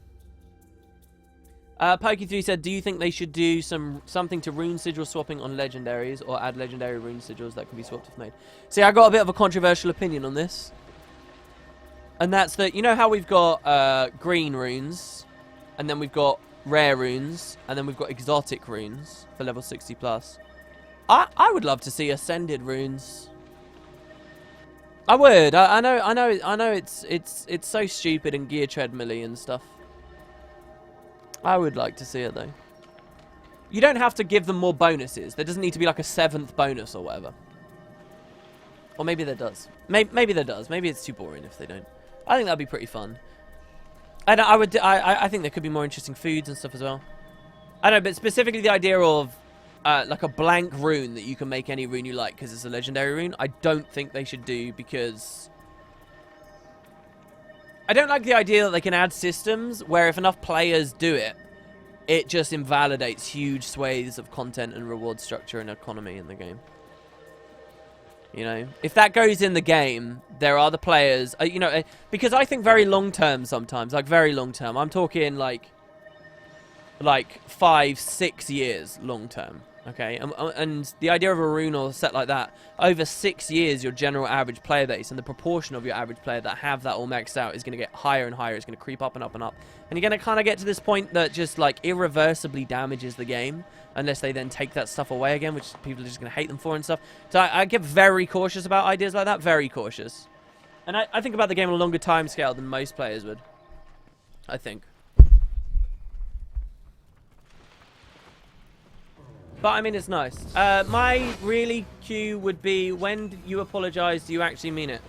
Pokey3 said, do you think they should do something to rune sigil swapping on legendaries or add legendary rune sigils that can be swapped if made? See, I got a bit of a controversial opinion on this. And that's that, you know how we've got green runes, and then we've got rare runes, and then we've got exotic runes for level 60 plus. I would love to see ascended runes. I would. I know it's so stupid and gear treadmill-y and stuff. I would like to see it though. You don't have to give them more bonuses. There doesn't need to be like a 7th bonus or whatever. Or maybe there does. Maybe there does. Maybe it's too boring if they don't. I think that'd be pretty fun. And I think there could be more interesting foods and stuff as well. I don't know, but specifically the idea of like a blank rune that you can make any rune you like because it's a legendary rune, I don't think they should do, because I don't like the idea that they can add systems where if enough players do it, it just invalidates huge swathes of content and reward structure and economy in the game. You know, if that goes in the game, there are the players, you know, because I think very long term sometimes, like very long term. I'm talking like 5-6 years long term. Okay, and the idea of a rune or a set like that, over 6 years, your general average player base and the proportion of your average player that have that all maxed out is going to get higher and higher. It's going to creep up and up and up. And you're going to kind of get to this point that just like irreversibly damages the game unless they then take that stuff away again, which people are just going to hate them for and stuff. So I get very cautious about ideas like that, very cautious. And I think about the game on a longer time scale than most players would, I think. But, I mean, it's nice. My really cue would be, when you apologize, do you actually mean it?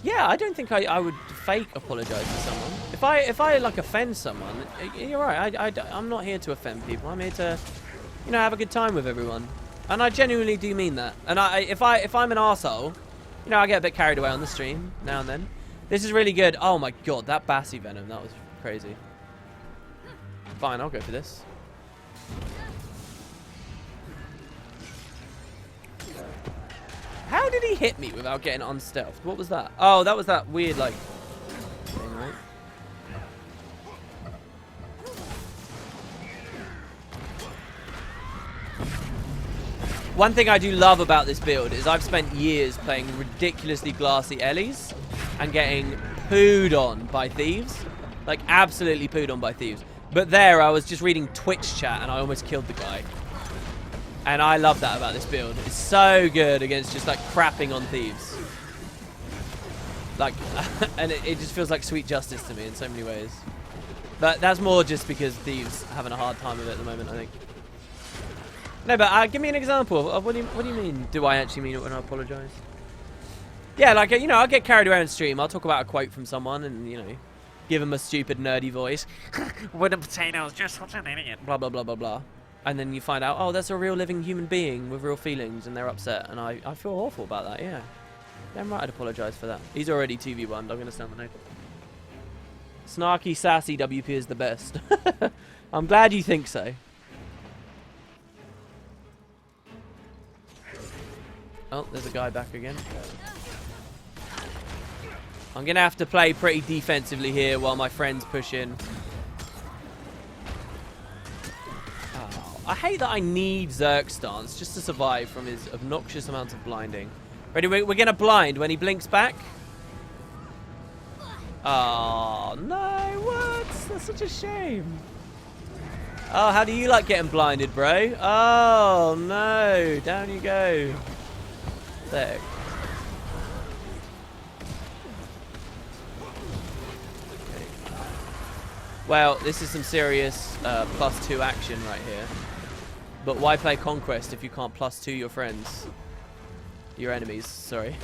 Yeah, I don't think I would fake apologize to someone. If I like, offend someone, you're right. I'm not here to offend people. I'm here to, you know, have a good time with everyone. And I genuinely do mean that. And if I'm an arsehole, you know, I get a bit carried away on the stream now and then. This is really good. Oh, my God. That Bassy Venom, that was crazy. Fine, I'll go for this. How did he hit me without getting unstealthed? What was that? Oh, that was that weird, like, thing, right? One thing I do love about this build is I've spent years playing ridiculously glassy Ellies and getting pooed on by thieves. Like, absolutely pooed on by thieves. But there, I was just reading Twitch chat and I almost killed the guy. And I love that about this build. It's so good against just, like, crapping on thieves. Like, and it just feels like sweet justice to me in so many ways. But that's more just because thieves are having a hard time with it at the moment, I think. No, but give me an example of what do you mean? Do I actually mean it when I apologize? Yeah, like, you know, I'll get carried away on stream. I'll talk about a quote from someone and, you know, give them a stupid, nerdy voice. Wooden potatoes, just such an idiot. Blah, blah, blah, blah, blah. And then you find out, oh, that's a real living human being with real feelings, and they're upset. And I feel awful about that, yeah. Damn right I'd apologise for that. He's already 2v1'd, I'm going to stand the note. Snarky, sassy WP is the best. I'm glad you think so. Oh, there's a guy back again. I'm going to have to play pretty defensively here while my friends push in. I hate that I need Zerk stance just to survive from his obnoxious amounts of blinding. Ready? We're going to blind when he blinks back. Oh, no. What? That's such a shame. Oh, how do you like getting blinded, bro? Oh, no. Down you go. Sick. Okay. Well, this is some serious +2 action right here. But why play Conquest if you can't +2 your friends? Your enemies, sorry.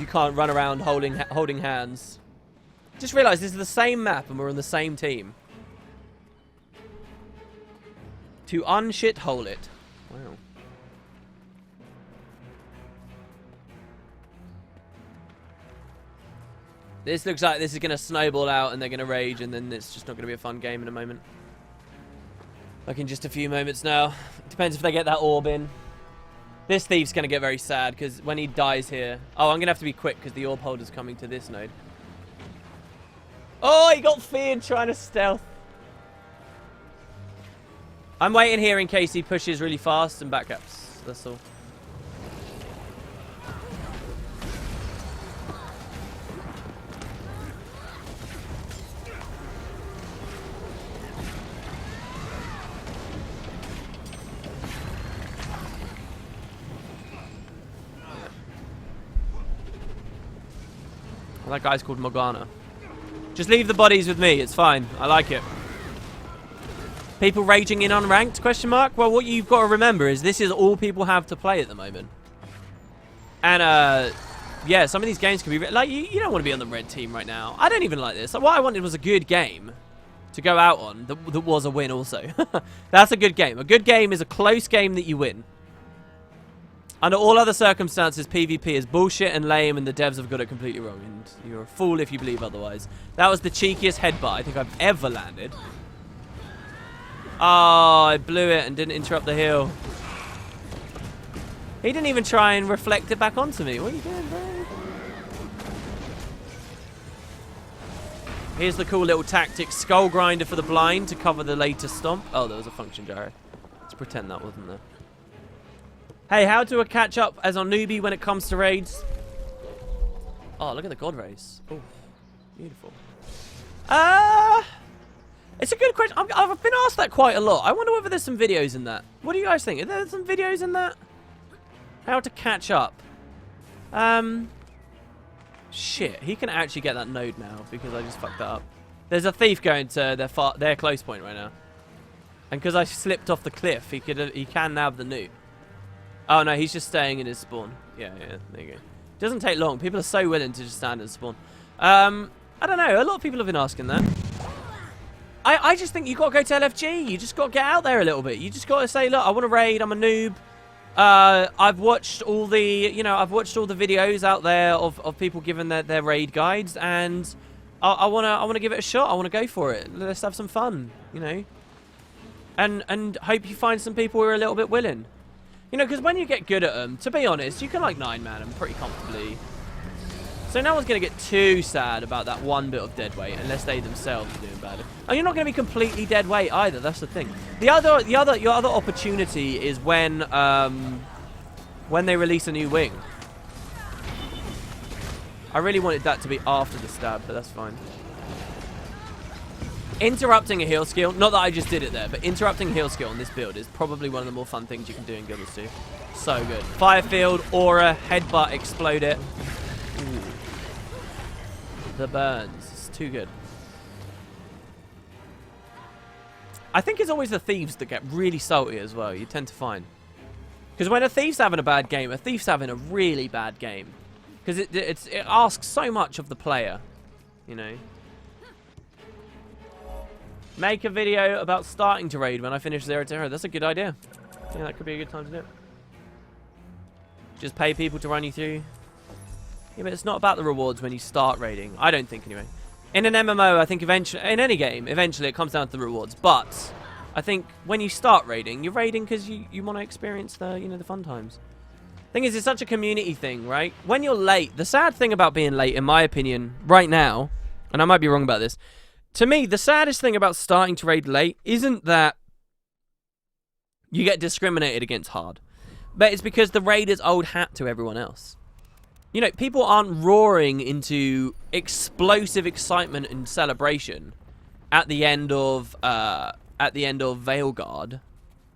You can't run around holding hands. Just realised this is the same map and we're on the same team. To unshithole it. Wow. This looks like this is going to snowball out and they're going to rage and then it's just not going to be a fun game in a moment. Like in just a few moments now. Depends if they get that orb in. This thief's going to get very sad because when he dies here... Oh, I'm going to have to be quick because the orb holder's coming to this node. Oh, he got feared trying to stealth. I'm waiting here in case he pushes really fast and backups. That's all. That guy's called Morgana. Just leave the bodies with me. It's fine. I like it. People raging in unranked, question mark? Well, what you've got to remember is this is all people have to play at the moment. And, yeah, some of these games can be... Like, you don't want to be on the red team right now. I don't even like this. Like, what I wanted was a good game to go out on that was a win also. That's a good game. A good game is a close game that you win. Under all other circumstances, PvP is bullshit and lame, and the devs have got it completely wrong. And you're a fool if you believe otherwise. That was the cheekiest headbutt I think I've ever landed. Oh, I blew it and didn't interrupt the heal. He didn't even try and reflect it back onto me. What are you doing, bro? Here's the cool little tactic. Skull grinder for the blind to cover the later stomp. Oh, there was a function gyro. Let's pretend that wasn't there. Hey, how do I catch up as a newbie when it comes to raids? Oh, look at the god rays. Oh, beautiful. It's a good question. I've been asked that quite a lot. I wonder whether there's some videos in that. What do you guys think? Are there some videos in that? How to catch up. Shit, he can actually get that node now because I just fucked that up. There's a thief going to their close point right now. And because I slipped off the cliff, he can nab the node. Oh no, he's just staying in his spawn. Yeah, there you go. Doesn't take long. People are so willing to just stand in spawn. I don't know. A lot of people have been asking that. I just think you got to go to LFG. You just got to get out there a little bit. You just got to say, look, I want to raid. I'm a noob. I've watched all the, videos out there of people giving their raid guides, and I wanna give it a shot. I wanna go for it. Let's have some fun, and hope you find some people who are a little bit willing, because when you get good at them, to be honest, you can like 9-man them pretty comfortably. So no one's gonna get too sad about that one bit of dead weight unless they themselves are doing bad. And you're not gonna be completely dead weight either. That's the thing. Your other opportunity is when they release a new wing. I really wanted that to be after the stab, but that's fine. Interrupting a heal skill, not that I just did it there, but interrupting a heal skill on this build is probably one of the more fun things you can do in Guild Wars 2. So good. Fire field, aura, headbutt, explode it. Ooh. The burns. It's too good. I think it's always the thieves that get really salty as well, you tend to find. Because when a thief's having a bad game, a thief's having a really bad game. Because it asks so much of the player, Make a video about starting to raid when I finish 0-0. That's a good idea. Yeah, that could be a good time to do it. Just pay people to run you through. Yeah, but it's not about the rewards when you start raiding. I don't think, anyway. In an MMO, I think eventually, in any game, eventually it comes down to the rewards. But I think when you start raiding, you're raiding because you want to experience the, the fun times. Thing is, it's such a community thing, right? When you're late, the sad thing about being late, in my opinion, right now, and I might be wrong about this, to me, the saddest thing about starting to raid late isn't that you get discriminated against hard, but it's because the raid is old hat to everyone else. People aren't roaring into explosive excitement and celebration at the end of Veilguard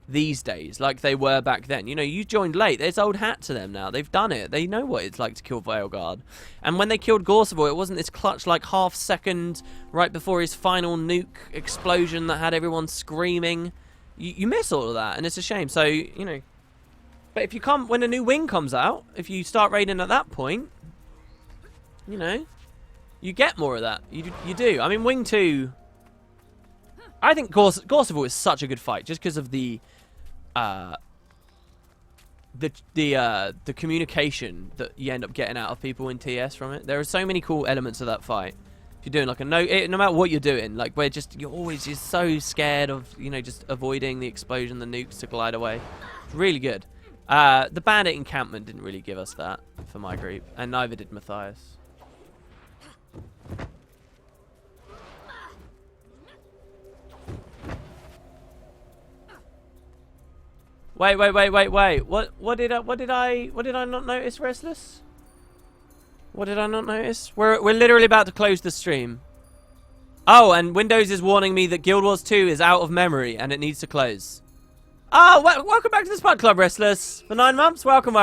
these days, like they were back then. You joined late. There's old hat to them now. They've done it. They know what it's like to kill Veilguard. And when they killed Gorsevor, it wasn't this clutch, like, half-second right before his final nuke explosion that had everyone screaming. You miss all of that, and it's a shame. So, But if you come, when a new wing comes out, if you start raiding at that point, you get more of that. You do. I mean, Wing 2, I think Gorsevor is such a good fight just because of the communication that you end up getting out of people in TS from it. There are so many cool elements of that fight. If you're doing like no matter what you're doing, like you're always just so scared of just avoiding the explosion, the nukes to glide away. It's really good. The bandit encampment didn't really give us that for my group, and neither did Matthias. Wait. What did I not notice, Restless? What did I not notice? We're literally about to close the stream. Oh, and Windows is warning me that Guild Wars 2 is out of memory and it needs to close. Oh, welcome back to the Spud Club, Restless. For 9 months, welcome.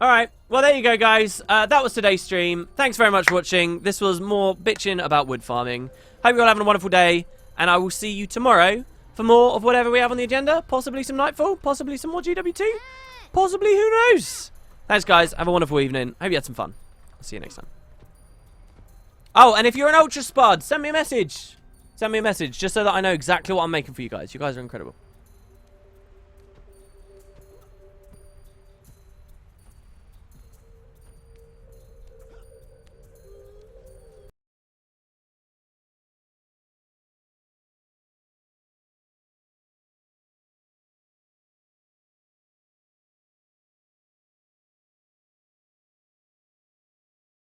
Alright, Well, there you go, guys. That was today's stream. Thanks very much for watching. This was more bitching about wood farming. Hope you're all having a wonderful day, and I will see you tomorrow for more of whatever we have on the agenda. Possibly some Nightfall, possibly some more GW2, possibly, who knows? Thanks, guys. Have a wonderful evening. Hope you had some fun. I'll see you next time. Oh, and if you're an Ultra Spud, send me a message. Send me a message just so that I know exactly what I'm making for you guys. You guys are incredible.